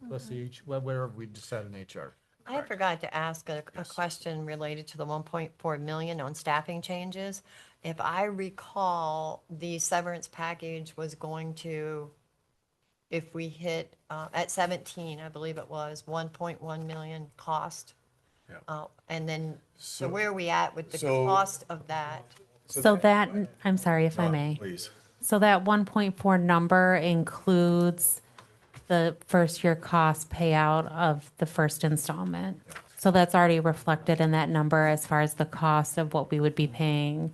whatever we decide in HR. I forgot to ask a question related to the 1.4 million on staffing changes. If I recall, the severance package was going to, if we hit at 17, I believe it was 1.1 million cost. Yeah. And then, so So- where are we at with the so- cost of that? So that, I'm sorry if I may. Please. So that 1.4 number includes the first year cost payout of the first installment. So that's already reflected in that number as far as the cost of what we would be paying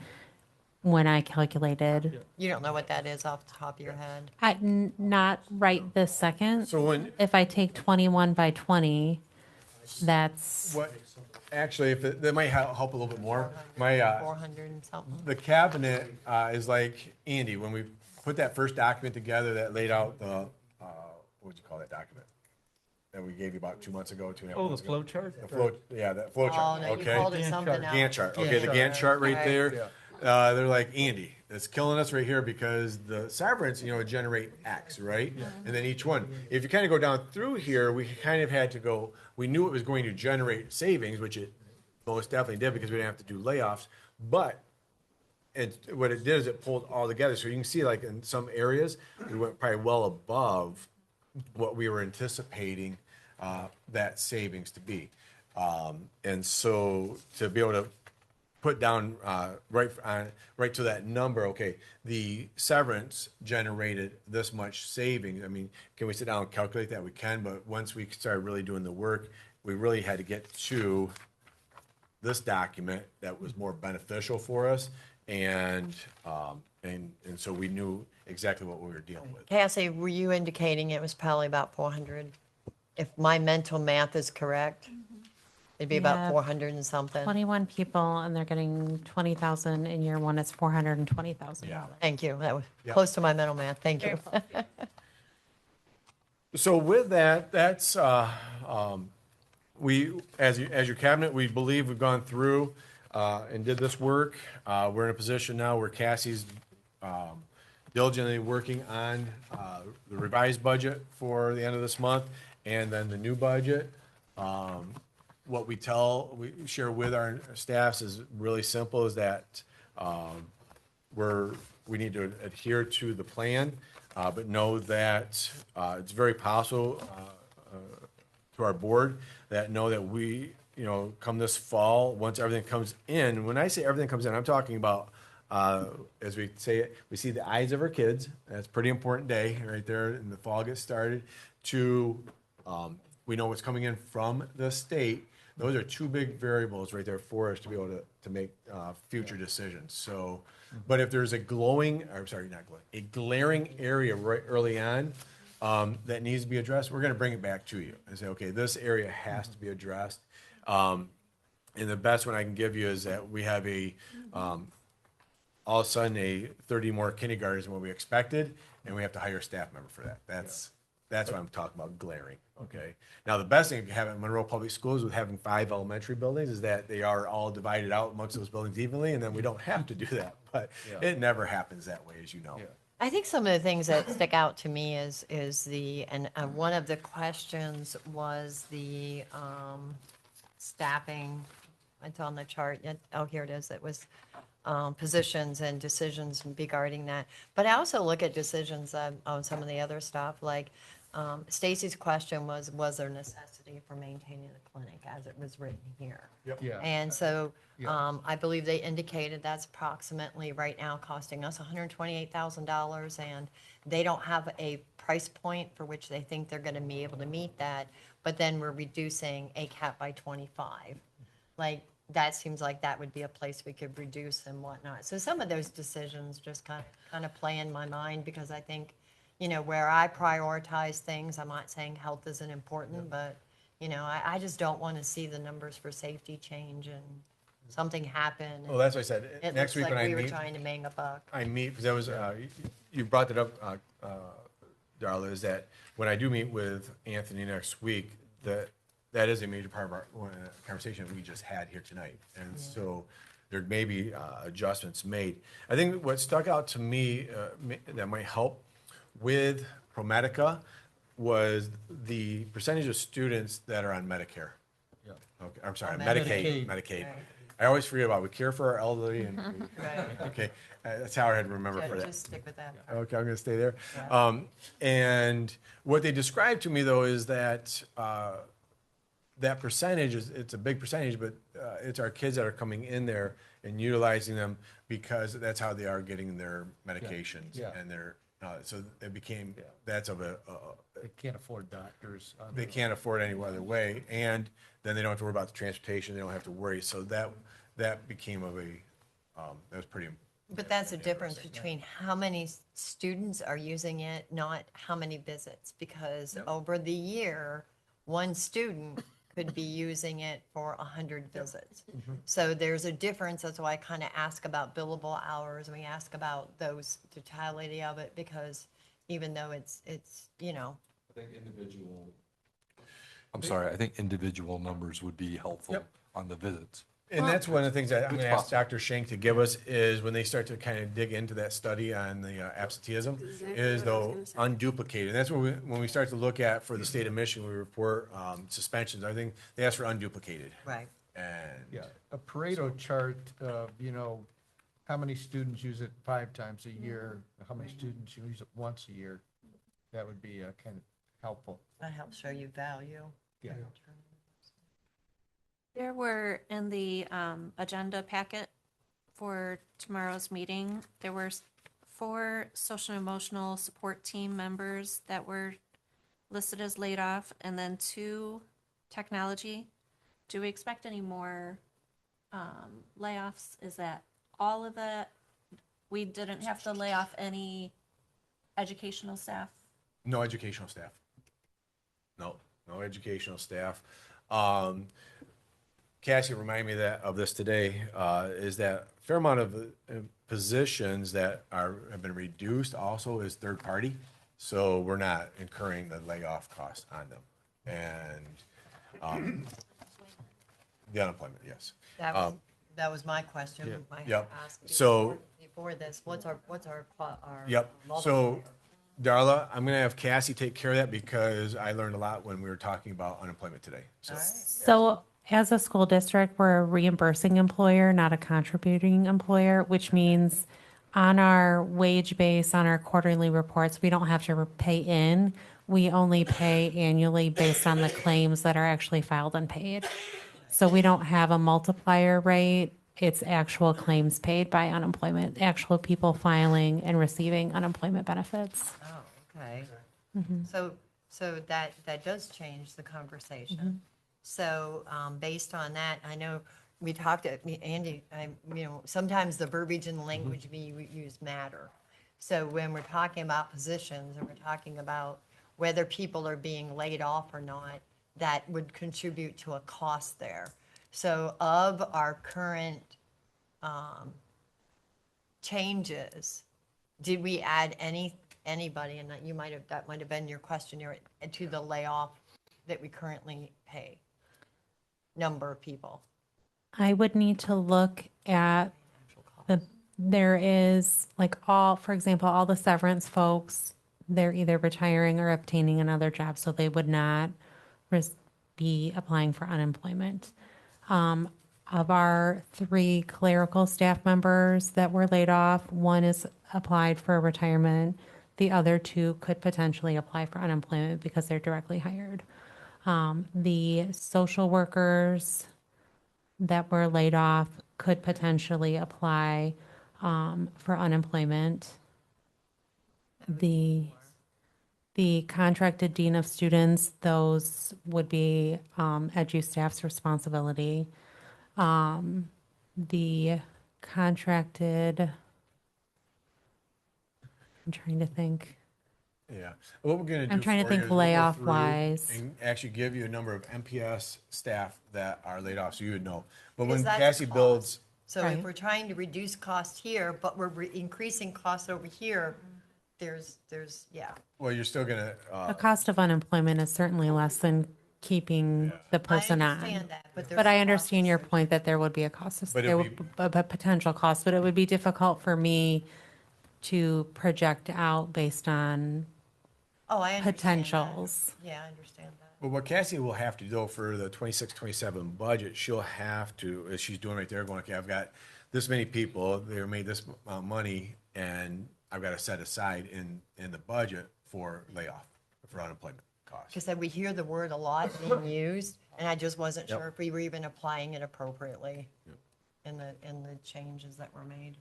when I calculated. You don't know what that is off the top of your head? Not right this second. So when, If I take 21 by 20, that's, what, actually, if that might help a little bit more. My, 400 and something. the cabinet is like Andy, when we put that first document together that laid out the, what would you call that document? That we gave you about 2 months ago, 2.5 Oh, the months ago. flow chart? The flow, yeah, that flow Oh, chart, no, you okay? called it something else. Gantt chart, okay, the Gantt chart right there. They're like, Andy, it's killing us right here because the severance, generate X, right? And then each one, if you kind of go down through here, we kind of had to go, we knew it was going to generate savings, which it most definitely did because we didn't have to do layoffs. But what it did is it pulled all together. So you can see like in some areas, we went probably well above what we were anticipating that savings to be. And so to be able to put down right to that number, okay, the severance generated this much savings. I mean, can we sit down and calculate that? We can, but once we started really doing the work, we really had to get to this document that was more beneficial for us. And so we knew exactly what we were dealing with. Cassie, were you indicating it was probably about 400? If my mental math is correct, it'd be about Yeah. 400 and something. 21 people and they're getting 20,000 in year one, it's $420,000. Thank you. That was Yep. close to my mental math. Thank you. So with that, that's, we, as your cabinet, we believe we've gone through and did this work. We're in a position now where Cassie's diligently working on the revised budget for the end of this month and then the new budget. What we share with our staffs is really simple, is that we need to adhere to the plan, but know that it's very possible to our board that know that we, come this fall, once everything comes in, when I say everything comes in, I'm talking about as we say it, we see the eyes of our kids. That's a pretty important day right there, and the fall gets started. To we know what's coming in from the state. Those are two big variables right there for us to be able to make future decisions. So, but if there's a glaring area right early on that needs to be addressed, we're going to bring it back to you and say, okay, this area has to be addressed. And the best one I can give you is that we have all of a sudden 30 more kindergartners than what we expected, and we have to hire a staff member for that. That's what I'm talking about, glaring, okay? Now, the best thing to have at Monroe Public Schools with having 5 elementary buildings is that they are all divided out amongst those buildings evenly, and then we don't have to do that, but it never happens that way, as you know. I think some of the things that stick out to me is one of the questions was the staffing. It's on the chart. Oh, here it is. It was positions and decisions regarding that. But I also look at decisions on some of the other stuff, like Stacy's question was there necessity for maintaining the clinic as it was written here? Yep. Yeah. And so I believe they indicated that's approximately right now costing us $128,000, and they don't have a price point for which they think they're going to be able to meet that, but then we're reducing ACAP by 25. Like, that seems like that would be a place we could reduce and whatnot. So some of those decisions just kind of play in my mind, because I think, where I prioritize things, I'm not saying health isn't important, but, I just don't want to see the numbers for safety change and something happen. and Well, that's what I said. It Next looks week like when we I were meet, trying to make a buck. because that was, you brought that up, Darla, is that when I do meet with Anthony next week, that is a major part of our conversation we just had here tonight. And so there may be adjustments made. I think what stuck out to me that might help with ProMedica was the percentage of students that are on Medicare. Yeah. Okay, I'm sorry, Medicaid. Medicaid. Right. I always forget about, we care for our elderly and, Right. okay, that's how I had to remember for Yeah, that. just stick with that. Okay, I'm gonna stay there. Yeah. And what they described to me though is that that percentage it's a big percentage, but it's our kids that are coming in there and utilizing them because that's how they are getting their medications Yeah. and their so it became that's of They can't afford doctors. they can't afford any other way, and then they don't have to worry about the transportation. They don't have to worry. So that became of a that was pretty. But that's the difference between how many students are using it, not how many visits, because over the year, one student could be using it for 100 visits. So there's a difference. That's why I kind of ask about billable hours, and we ask about those totality of it, because even though it's I think individual numbers would be helpful on the visits. And that's one of the things that I'm It's going to ask possible. Dr. Schenk to give us is when they start to kind of dig into that study on the absenteeism, is though unduplicated. And that's what when we start to look at for the state of Michigan, we report suspensions. I think they ask for unduplicated. right. And Yeah, a Pareto chart of, how many students use it 5 times a year, how many students use it once a year. That would be kind of helpful. That helps show you value. Yeah. There were in the agenda packet for tomorrow's meeting, there were 4 social and emotional support team members that were listed as laid off, and then 2 technology. Do we expect any more layoffs? Is that all of it? We didn't have to lay off any educational staff? no educational staff. No educational staff. Cassie reminded me of this today, is that a fair amount of positions that have been reduced also is third party. So we're not incurring the layoff cost on them. And the unemployment, yes. That was my question. I had Yep. asked So- before this, what's our Yep. So Darla, I'm going to have Cassie take care of that because I learned a lot when we were talking about unemployment today. So So as a school district, we're a reimbursing employer, not a contributing employer, which means on our wage base, on our quarterly reports, we don't have to pay in. We only pay annually based on the claims that are actually filed and paid. So we don't have a multiplier rate it's actual claims paid by unemployment, actual people filing and receiving unemployment benefits. Oh, okay. Mhm. So that does change the conversation. So, based on that, I know we talked, Andy, sometimes the verbiage and language we use matter. So when we're talking about positions and we're talking about whether people are being laid off or not, that would contribute to a cost there. So of our current changes, did we add anybody, and that might have been your question, to the layoff that we currently pay? Number of people. I would need to look at there is for example, all the severance folks, they're either retiring or obtaining another job, so they would not be applying for unemployment. Of our 3 clerical staff members that were laid off, one is applied for retirement. The other 2 could potentially apply for unemployment because they're directly hired. The social workers that were laid off could potentially apply for unemployment. The contracted dean of students, those would be edu staff's responsibility. The contracted, I'm trying to think. Yeah. What we're going to do I'm trying to for you think is we'll go layoff through wise. and actually give you a number of MPS staff that are laid off, so you would know. But Because when that's Cassie cost. builds, So Right. if we're trying to reduce cost here, but we're increasing costs over here, there's, yeah. well, you're still going The to, cost of unemployment is certainly less than keeping the person I on. understand that, but there's. But I costs understand your associated. point that there would be a cost, But it'd there would be a potential cost, but it would be difficult for me to project out based on Oh, I understand that. potentials. Yeah, I understand that. but what Cassie will have to do for the 26, 27 budget, she'll have to, as she's doing right there, going, okay, I've got this many people, they made this amount of money, and I've got to set aside in the budget for layoff, for unemployment costs. Because we hear the word a lot being used, and I just wasn't Yep. sure if we were even applying it appropriately in the changes that were made.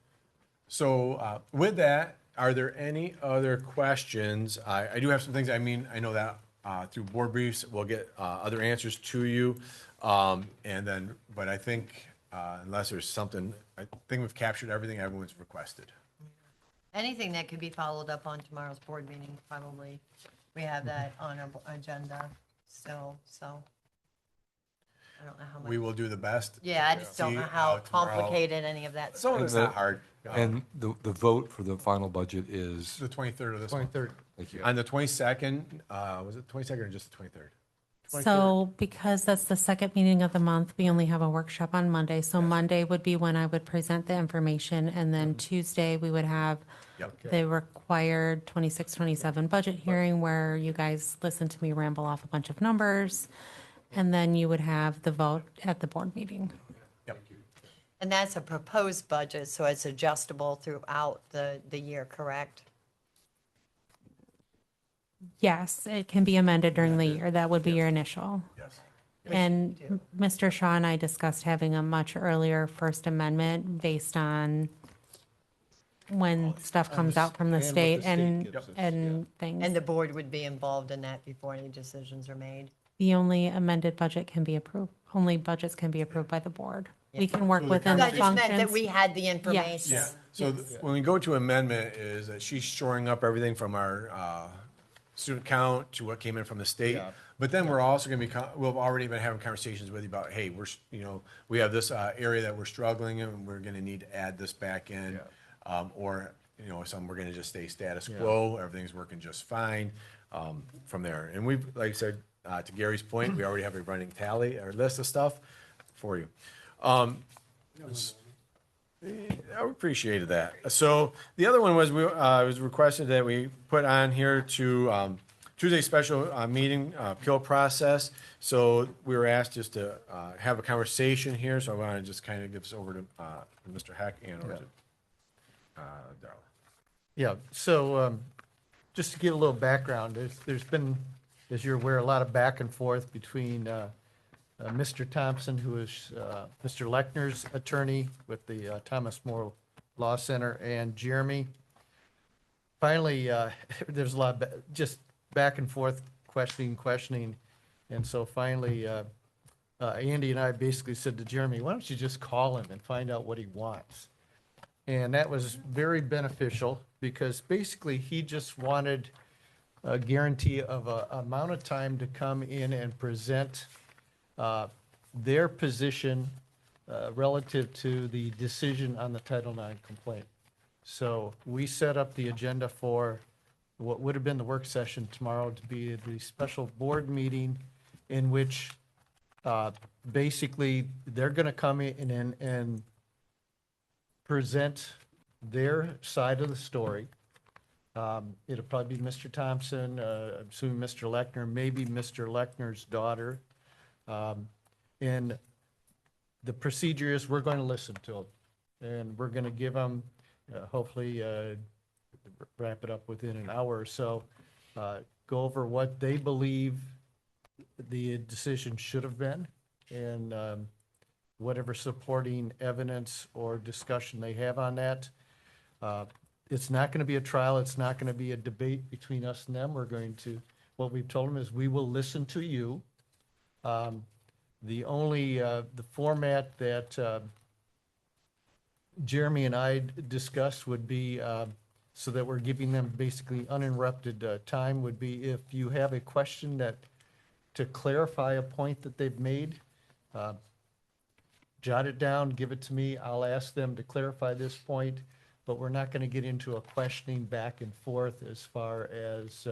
So with that, are there any other questions? I do have some things, I mean, I know that through board briefs, we'll get other answers to you. And then, but I think unless there's something, I think we've captured everything everyone's requested. Anything that could be followed up on tomorrow's board meeting, probably. We have that on our agenda still, so. I don't know how much. We will do the best. Yeah, I just don't See, know how tomorrow. complicated any of that. Some of it's not hard. And the vote for the final budget is, The 23rd of this month. 23rd. thank you. On the 22nd, was it 22nd or just the 23rd? So because that's the second meeting of the month, we only have a workshop on Monday. So Monday would be when I would present the information, and then Tuesday we would have Yep. the required 26, 27 budget hearing where you guys listen to me ramble off a bunch of numbers, and then you would have the vote at the board meeting. Yep. And that's a proposed budget, so it's adjustable throughout the year, correct? Yes, it can be amended during the year. That would be your initial. Yes. And Mr. Shaw and I discussed having a much earlier First Amendment based on when stuff comes out from the and what the state state and, gives us, and things. And the board would be involved in that before any decisions are made. The only amended budget can be approved, only budgets can be approved by the board. We can work So the within the I just meant that functions. we had the information. Yeah, so when we go to amendment is that she's shoring up everything from our student count to what came in from the state. Yeah. But then we're also gonna be, we've already been having conversations with you about, hey, we have this area that we're struggling in, and we're gonna need to add this back in. Or, some, we're gonna just stay status quo, everything's working just fine from there. And we've, like I said, to Gary's point, we already have a running tally, our list of stuff for you. I appreciated that. So the other one was, it was requested that we put on here to Tuesday special meeting appeal process. So we were asked just to have a conversation here, so I want to just kind of give this over to Mr. Heck and over to Darla. Yeah, so just to give a little background, there's been, as you're aware, a lot of back and forth between Mr. Thompson, who is Mr. Lechner's attorney with the Thomas More Law Center, and Jeremy. Finally, there's a lot of just back and forth questioning. And so finally, Andy and I basically said to Jeremy, why don't you just call him and find out what he wants? And that was very beneficial because basically he just wanted a guarantee of a amount of time to come in and present their position relative to the decision on the Title IX complaint. So we set up the agenda for what would have been the work session tomorrow to be the special board meeting in which basically they're going to come in and present their side of the story. It'll probably be Mr. Thompson, I'm assuming Mr. Lechner, maybe Mr. Lechner's daughter. And the procedure is we're going to listen to them and we're going to give them, hopefully wrap it up within an hour or so, go over what they believe the decision should have been and whatever supporting evidence or discussion they have on that. It's not going to be a trial. It's not going to be a debate between us and them. We're going to, what we've told them is we will listen to you. The only, the format that Jeremy and I discussed would be, so that we're giving them basically uninterrupted time, would be if you have a question that, to clarify a point that they've made, jot it down, give it to me. I'll ask them to clarify this point, but we're not going to get into a questioning back and forth as far as,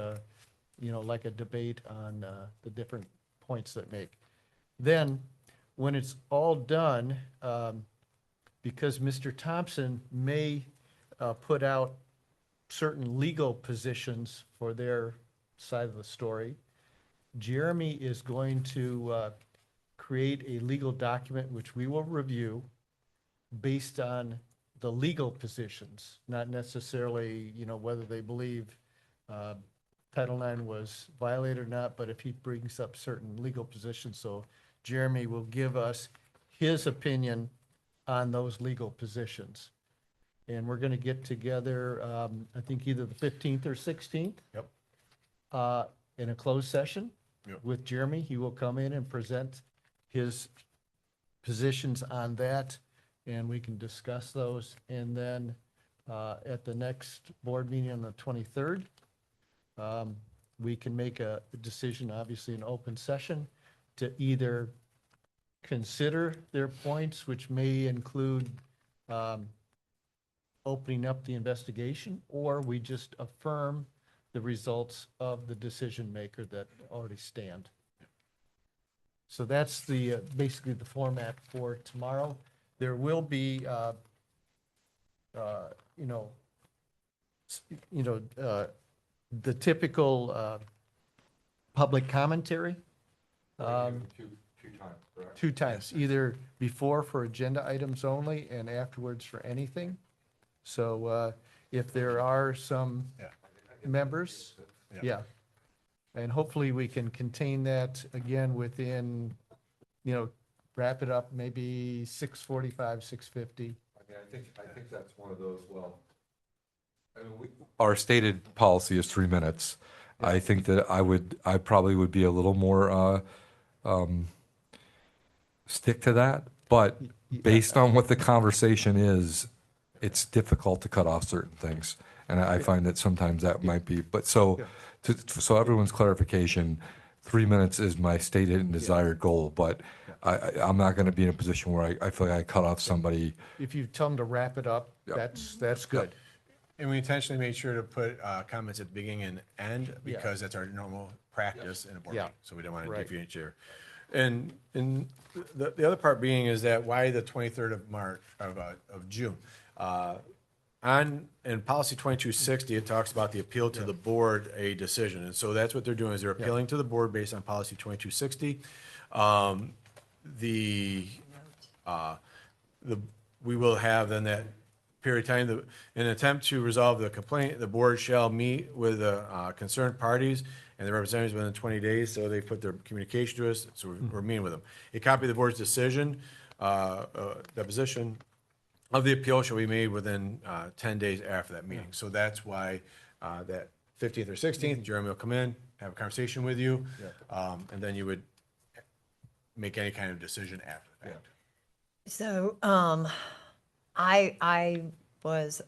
like a debate on the different points that make. Then, when it's all done, because Mr. Thompson may put out certain legal positions for their side of the story, Jeremy is going to create a legal document which we will review based on the legal positions, not necessarily, whether they believe Title IX was violated or not, but if he brings up certain legal positions. So Jeremy will give us his opinion on those legal positions. And we're going to get together, I think either the 15th or 16th. Yep. In a closed session. Yep. With Jeremy. He will come in and present his positions on that, and we can discuss those. And then at the next board meeting on the 23rd, we can make a decision, obviously in open session, to either consider their points, which may include opening up the investigation, or we just affirm the results of the decision maker that already stand. So that's the basically the format for tomorrow. There will be the typical public commentary. Two times, correct? Two times, either before for agenda items only and afterwards for anything. So if there are some members, yeah. And hopefully we can contain that again within, wrap it up maybe 6:45, 6:50. I think that's one of those, our stated policy is 3 minutes. I think that I probably would be a little more, stick to that, but based on what the conversation is, it's difficult to cut off certain things. And I find that sometimes that might be, but so everyone's clarification, 3 minutes is my stated and desired goal, but I'm not going to be in a position where I feel like I cut off somebody. If you tell them to wrap it up, that's good. And we intentionally made sure to put comments at the beginning and end because that's our normal practice in a board meeting. So we don't want to differentiate here. And the other part being is that why the 23rd of March of June? In policy 2260, it talks about the appeal to the board a decision. And so that's what they're doing is they're appealing to the board based on policy 2260. We will have then that period of time, in an attempt to resolve the complaint, the board shall meet with the concerned parties and the representatives within 20 days, so they put their communication to us, so we're meeting with them. A copy of the board's decision, deposition of the appeal shall be made within 10 days after that meeting. So that's why that 15th or 16th, Jeremy will come in, have a conversation with you, and then you would make any kind of decision after the fact. So, I was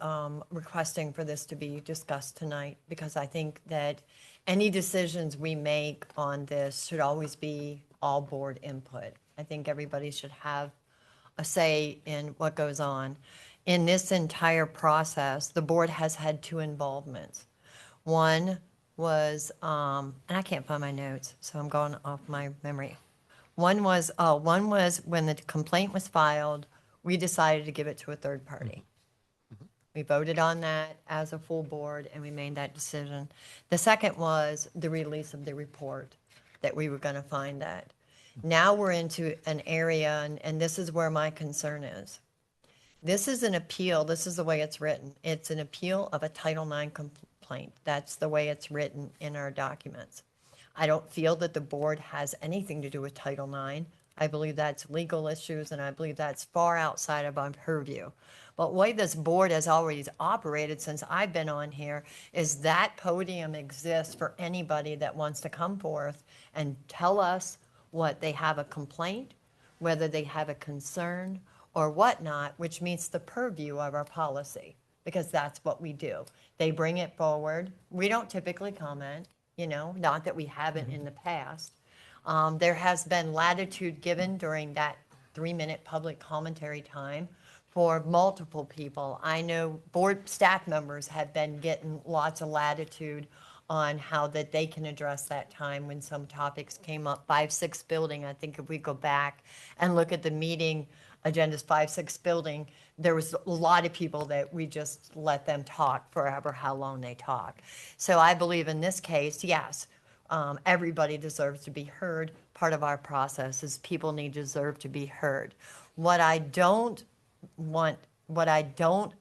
requesting for this to be discussed tonight because I think that any decisions we make on this should always be all board input. I think everybody should have a say in what goes on. In this entire process, the board has had two involvements. One was, and I can't find my notes, so I'm going off my memory. One was when the complaint was filed, we decided to give it to a third party. We voted on that as a full board and we made that decision. The second was the release of the report that we were going to find that. Now we're into an area, and this is where my concern is. This is an appeal. This is the way it's written. It's an appeal of a Title IX complaint. That's the way it's written in our documents. I don't feel that the board has anything to do with Title IX. I believe that's legal issues, and I believe that's far outside of our purview. But the way this board has always operated since I've been on here is that podium exists for anybody that wants to come forth and tell us what they have a complaint, whether they have a concern or whatnot, which meets the purview of our policy, because that's what we do. They bring it forward. We don't typically comment, not that we haven't in the past. There has been latitude given during that 3-minute public commentary time for multiple people. I know board staff members have been getting lots of latitude on how that they can address that time when some topics came up. 5-6 building, I think if we go back and look at the meeting agendas, 5-6 building, there was a lot of people that we just let them talk forever, how long they talk. So I believe in this case, yes, everybody deserves to be heard. Part of our process is people deserve to be heard. What I don't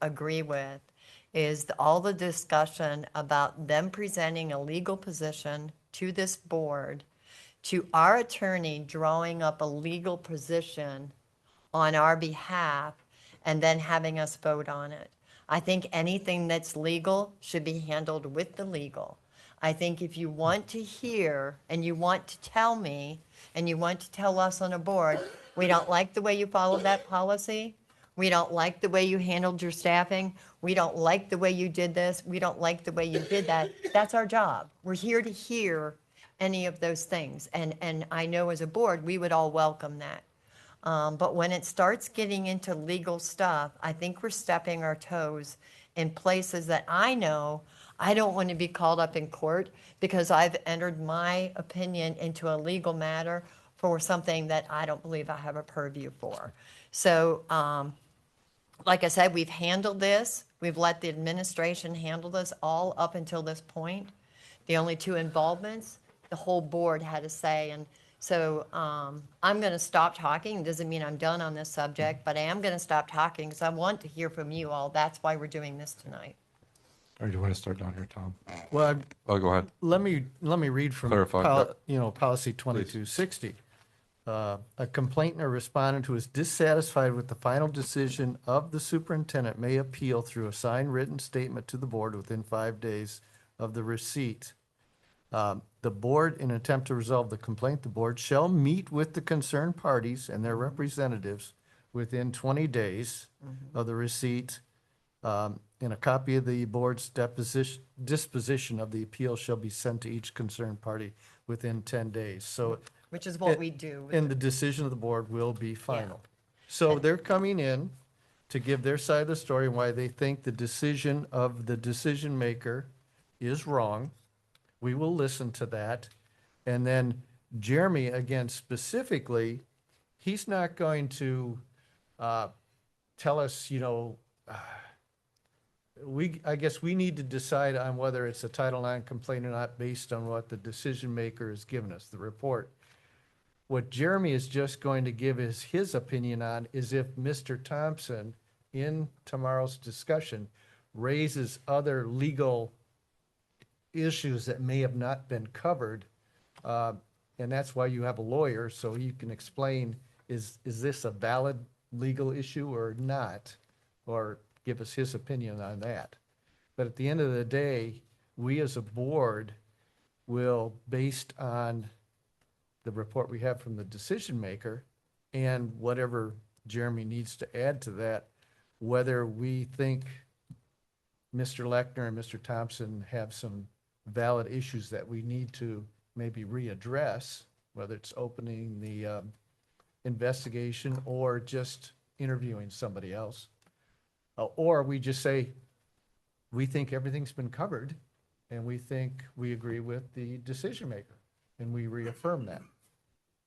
agree with is all the discussion about them presenting a legal position to this board, to our attorney drawing up a legal position on our behalf, and then having us vote on it. I think anything that's legal should be handled with the legal. I think if you want to hear and you want to tell me and you want to tell us on a board, we don't like the way you followed that policy, we don't like the way you handled your staffing, we don't like the way you did this, we don't like the way you did that, that's our job. We're here to hear any of those things. And I know as a board, we would all welcome that. But when it starts getting into legal stuff, I think we're stepping our toes in places that I know I don't want to be called up in court because I've entered my opinion into a legal matter for something that I don't believe I have a purview for. So, like I said, we've handled this. We've let the administration handle this all up until this point. The only two involvements, the whole board had a say. And so I'm going to stop talking. It doesn't mean I'm done on this subject, but I am going to stop talking because I want to hear from you all. That's why we're doing this tonight. Or do you want to start down here, Tom? Well, Oh, go ahead. let me read from, Clarify. policy 2260. A complainant or respondent who is dissatisfied with the final decision of the superintendent may appeal through a signed written statement to the board within 5 days of the receipt. The board, in an attempt to resolve the complaint, the board shall meet with the concerned parties and their representatives within 20 days of the receipt. And a copy of the board's disposition of the appeal shall be sent to each concerned party within 10 days. So, Which is what we do. and the decision of the board will be final. So they're coming in to give their side of the story and why they think the decision of the decision maker is wrong. We will listen to that. And then Jeremy, again, specifically, he's not going to tell us, I guess we need to decide on whether it's a Title IX complaint or not based on what the decision maker has given us, the report. What Jeremy is just going to give is his opinion on is if Mr. Thompson, in tomorrow's discussion, raises other legal issues that may have not been covered. And that's why you have a lawyer, so you can explain, is this a valid legal issue or not? Or give us his opinion on that. But at the end of the day, we as a board will, based on the report we have from the decision maker and whatever Jeremy needs to add to that, whether we think Mr. Lechner and Mr. Thompson have some valid issues that we need to maybe readdress, whether it's opening the investigation or just interviewing somebody else. Or we just say, we think everything's been covered and we think we agree with the decision maker and we reaffirm that.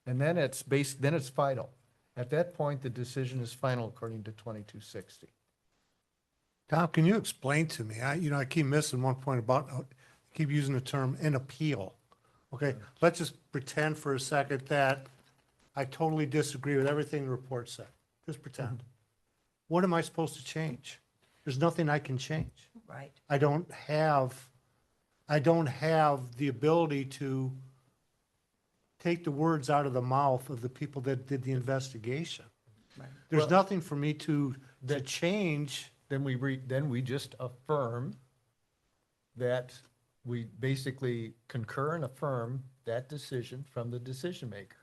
And then it's then it's final. At that point, the decision is final according to 2260. Tom, can you explain to me, I keep missing one point about, keep using the term an appeal. Okay, let's just pretend for a second that I totally disagree with everything the report said. Just pretend. What am I supposed to change? There's nothing I can change. Right. I don't have the ability to take the words out of the mouth of the people that did the investigation. There's Well- nothing for me to change. Then we just affirm that we basically concur and affirm that decision from the decision maker.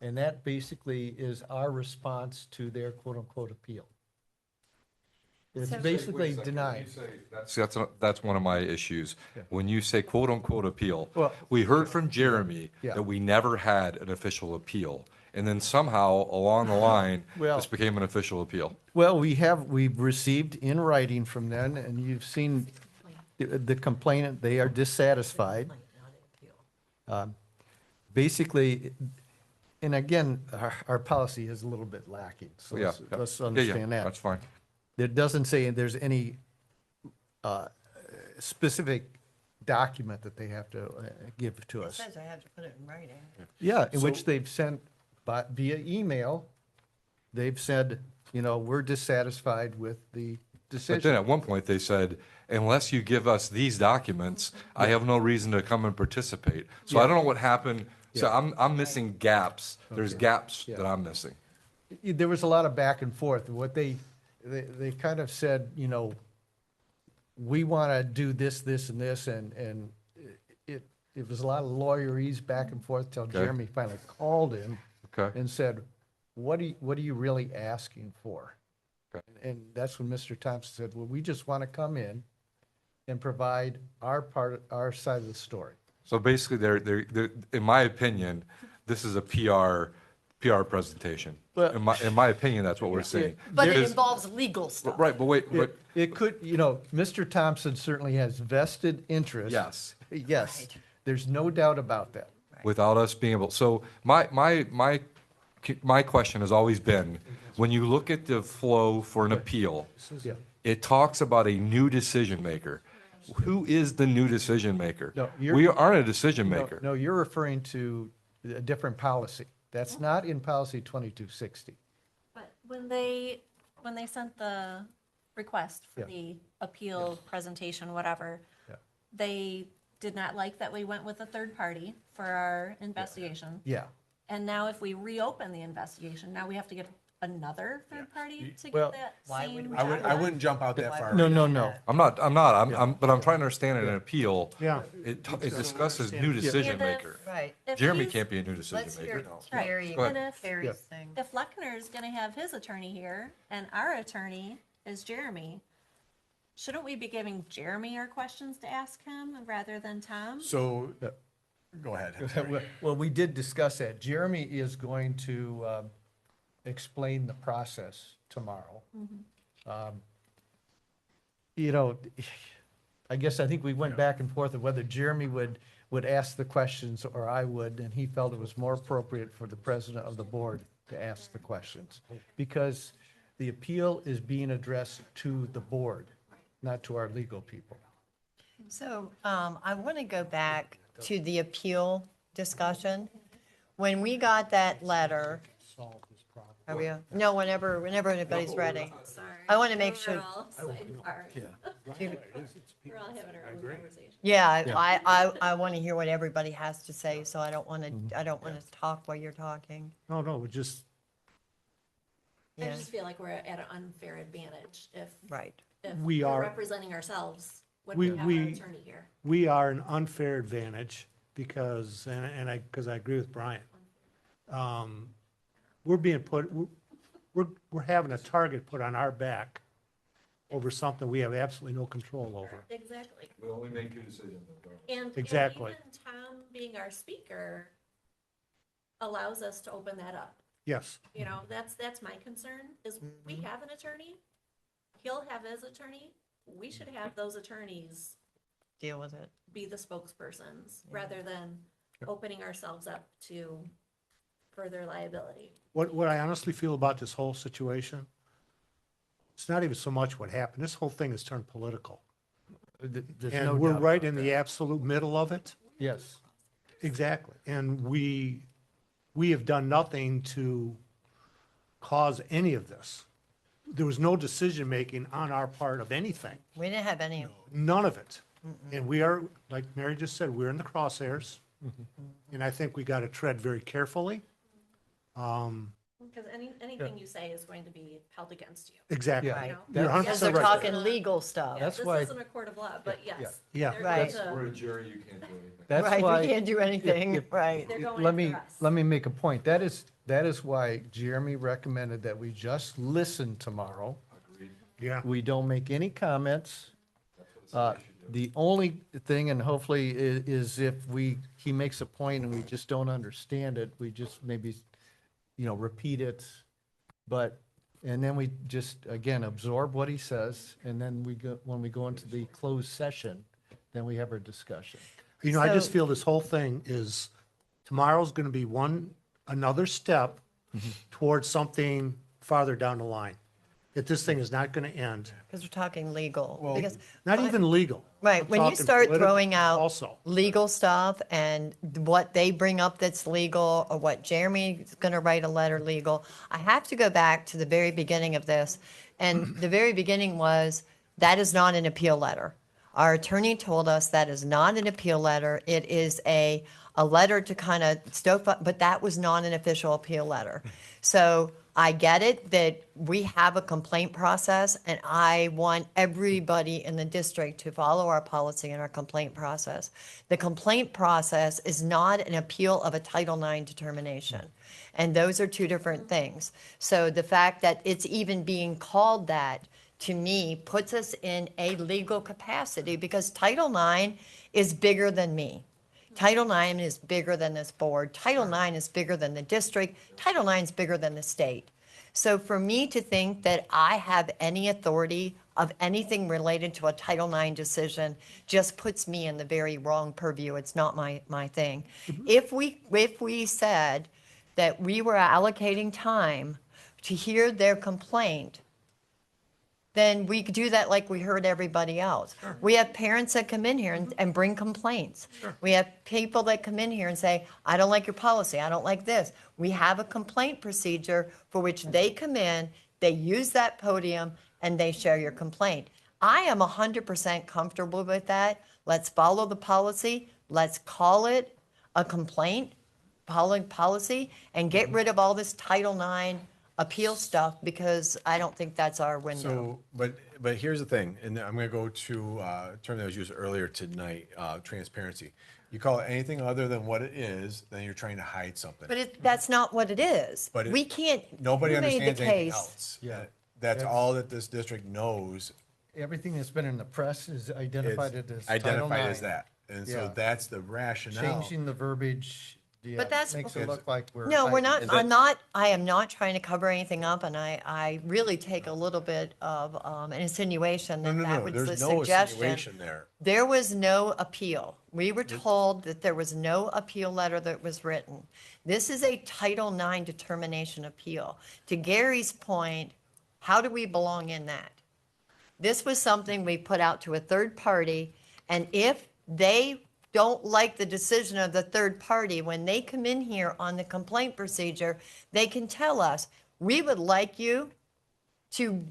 And that basically is our response to their quote-unquote appeal. It's basically denied. That's one of my issues. Yeah. When you say quote unquote appeal, Well- we heard from Jeremy Yeah. that we never had an official appeal. And then somehow along the line, Well- this became an official appeal. Well, we've received in writing from them, and you've seen the complainant, they are dissatisfied. Basically, and again, our policy is a little bit lacking, so Yeah, let's yeah. understand that. That's fine. It doesn't say there's any specific document that they have to give to It us. says I have to put it in writing. Yeah, in which they've sent via email, they've said, we're dissatisfied with the But then decision. at one point, they said, unless you give us these documents, I have no reason to come and participate. So I don't know what happened. So I'm missing gaps. There's gaps Yeah. that I'm missing. There was a lot of back and forth. What they kind of said, we want to do this, this, and this, and it was a lot of lawyerese back and forth till Okay. Jeremy finally called him Okay. and said, what are you really asking for? Okay. And that's when Mr. Thompson said, well, we just want to come in and provide our side of the story. So basically, they're, in my opinion, this is a PR presentation. Well- In my opinion, that's what we're saying. But it Because- involves legal stuff. Right, but wait, but, It could, Mr. Thompson certainly has vested interest. yes, Yes, Right. there's no doubt about that. without us being able, so my question has always been, when you look at the flow for an appeal, Yeah. it talks about a new decision maker. Who is the new decision maker? No, you're- We aren't a decision No, maker. No, you're referring to a different policy. That's not in policy 2260. But when they sent the request for Yeah. the appeal presentation, whatever, Yeah. they did not like that we went with a third party for our investigation. Yeah. And now if we reopen the investigation, now we have to get another third party to Well, get that why would same. we- I wouldn't jump out that far. No, no, no. But I'm trying to understand in an appeal. Yeah. It discusses new decision And if- maker. Right. If Jeremy he's- can't be a new decision Let's hear maker. Right. Carrie, Go ahead. And if, Carrie's thing. if Lechner's gonna have his attorney here and our attorney is Jeremy, shouldn't we be giving Jeremy our questions to ask him rather than Tom? So, go ahead. Well, we did discuss that. Jeremy is going to explain the process tomorrow. I think we went back and forth of whether Jeremy would ask the questions or I would, and he felt it was more appropriate for the president of the board to ask the questions. Because the appeal is being addressed to the board, not to our legal people. So I want to go back to the appeal discussion. When we got that letter, are we, no, whenever anybody's ready. Sorry. I want to make sure. We're all having our own conversation. Yeah, Yeah. I want to hear what everybody has to say, so I don't want to, I don't want to talk while you're talking. No, we just, I Yeah, just feel like we're at an unfair advantage right. if We we're are- representing ourselves when We- we have we- an attorney here. we are an unfair advantage because, because I agree with Brian. We're being put, we're having a target put on our back over something we have absolutely no control over. Exactly. We only make your decision. And Exactly. even Tom being our speaker allows us to open that up. Yes, You know, that's my concern, is we Mm-hmm. have an attorney, he'll have his attorney, we should have those attorneys Deal with it. be the spokespersons, rather than opening ourselves up to further liability. what I honestly feel about this whole situation, it's not even so much what happened. This whole thing has turned political. There's no And we're doubt right about in the absolute middle of it. Yes. Exactly. And we have done nothing to cause any of this. There was no decision-making on our part of anything, We didn't have any, none of it. And we are, like Mary just said, we're in the crosshairs. And I think we got to tread very carefully. Because anything you say is going to be held against you. Exactly. Yeah. You know? You're because 100% they're right. talking legal stuff. Yeah, That's this why- isn't a court of law, but yes. Yeah. they're Right. going to- We're a jury, you can't do anything. That's Right, why. we can't do anything, if- right. They're going Let me, after us. let me make a point. That is why Jeremy recommended that we just listen tomorrow. Yeah. We don't make any comments. The only thing, and hopefully is if he makes a point and we just don't understand it, we just maybe, repeat it. But, and then we just, again, absorb what he says, and then when we go into the closed session, then we have our discussion. I just So- feel this whole thing is, tomorrow's going to be another step towards something farther down the line. That this thing is not going to end, Because we're talking legal. Well, Because, not even legal. right, I'm when you talking start political throwing out Also, legal stuff and what they bring up that's legal, or what Jeremy's going to write a letter legal, I have to go back to the very beginning of this. And the very beginning was, that is not an appeal letter. Our attorney told us that is not an appeal letter. It is a letter to kind of stoke up, but that was not an official appeal letter. So I get it that we have a complaint process, and I want everybody in the district to follow our policy and our complaint process. The complaint process is not an appeal of a Title IX determination. And those are two different things. So the fact that it's even being called that, to me, puts us in a legal capacity, because Title IX is bigger than me. Title IX is bigger than this board. Title IX is bigger than the district. Title IX is bigger than the state. So for me to think that I have any authority of anything related to a Title IX decision just puts me in the very wrong purview. It's not my thing. If we said that we were allocating time to hear their complaint, then we could do that like we heard everybody else. We have parents that come in here and bring complaints. We have people that come in here and say, I don't like your policy, I don't like this. We have a complaint procedure for which they come in, they use that podium, and they share your complaint. I am 100% comfortable with that. Let's follow the policy, let's call it a complaint, policy, and get rid of all this Title IX appeal stuff, because I don't think that's our window. So, but here's the thing, and I'm going to go to a term that was used earlier tonight, transparency. You call it anything other than what it is, then you're trying to hide something. But that's not what it is. But We can't, Nobody you made the understands anything case. else. Yeah. That's all that this district knows. Everything that's been in the press is It's identified it as Title identified as IX. that. And Yeah. so that's the rationale. Changing the verbiage, yeah, But that's- makes it look like we're. No, we're hiding. not, I am not trying to cover anything up, and I really take a little bit of an insinuation No, that no, that no, was there's the no suggestion. insinuation there. There was no appeal. We were told that there was no appeal letter that was written. This is a Title IX determination appeal. To Gary's point, how do we belong in that? This was something we put out to a third party, and if they don't like the decision of the third party, when they come in here on the complaint procedure, they can tell us, we would like you to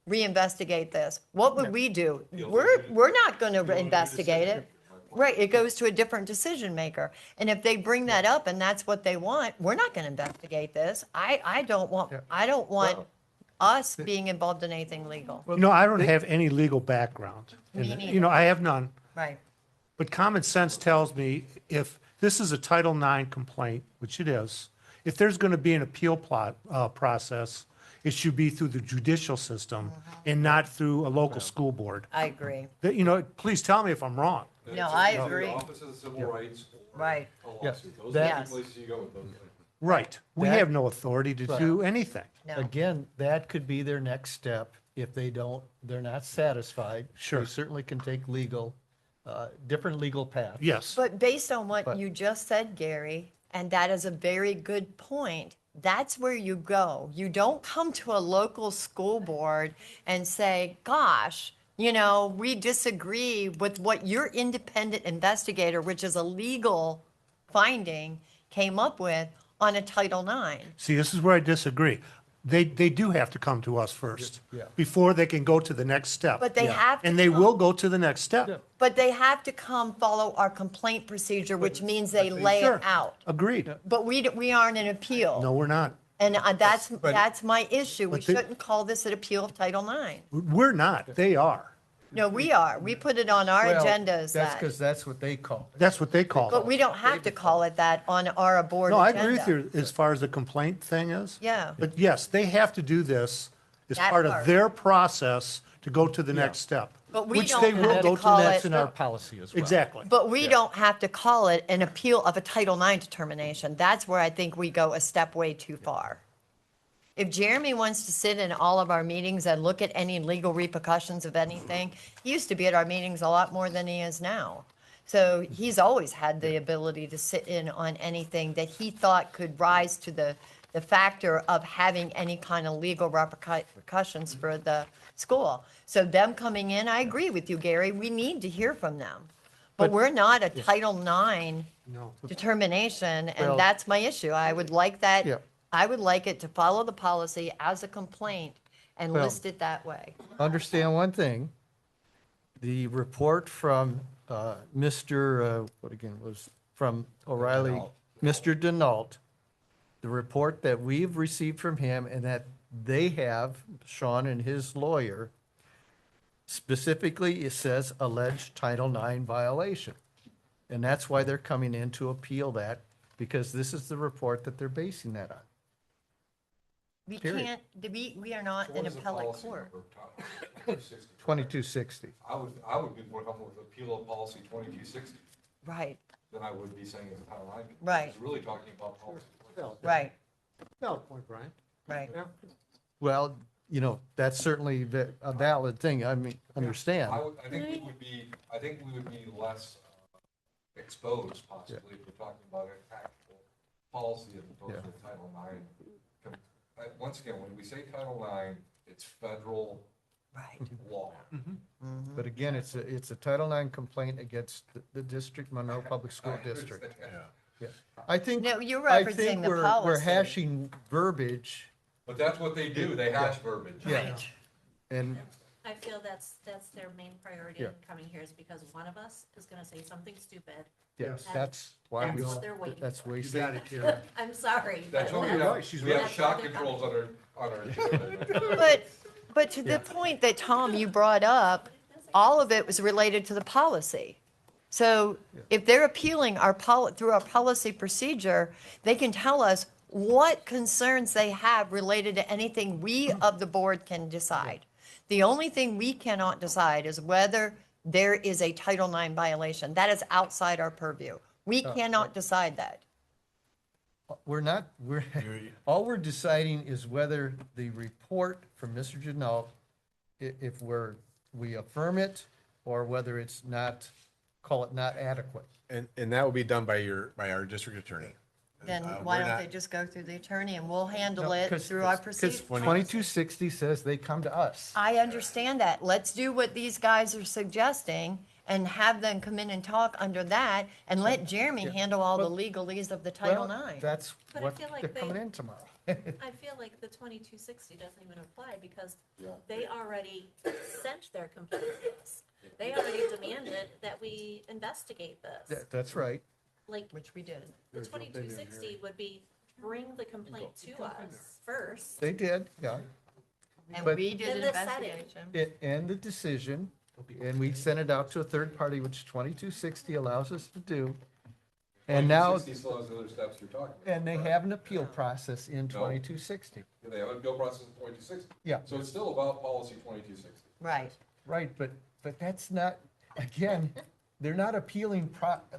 reinvestigate this. What would we do? We're not going to investigate it. Right, it goes to a different decision maker. And if they bring that up and that's what they want, we're not gonna investigate this. I don't want, I don't want us being involved in anything legal. I don't have any legal background. Me And, neither. I have none. Right, But common sense tells me if this is a Title IX complaint, which it is, if there's going to be an appeal process, it should be through the judicial system and not through a local school board. I agree. Please tell me if I'm wrong. No, I It's the agree. Office of Civil Rights or Right. a Yes. lawsuit. Those are the Yes. places you go with those things. Right. We That- have no authority to do anything. No. Again, that could be their next step. If they're not satisfied. Sure. They certainly can take different legal paths. Yes. But based on what But- you just said, Gary, and that is a very good point, that's where you go. You don't come to a local school board and say, gosh, we disagree with what your independent investigator, which is a legal finding, came up with on a Title IX. See, this is where I disagree. They do have to come to us first Yeah. before they can go to the next step. But they have to And they come- will go to the next step. But they have to come follow our complaint procedure, which means they lay Sure. it out. Agreed. But we aren't an appeal. No, we're not. And that's my issue. We But they- shouldn't call this an appeal of Title IX. We're not. They are. No, we are. We put it on our Well, agenda as That's that. because that's what they call it. That's what they call But it. we don't have to call it that on our board No, I agenda. agree with you as far as the complaint thing is. Yeah. But yes, they have to do this as That part of part. their process to go to the next step. But we which don't they have will to go to call That's it, in our policy as well. Exactly. but we don't have to call it an appeal of a Title IX determination. That's where I think we go a step way too far. If Jeremy wants to sit in all of our meetings and look at any legal repercussions of anything, he used to be at our meetings a lot more than he is now. So he's always had the ability to sit in on anything that he thought could rise to the factor of having any kind of legal repercussions for the school. So them coming in, I agree with you, Gary, we need to hear from them. But we're not a Title IX No. determination, Well- and that's my issue. I would like that. Yeah. I would like it to follow the policy as a complaint and Well- list it that way. Understand one thing. The report from from O'Reilly, Mr. Denault, the report that we've received from him and that they have, Sean and his lawyer, specifically, it says alleged Title IX violation. And that's why they're coming in to appeal that, because this is the report that they're basing that on. We Period. can't, we are not What an is the appellate policy court. number, Tom? 2260. I would be more comfortable with appeal of policy 2260 Right, than I would be saying it's a Title IX. Right. It's really talking about policy. right, Valid point, Brian. right. Well, that's certainly a valid thing. I mean, understand. I think we would be less exposed possibly if we're talking about an actual policy as opposed to Title IX. Once again, when we say Title IX, it's federal Right. law. But again, it's a Title IX complaint against the district, Monroe Public School District. Yeah. I think. No, you're I referencing think the we're policy. hashing verbiage, But that's what they do, they hash verbiage. yeah. And, I feel that's their main priority Yeah. in coming here is because one of us is gonna say something stupid. yes, And that's why we, That's what they're waiting that's for. wasting. I'm sorry. That's but what we that's- have, we have that's shock what they're controls coming. on our agenda. But to the point that Tom, you brought up, all of it was related to the policy. So if they're appealing through our policy procedure, they can tell us what concerns they have related to anything we of the board can decide. The only thing we cannot decide is whether there is a Title IX violation. That is outside our purview. We cannot decide that. All we're deciding is whether the report from Mr. Janelle, if we affirm it, or whether it's not, call it not adequate. And that will be done by our district attorney. Then We're why don't not- they just go through the attorney and we'll handle No, it 'cause- through our 'cause procedure? 2260 says they come to us. I understand that. Let's do what these guys are suggesting and have them come in and talk under that and let Jeremy handle all the legalese of the Title Well, IX. That's But I what feel like they're they- coming in tomorrow. I feel like the 2260 doesn't even apply because they already sent their complaint to us. They already demanded that we investigate this. That's right. Like, Which we did. the 2260 would be bring the complaint to us first. They did, yeah. And But- we did In an this setting. investigation. And the decision, and we sent it out to a third party, which 2260 allows us to do. And now, 2260 still has the other steps you're talking about. and they have an appeal process in 2260. They have a bill process in 2260. Yeah. So it's still about policy 2260. Right. Right, but that's not, again, they're not appealing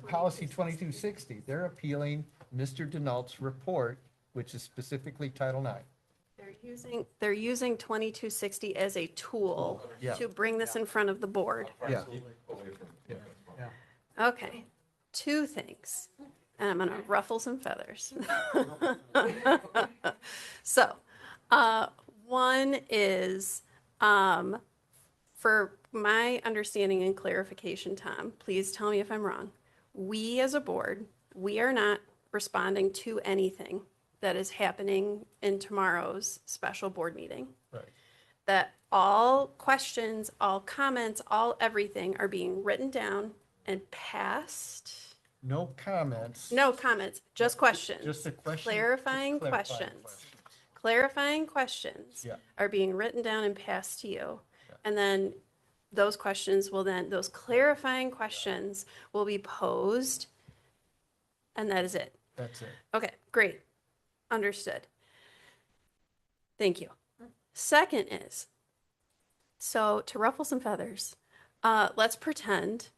policy 2260. They're appealing Mr. Denault's report, which is specifically Title IX. They're using 2260 as a tool Yeah. to bring this in front of the board. Yeah. Okay, two things, and I'm gonna ruffle some feathers. So, one is, for my understanding and clarification, Tom, please tell me if I'm wrong. We as a board, we are not responding to anything that is happening in tomorrow's special board meeting. Right. That all questions, all comments, all everything are being written down and passed. No comments. No comments, just questions. Just a question. Clarifying clarifying questions. Clarifying questions Yeah. are being written down and passed to you. And then those questions will then, those clarifying questions will be posed. And that is it. That's it. Okay, great. Understood. Thank you. Second is, so to ruffle some feathers, let's pretend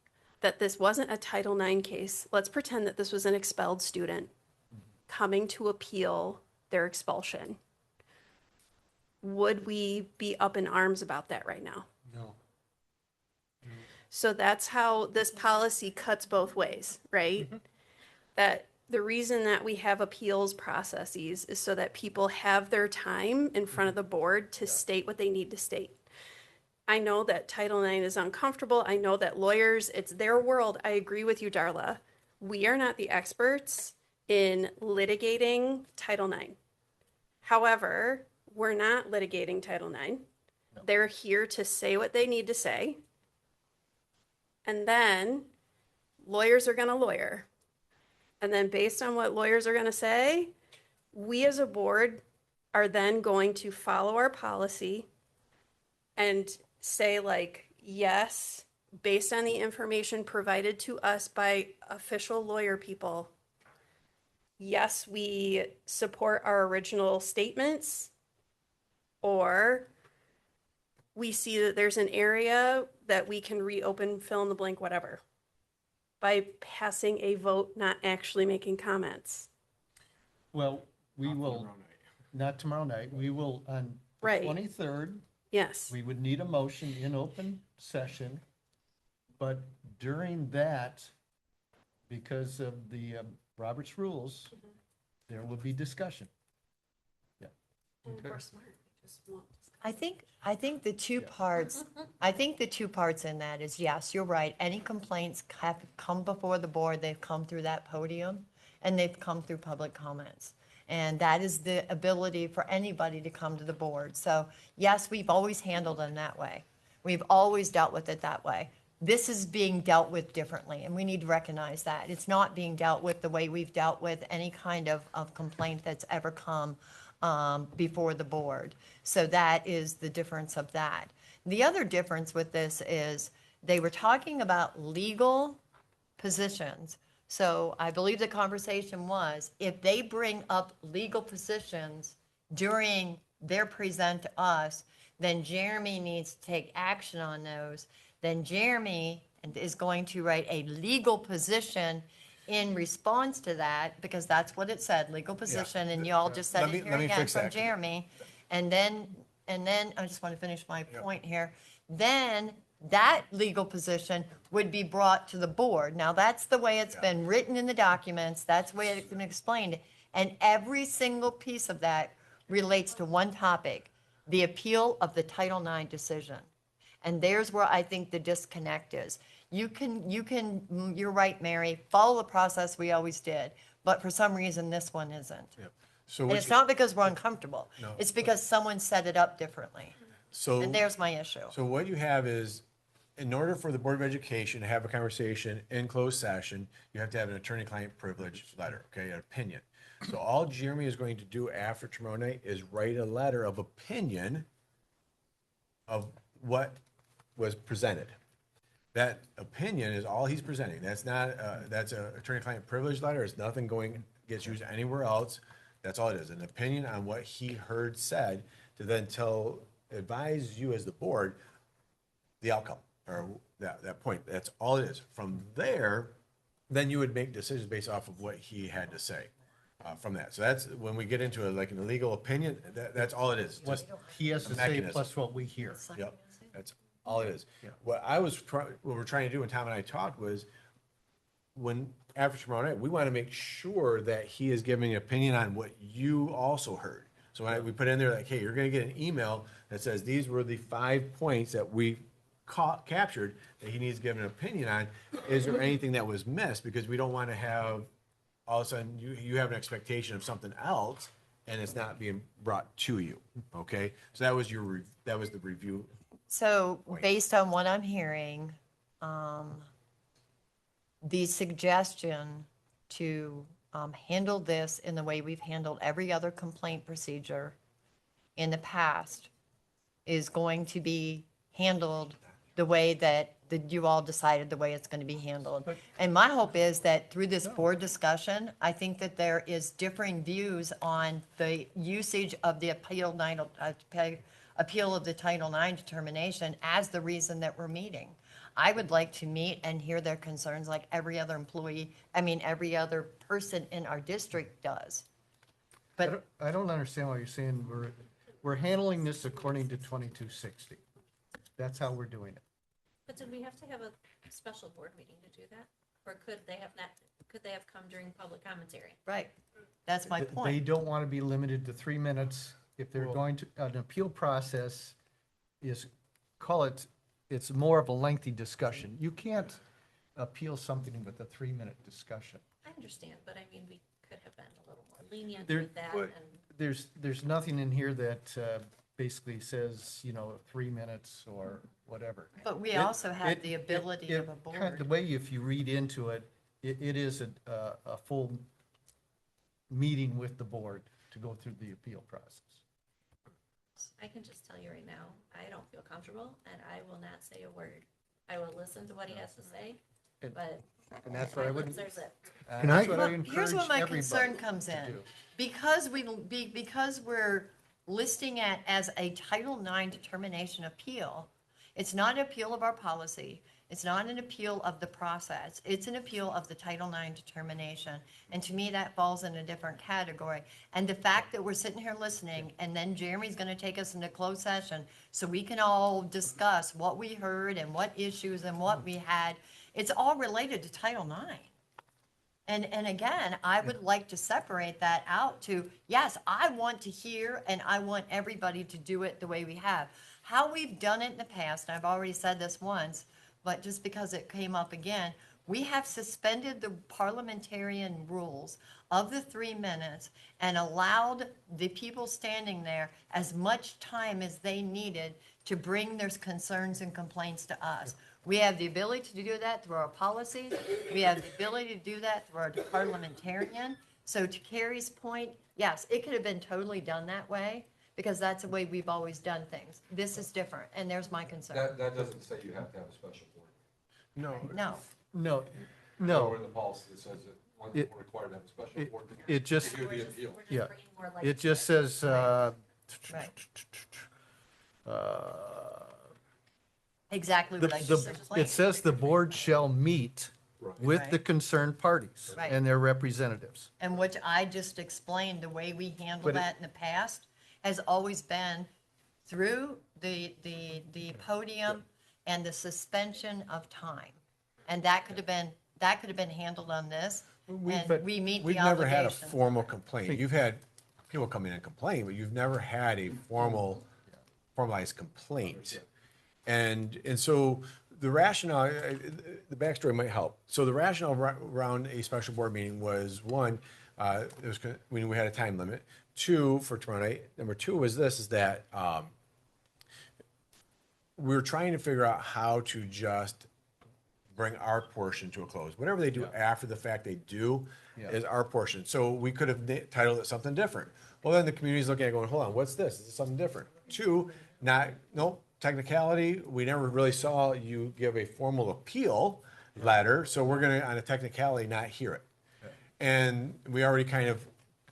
that this wasn't a Title IX case. Let's pretend that this was an expelled student coming to appeal their expulsion. Would we be up in arms about that right now? No. So that's how this policy cuts both ways, right? That the reason that we have appeals processes is so that people have their time in front of the board to state what they need to state. I know that Title IX is uncomfortable. I know that lawyers, it's their world. I agree with you, Darla. We are not the experts in litigating Title IX. However, we're not litigating Title IX. They're here to say what they need to say. And then lawyers are going to lawyer. And then based on what lawyers are going to say, we as a board are then going to follow our policy and say like, yes, based on the information provided to us by official lawyer people, yes, we support our original statements, or we see that there's an area that we can reopen, fill in the blank, whatever, by passing a vote, not actually making comments. Well, we will, not tomorrow night, we will, on the Right. 23rd, Yes. we would need a motion in open session. But during that, because of the Robert's rules, there will be discussion. Yeah. I think the two parts, in that is, yes, you're right. Any complaints have come before the board, they've come through that podium, and they've come through public comments. And that is the ability for anybody to come to the board. So, yes, we've always handled them that way. We've always dealt with it that way. This is being dealt with differently, and we need to recognize that. It's not being dealt with the way we've dealt with any kind of complaint that's ever come before the board. So that is the difference of that. The other difference with this is they were talking about legal positions. So I believe the conversation was, if they bring up legal positions during their present to us, then Jeremy needs to take action on those. Then Jeremy is going to write a legal position in response to that, because that's what it said, legal position, and you all just said Let it me- here let me again fix from that. Jeremy. And then, I just want to finish my point here. Then that legal position would be brought to the board. Now, that's the way it's been written in the documents, that's the way it's been explained. And every single piece of that relates to one topic, the appeal of the Title IX decision. And there's where I think the disconnect is. You're right, Mary, follow the process we always did, but for some reason, this one isn't. So And what it's you- not because we're uncomfortable. No. It's because someone set it up differently. So. And there's my issue. So what you have is in order for the Board of Education to have a conversation in closed session, you have to have an attorney-client privilege letter, okay, an opinion. So all Jeremy is going to do after tomorrow night is write a letter of opinion of what was presented. That opinion is all he's presenting. That's not, that's a attorney-client privilege letter. It's nothing gets used anywhere else. That's all it is, an opinion on what he heard said to then advise you as the board the outcome or that point. That's all it is. From there, then you would make decisions based off of what he had to say from that. So that's when we get into like an legal opinion, that's all it is. What Just he has a to say mechanism. plus what we hear. Yep, that's all it is. Yeah. What we're trying to do when Tom and I talked was after tomorrow night, we want to make sure that he is giving an opinion on what you also heard. So when we put in there like, hey, you're going to get an email that says these were the 5 points that we captured that he needs to give an opinion on. Is there anything that was missed? Because we don't want to have all of a sudden you have an expectation of something else and it's not being brought to you. Okay, so that was the review. So based on what I'm hearing, the suggestion to handle this in the way we've handled every other complaint procedure in the past is going to be handled the way that you all decided the way it's going to be handled. And my hope is that through this board discussion, I think that there is differing views on the usage of the appeal of the Title IX determination as the reason that we're meeting. I would like to meet and hear their concerns like every other every other person in our district does. But I don't understand why you're saying we're handling this according to 2260. That's how we're doing it. But did we have to have a special board meeting to do that? Or could they have come during public commentary? right, that's my They point. don't want to be limited to 3 minutes. If they're going to, an appeal process is, it's more of a lengthy discussion. You can't appeal something with a 3-minute discussion. I understand, but I mean, we could have been a little more lenient There- with that Well, and. There's nothing in here that basically says, 3 minutes or whatever. But we It- also have it- the ability it- of a The board. way, if you read into it, it is a full meeting with the board to go through the appeal process. I can just tell you right now, I don't feel comfortable and I will not say a word. I will listen to what he has to say, And- but. And that's what I would, Lips are zipped. Can I- that's what I Well, here's what encourage my everybody concern comes to in. do. Because we're listing it as a Title IX determination appeal, it's not an appeal of our policy. It's not an appeal of the process. It's an appeal of the Title IX determination. And to me, that falls in a different category. And the fact that we're sitting here listening, and then Jeremy's going to take us into closed session so we can all discuss what we heard and what issues and what we had, it's all related to Title IX. And again, I would like to separate that out to, yes, I want to hear and I want everybody to do it the way we have. How we've done it in the past, and I've already said this once, but just because it came up again, we have suspended the parliamentarian rules of the 3 minutes and allowed the people standing there as much time as they needed to bring their concerns and complaints to us. We have the ability to do that through our policies. We have the ability to do that through our parliamentarian. So to Carrie's point, yes, it could have been totally done that way because that's the way we've always done things. This is different, and there's my concern. That doesn't say you have to have a special board. No. No, No, Nowhere no, in the policy that says that we're It- required to have a special it- board. it just- to hear the appeal. We're just Yeah. bringing more light it to just says, right. uh, Exactly what I just it explained. says the board shall meet with the Right. concerned parties Right. and their representatives. And which I just explained, the way we handle But it- that in the past has always been through the podium and the suspension of time. And that could have been handled on this, and we meet We've the never had a obligation. formal complaint. You've had people come in and complain, but you've never had a formalized complaint. And so the rationale, the backstory might help. So the rationale around a special board meeting was, one, when we had a time limit. Two, for tomorrow night. Number two was this, is that we're trying to figure out how to just bring our portion to a close. Whatever they do after the fact, they do is our portion. So we could have titled it something different. Well, then the community's looking at it going, hold on, what's this? Is this something different? Two, technicality, we never really saw you give a formal appeal letter, so we're gonna, on a technicality, not hear it. And we already kind of,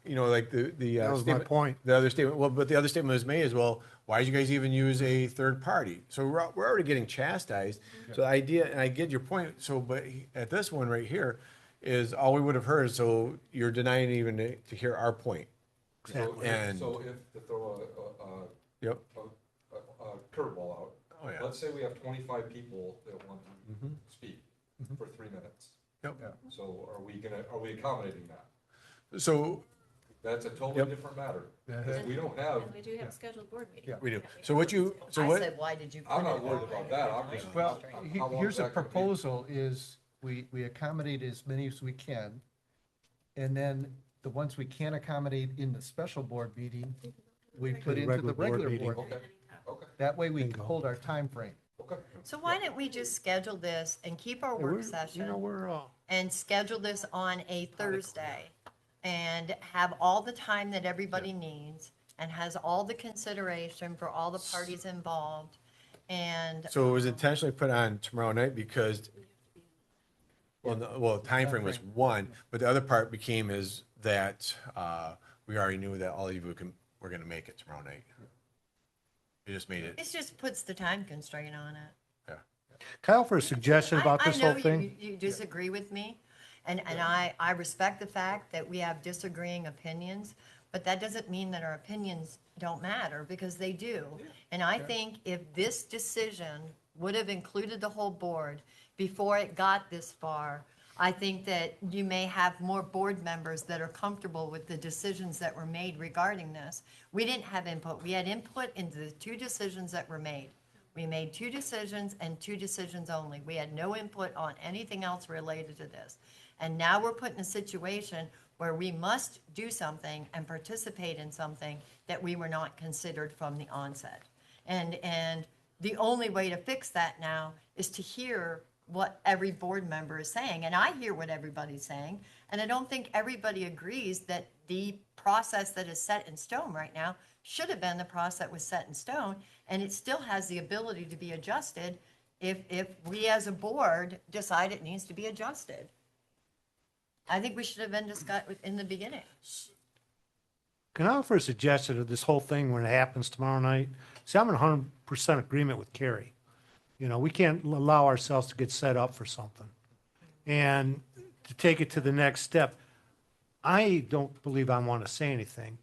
like the That was my statement- point. The other statement, well, but the other statement was made as well, why did you guys even use a third party? So we're already getting chastised. So the idea, and I get your point, so, but at this one right here, is all we would have heard, so you're denying even to hear our point. And- So if, to throw Yep. a curveball out, Oh, yeah. let's say we have 25 people that want to speak for 3 minutes. Yep. So are we accommodating that? So, That's a totally Yep. different matter. Because we don't have, And we do have a scheduled board meeting. we do. So what you, so I what? said, why did you? I'm put not it worried that about way? that, I'm just. Well, how long here's is a that gonna be? proposal is we accommodate as many as we can. And then the ones we can't accommodate in the special board meeting, we put into the regular board. Okay, okay, That way we can hold our time frame. okay. So why don't we just schedule this and keep our work session We're, and schedule this on a Thursday and have all the time that everybody needs and has all the consideration for all the parties involved and. So it was intentionally put on tomorrow night because, well, timeframe was one, but the other part became is that, we already knew that all of you were gonna make it tomorrow night. It just made it, It just puts the time constraint on it. Kyle, for a suggestion about this whole I thing? know you disagree with me, and I respect the fact that we have disagreeing opinions, but that doesn't mean that our opinions don't matter, because they do. And I think if this decision would have included the whole board before it got this far, I think that you may have more board members that are comfortable with the decisions that were made regarding this. We didn't have input. We had input into the 2 decisions that were made. We made 2 decisions and 2 decisions only. We had no input on anything else related to this. And now we're put in a situation where we must do something and participate in something that we were not considered from the onset. And the only way to fix that now is to hear what every board member is saying. And I hear what everybody's saying. And I don't think everybody agrees that the process that is set in stone right now should have been the process that was set in stone. And it still has the ability to be adjusted if we as a board decide it needs to be adjusted. I think we should have been discussed in the beginning. Can I offer a suggestion of this whole thing when it happens tomorrow night? See, I'm in 100% agreement with Carrie. We can't allow ourselves to get set up for something. And to take it to the next step, I don't believe I want to say anything.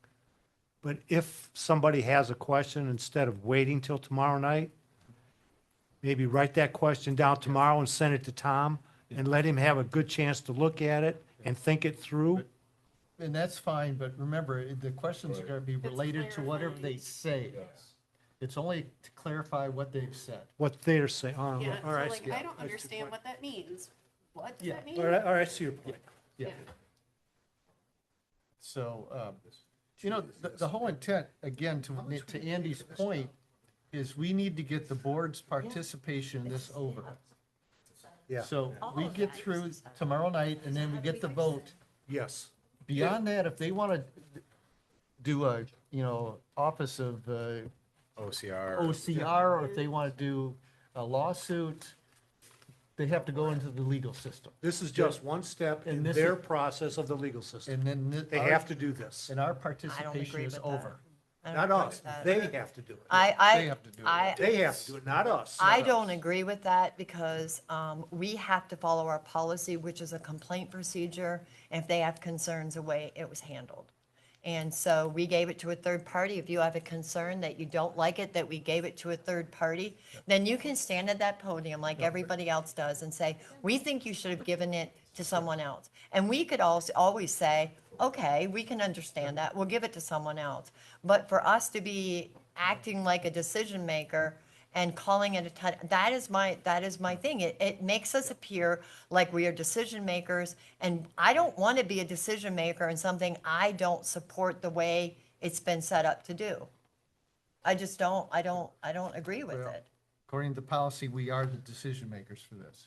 But if somebody has a question, instead of waiting till tomorrow night, maybe write that question down tomorrow and send it to Tom and let him have a good chance to look at it and think it through. And that's fine, but remember, the questions are gonna be related to whatever they say. It's only to clarify what they've said. What they're saying. Yeah, All so right. like, I don't understand what that means. What does Yeah. that mean? All right, I see your point. Yeah. So, the whole intent, again, to Andy's point, is we need to get the board's participation in this over. Yeah. So we get through tomorrow night and then we get the vote. Yes. Beyond that, if they want to do a, office of OCR. OCR, or if they want to do a lawsuit, they have to go into the legal system. This is just one step in And this their is- process of the legal system. And then. They have to do this. And our I don't participation agree is with that. over. I don't Not agree us. with that. They have to do it. They have to do it. They have to do it, not us. I don't agree with that because we have to follow our policy, which is a complaint procedure. And if they have concerns, the way it was handled. And so we gave it to a third party. If you have a concern that you don't like it, that we gave it to a third party, then you can stand at that podium like everybody else does and say, we think you should have given it to someone else. And we could also always say, okay, we can understand that. We'll give it to someone else. But for us to be acting like a decision maker and calling it that is my thing. It makes us appear like we are decision makers, and I don't want to be a decision maker in something I don't support the way it's been set up to do. I just don't agree with it. According to policy, we are the decision makers for this.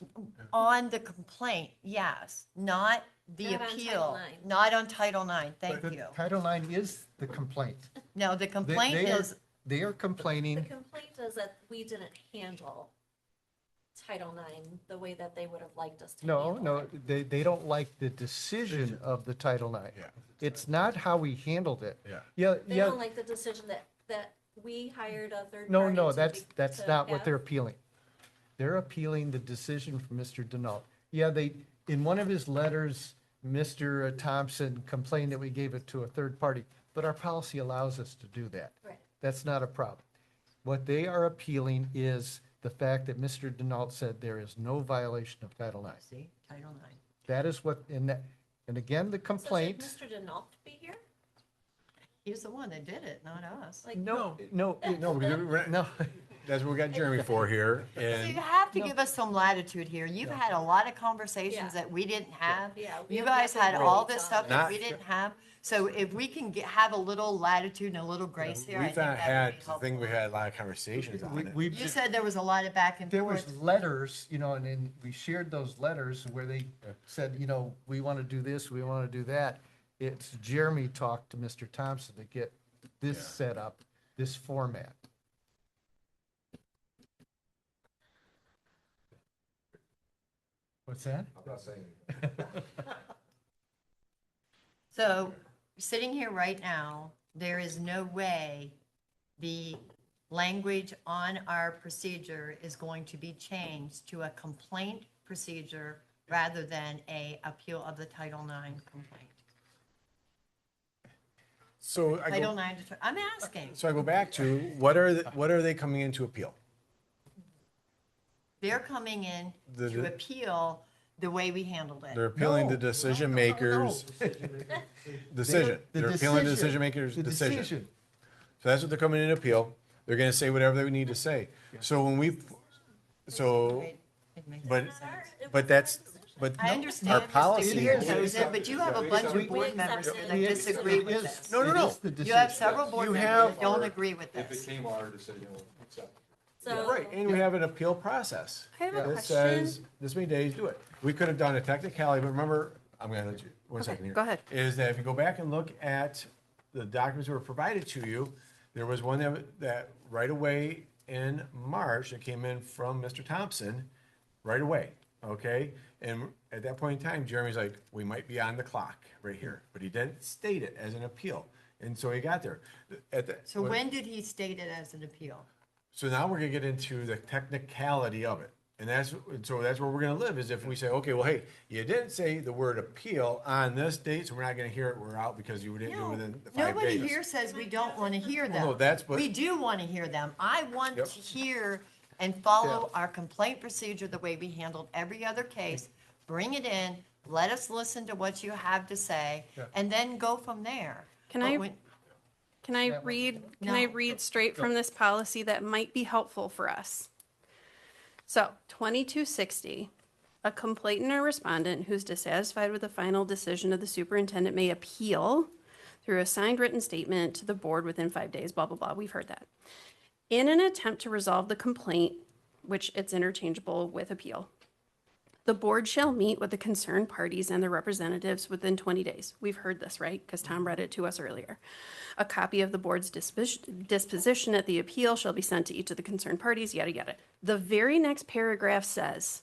On the complaint, yes, not the Not on Title appeal, IX. not on Title IX, thank But you. Title IX is the complaint. No, the They- complaint they are- is, They are The complaining, complaint is that we didn't handle Title IX the way that they would have liked us to no, handle no, it. they don't like the decision of the Title IX. Yeah. It's not how we handled it. Yeah. Yeah, They yeah, don't like the decision that we hired a third no, party no, to that's to not what have. they're appealing. They're appealing the decision from Mr. Denault. Yeah, in one of his letters, Mr. Thompson complained that we gave it to a third party, but our policy allows us to do that. Right. That's not a problem. What they are appealing is the fact that Mr. Denault said there is no violation of Title IX. see, Title IX. That is what, and again, the complaint, So should Mr. Denault be here? He's the one that did it, not us. Like, no, No, no. that's what we got Jeremy for here, So and you have to give us some latitude here. You've had a lot of conversations Yeah. that we didn't have. Yeah, we You have guys nothing had all great this on stuff it. that Not- we didn't have. So if we can have a little latitude and a little grace here, I we've think not that would had, be I think we helpful. had a lot of conversations on it. We've You said there was a lot of back and There was forth. letters, and then we shared those letters where they said, we want to do this, we want to do that. It's Jeremy talked to Mr. Thompson to get this set up, this format. What's that? I'm not saying. So, sitting here right now, there is no way the language on our procedure is going to be changed to a complaint procedure rather than a appeal of the Title IX complaint. So Title IX, I'm asking. So I go back to, what are they coming in to appeal? They're coming in The- to appeal the way we handled They're it. appealing the decision makers' decision. The They're appealing the decision. decision makers' The decision. decision. So that's what they're coming in to appeal. They're gonna say whatever they need to say. So when we, so, It makes but, sense. but that's, but I our understand Mr. policy. Gears knows it, but you have a bunch We- of board we members accept here it. that It disagree is- with this. No, no, it no. is the You have decision. several board You members have- that don't agree with It this. became our decision, we'll accept it. So, Right, and we have an appeal process. I have a That question. says, this many days, do it. We could have done a technicality, but remember, I'm gonna let you, one second here. go ahead. Is that if you go back and look at the documents that were provided to you, there was one that right away in March, that came in from Mr. Thompson, right away, okay? And at that point in time, Jeremy's like, we might be on the clock right here, but he didn't state it as an appeal. And so he got there. So when did he state it as an appeal? So now we're gonna get into the technicality of it. And that's where we're gonna live, is if we say, okay, well, hey, you didn't say the word appeal on this date, so we're not gonna hear it, we're out because you didn't do it within the 5 Nobody days. here says we don't want to hear Well, no, them. that's what- We do want to hear them. I want Yep. to hear and follow our complaint procedure the way we handled every other case. Bring it in, let us listen to what you have to say, and then go from there. Can But I- when- Can I read, can I No. read straight from this policy that might be helpful for us? So 2260, a complainant or respondent who's dissatisfied with the final decision of the superintendent may appeal through a signed written statement to the board within 5 days, blah, blah, blah. We've heard that. In an attempt to resolve the complaint, which it's interchangeable with appeal, the board shall meet with the concerned parties and their representatives within 20 days. We've heard this, right? Because Tom read it to us earlier. A copy of the board's disposition at the appeal shall be sent to each of the concerned parties, yada, yada. The very next paragraph says,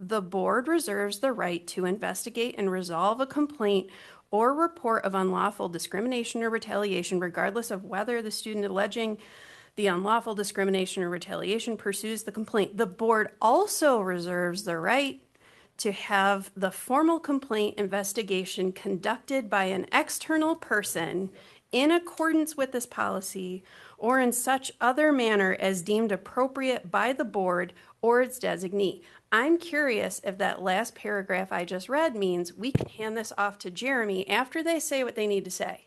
the board reserves the right to investigate and resolve a complaint or report of unlawful discrimination or retaliation, regardless of whether the student alleging the unlawful discrimination or retaliation pursues the complaint. The board also reserves the right to have the formal complaint investigation conducted by an external person in accordance with this policy or in such other manner as deemed appropriate by the board or its designee. I'm curious if that last paragraph I just read means we can hand this off to Jeremy after they say what they need to say.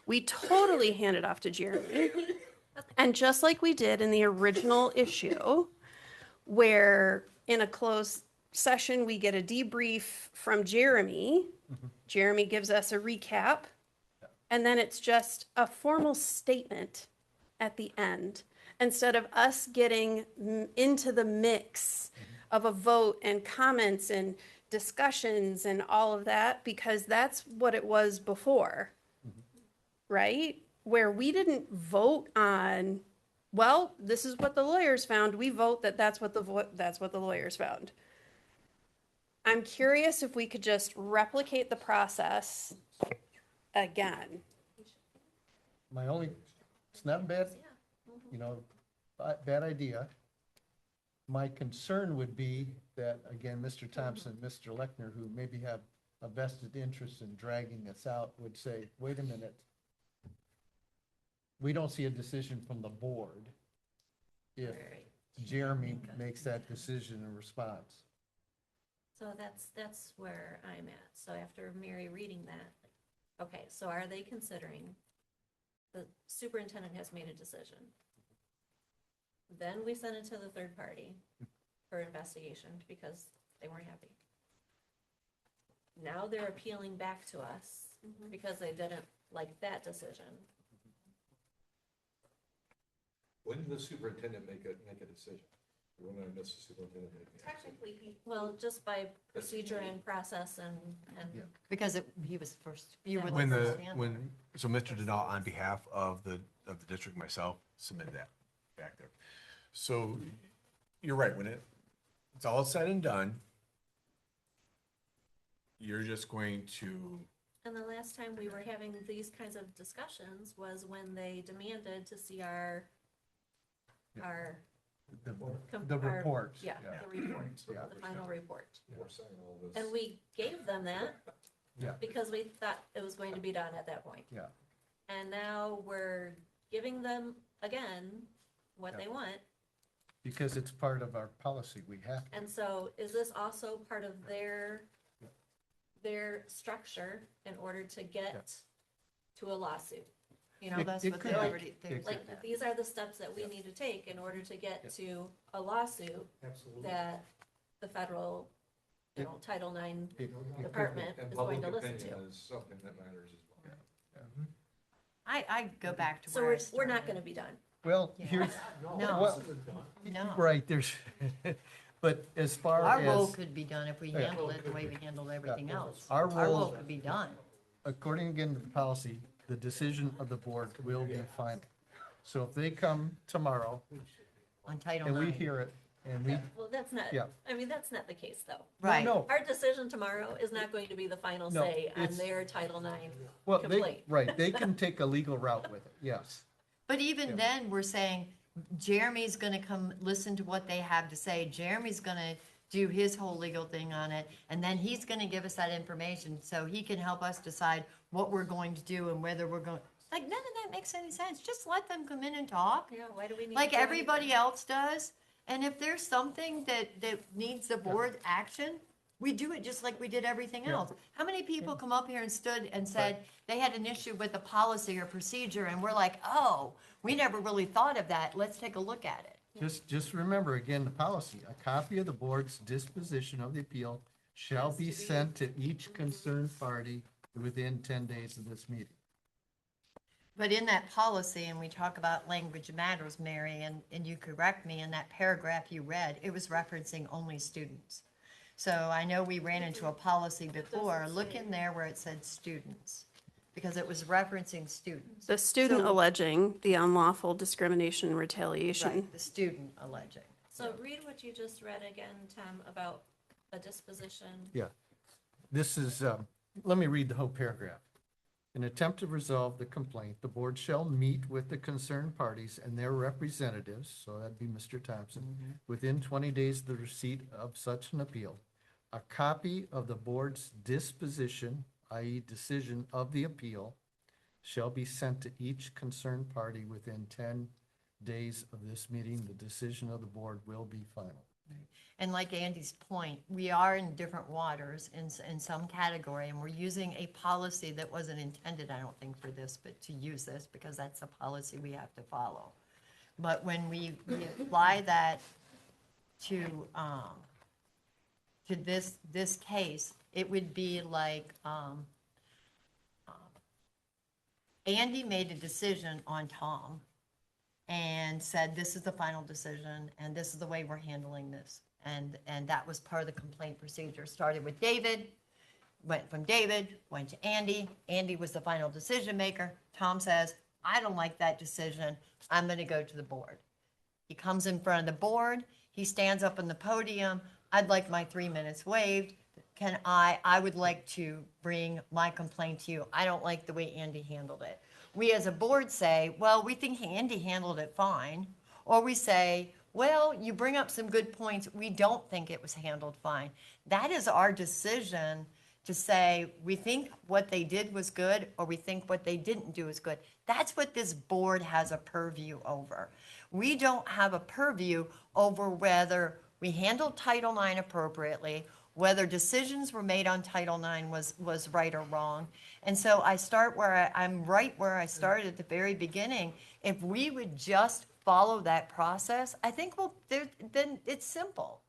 We totally hand it off to Jeremy. And just like we did in the original issue, where in a closed session, we get a debrief from Jeremy. Jeremy gives us a recap. And then it's just a formal statement at the end, instead of us getting into the mix of a vote and comments and discussions and all of that, because that's what it was before, right? Where we didn't vote on, well, this is what the lawyers found. We vote that that's what the lawyers found. I'm curious if we could just replicate the process again. My only, it's not bad, bad idea. My concern would be that, again, Mr. Thompson, Mr. Lechner, who maybe have a vested interest in dragging us out, would say, wait a minute. We don't see a decision from the board if Jeremy makes that decision in response. So that's where I'm at. So after Mary reading that, okay, so are they considering the superintendent has made a decision? Then we send it to the third party for investigation because they weren't happy. Now they're appealing back to us because they didn't like that decision. When did the superintendent make a decision? When I missed the superintendent making a decision? Technically, well, just by procedure and process and. Because he was first, you were the When first handler. so Mr. Denal, on behalf of the district, myself, submitted that back there. So you're right, when it's all said and done, you're just going to, And the last time we were having these kinds of discussions was when they demanded to see our The our- report. Yeah, the report, Yeah. the final report. We're saying all this. And we gave them that Yeah. because we thought it was going to be done at that point. Yeah. And now we're giving them again what they want. Because it's part of our policy, we have to. And so is this also part of their structure in order to get to a lawsuit? You know, That's it what could they be. already, they It said like, that. these are the steps that we need to take in order to get to a lawsuit that the federal, Title IX department And is going to public listen to. opinion is something that matters as well. I go back to So where I we're not started. gonna be done. Well, Yeah. here's, No, well, no. right, there's, but as far Our role as, could be done if we Yeah. handled it the way we handled everything else. Our Our role role- could be done. according again to the policy, the decision of the board will be final. So if they come tomorrow On Title and we IX. hear it and we, Well, that's not, Yeah. I mean, that's not the case, though. Right. no, Our decision tomorrow is not going to be the final No, say on it's- their Title IX well, complaint. right, they can take a legal route with it, yes. But even Yeah. then, we're saying Jeremy's gonna come listen to what they have to say. Jeremy's gonna do his whole legal thing on it. And then he's gonna give us that information so he can help us decide what we're going to do and whether we're going, like, none of that makes any sense. Just let them come in and talk. Yeah, why do we need? Like to do everybody anything? else does. And if there's something that needs the board action, we do it just like we did everything Yeah. else. How many people come up here and stood and said they had an issue with a policy or procedure and we're like, oh, we never really thought of that. Let's take a look at it. Just remember, again, the policy, a copy of the board's disposition of the appeal shall be sent to each concerned party within 10 days of this meeting. But in that policy, and we talk about language matters, Mary, and you correct me, in that paragraph you read, it was referencing only students. So I know we ran into a policy before, look in there where it said students, because it was referencing students. The student So- alleging the unlawful discrimination retaliation. Right, the student alleging. So read what you just read again, Tom, about a disposition. Yeah. This is, let me read the whole paragraph. In attempt to resolve the complaint, the board shall meet with the concerned parties and their representatives, so that'd be Mr. Thompson, within 20 days of the receipt of such an appeal. A copy of the board's disposition, i.e. decision of the appeal, shall be sent to each concerned party within 10 days of this meeting. The decision of the board will be final. And like Andy's point, we are in different waters in some category, and we're using a policy that wasn't intended, I don't think, for this, but to use this, because that's a policy we have to follow. But when we apply that to this case, it would be like, Andy made a decision on Tom, and said, this is the final decision, and this is the way we're handling this. And that was part of the complaint procedure. Started with David, went from David, went to Andy. Andy was the final decision maker. Tom says, I don't like that decision. I'm going to go to the board. He comes in front of the board. He stands up on the podium. I'd like my 3 minutes waived. I would like to bring my complaint to you. I don't like the way Andy handled it. We as a board say, well, we think Andy handled it fine. Or we say, well, you bring up some good points. We don't think it was handled fine. That is our decision to say, we think what they did was good, or we think what they didn't do is good. That's what this board has a purview over. We don't have a purview over whether we handled Title IX appropriately, whether decisions were made on Title IX was right or wrong. And so I start where I'm right where I started at the very beginning. If we would just follow that process, I think then it's simple.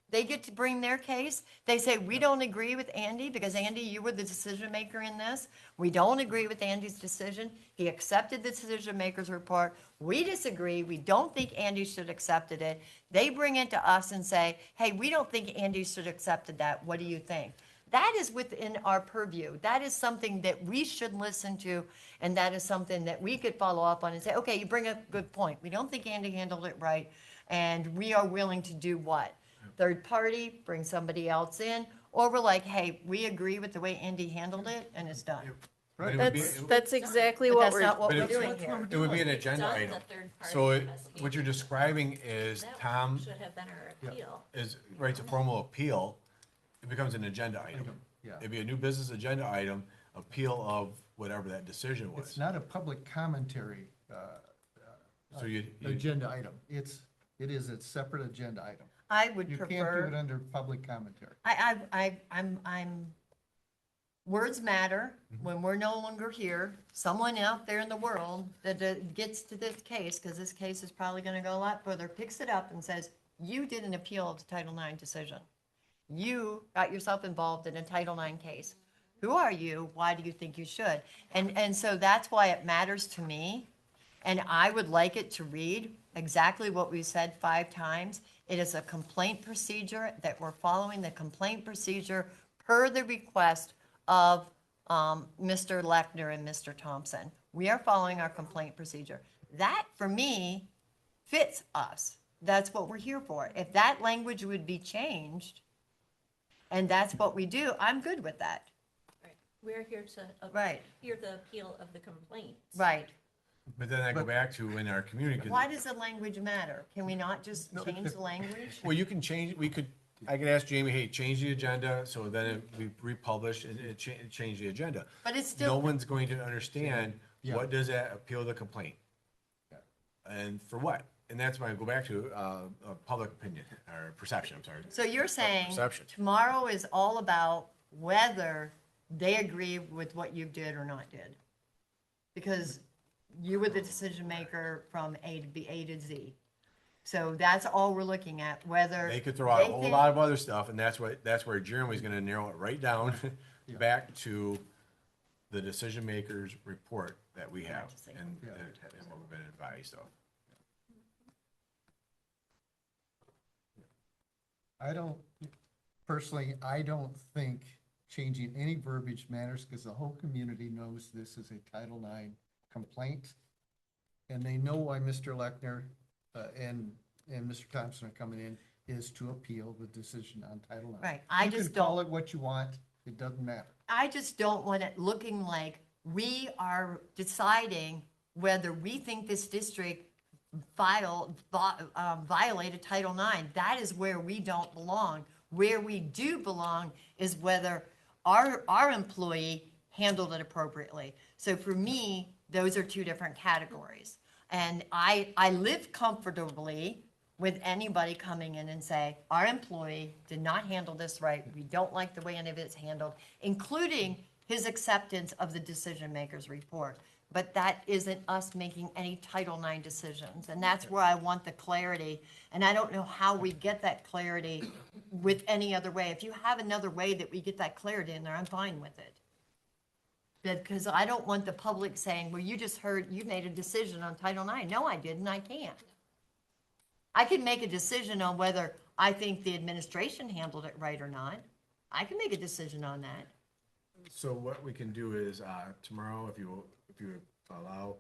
They get to bring their case. They say, we don't agree with Andy because Andy, you were the decision maker in this. We don't agree with Andy's decision. He accepted the decision maker's report. We disagree. We don't think Andy should have accepted it. They bring it to us and say, hey, we don't think Andy should have accepted that. What do you think? That is within our purview. That is something that we should listen to, and that is something that we could follow up on and say, okay, you bring up a good point. We don't think Andy handled it right, and we are willing to do what? Third party, bring somebody else in, or we're like, hey, we agree with the way Andy handled it, and it's done. But it would be- That's exactly But what that's we're. not what But we're it- doing here. It would be an agenda item. So what you're describing is Tom Should have been our appeal. writes a formal appeal, it becomes an agenda item. Yeah. It'd be a new business agenda item, appeal of whatever that decision It's was. not a public commentary So you, agenda item. It is a separate agenda item. I would You can't do it prefer, under public commentary. I'm, words matter. When we're no longer here, someone out there in the world that gets to this case, because this case is probably gonna go a lot further, picks it up and says, you did an appeal of the Title IX decision. You got yourself involved in a Title IX case. Who are you? Why do you think you should? And so that's why it matters to me. And I would like it to read exactly what we said 5 times. It is a complaint procedure that we're following the complaint procedure per the request of Mr. Lechner and Mr. Thompson. We are following our complaint procedure. That, for me, fits us. That's what we're here for. If that language would be changed, and that's what we do, I'm good with that. We're here to Right. hear the appeal of the complaint. Right. but then I go back to in our community. 'Cause- Why does the language matter? Can we not just change the language? Well, you can change, I could ask Jamie, hey, change the agenda, so then we republish and change the agenda. But it's No still, one's going to understand, Yeah. what does that appeal the complaint? And for what? And that's why I go back to, public opinion, or perception, I'm sorry. so you're saying Perception. tomorrow is all about whether they agree with what you did or not did? Because you were the decision maker from A to Z. So that's all we're looking at, whether. They could throw out a they whole think- lot of other stuff, and that's where Jeremy's gonna narrow it right down, back to the decision maker's report that we have, and what we've been advised of. I don't think changing any verbiage matters because the whole community knows this is a Title IX complaint. And they know why Mr. Lechner and Mr. Thompson are coming in is to appeal the decision on Title IX. Right, I You just can call don't, it what you want, it doesn't matter. I just don't want it looking like we are deciding whether we think this district violated Title IX. That is where we don't belong. Where we do belong is whether our employee handled it appropriately. So for me, those are 2 different categories. And I live comfortably with anybody coming in and say, our employee did not handle this right. We don't like the way any of it's handled, including his acceptance of the decision maker's report. But that isn't us making any Title IX decisions. And that's where I want the clarity. And I don't know how we get that clarity with any other way. If you have another way that we get that clarity in there, I'm fine with it. Because I don't want the public saying, well, you just heard, you made a decision on Title IX. No, I didn't, I can't. I can make a decision on whether I think the administration handled it right or not. I can make a decision on that. So what we can do is, tomorrow, if you allow,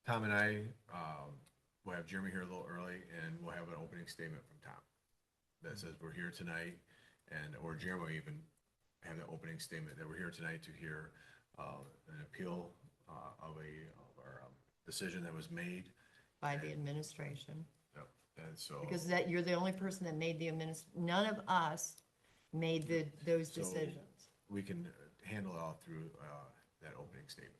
Tom and I, we'll have Jeremy here a little early, and we'll have an opening statement from Tom that says we're here tonight, or Jeremy will even have the opening statement that we're here tonight to hear an appeal of our decision that was made. By the administration. Yep. And so. Because that, you're the only person that made the none of us made those So- decisions. We can handle it all through that opening statement.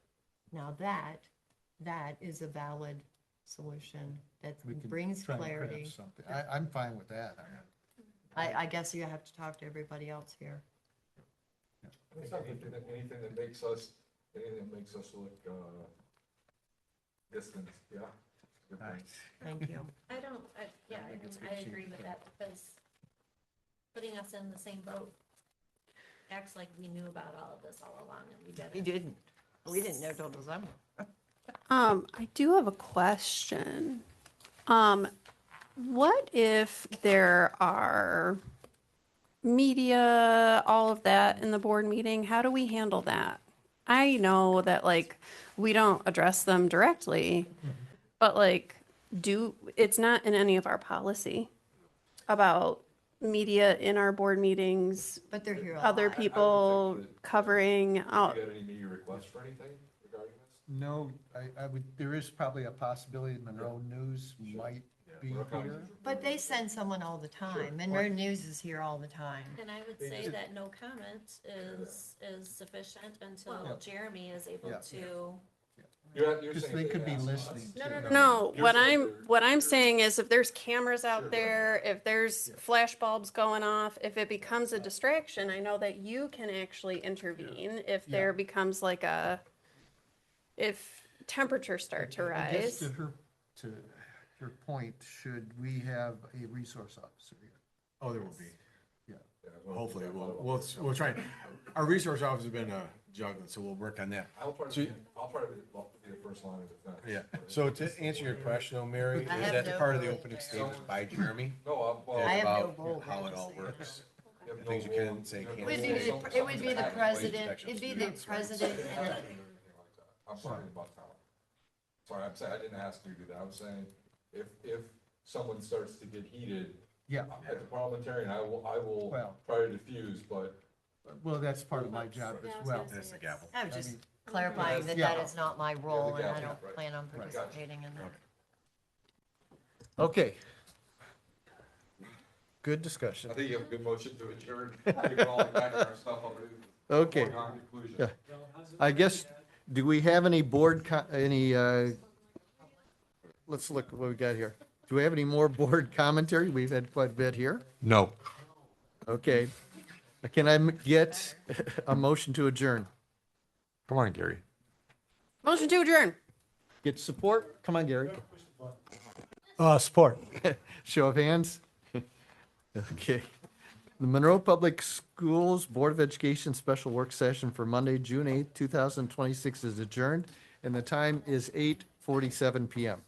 Now that is a valid solution that We can brings try and craft clarity. something. I'm fine with that. I guess you have to talk to everybody else here. Anything that makes us look distant, yeah. Good point. Thank you. I don't, yeah, I agree with that because putting us in the same boat acts like we knew about all of this all along and we didn't. We didn't. We didn't know till December. I do have a question. What if there are media, all of that in the board meeting? How do we handle that? I know that like we don't address them directly, but like it's not in any of our policy about media in our board meetings, But they're here a other lot. people covering out. Do you get any media requests for anything regarding this? No, I would, there is probably a possibility Monroe News might be here. But they send someone all the time. Monroe News is here all the time. And I would say that no comment is sufficient until Jeremy is able Yeah. to. You're Because saying they could be ask us. listening. No, to no, it. no. No, You're what saying I'm saying is if there's cameras out there, if there's flash bulbs going off, if it becomes a distraction, I know that you can actually intervene if there becomes like if temperatures start to I guess rise. to her point, should we have a resource officer here? Oh, there will be. Yeah. Hopefully, we'll try. Our resource officer has been juggling, so we'll work on that. I'll try to be the first line of defense. Yeah, so to answer your question though, Mary, I is have that no part of the vote opening there. statement by Jeremy? No, I have no About vote, how it I all just say. works, you have the no things you role- can say, you can't have It no would be role. the, it would be the president, it'd be the Right. president and I'm sorry about that. Sorry, I'm saying, I didn't ask you to do that. I'm saying, if someone starts to get heated Yeah, at the parliamentarian, I will Well- try to diffuse, but well, that's part of my job as well. That's the gavel. I was just mean, clarifying that Yeah. that is not my role and I gavel, don't right. plan on Right. participating in that. Okay. Good discussion. I think you have a good motion to adjourn. Given all the background stuff already. Okay. Foregone conclusion. Yeah. I guess, do we have any let's look at what we got here. Do we have any more board commentary? We've had quite a bit here. No. Okay. Can I get a motion to adjourn? Come on, Gary. Motion to adjourn. Get support? Come on, Gary. Support. Show of hands. Okay. The Monroe Public Schools Board of Education Special Work Session for Monday, June 8th, 2026 is adjourned, and the time is 8:47 PM.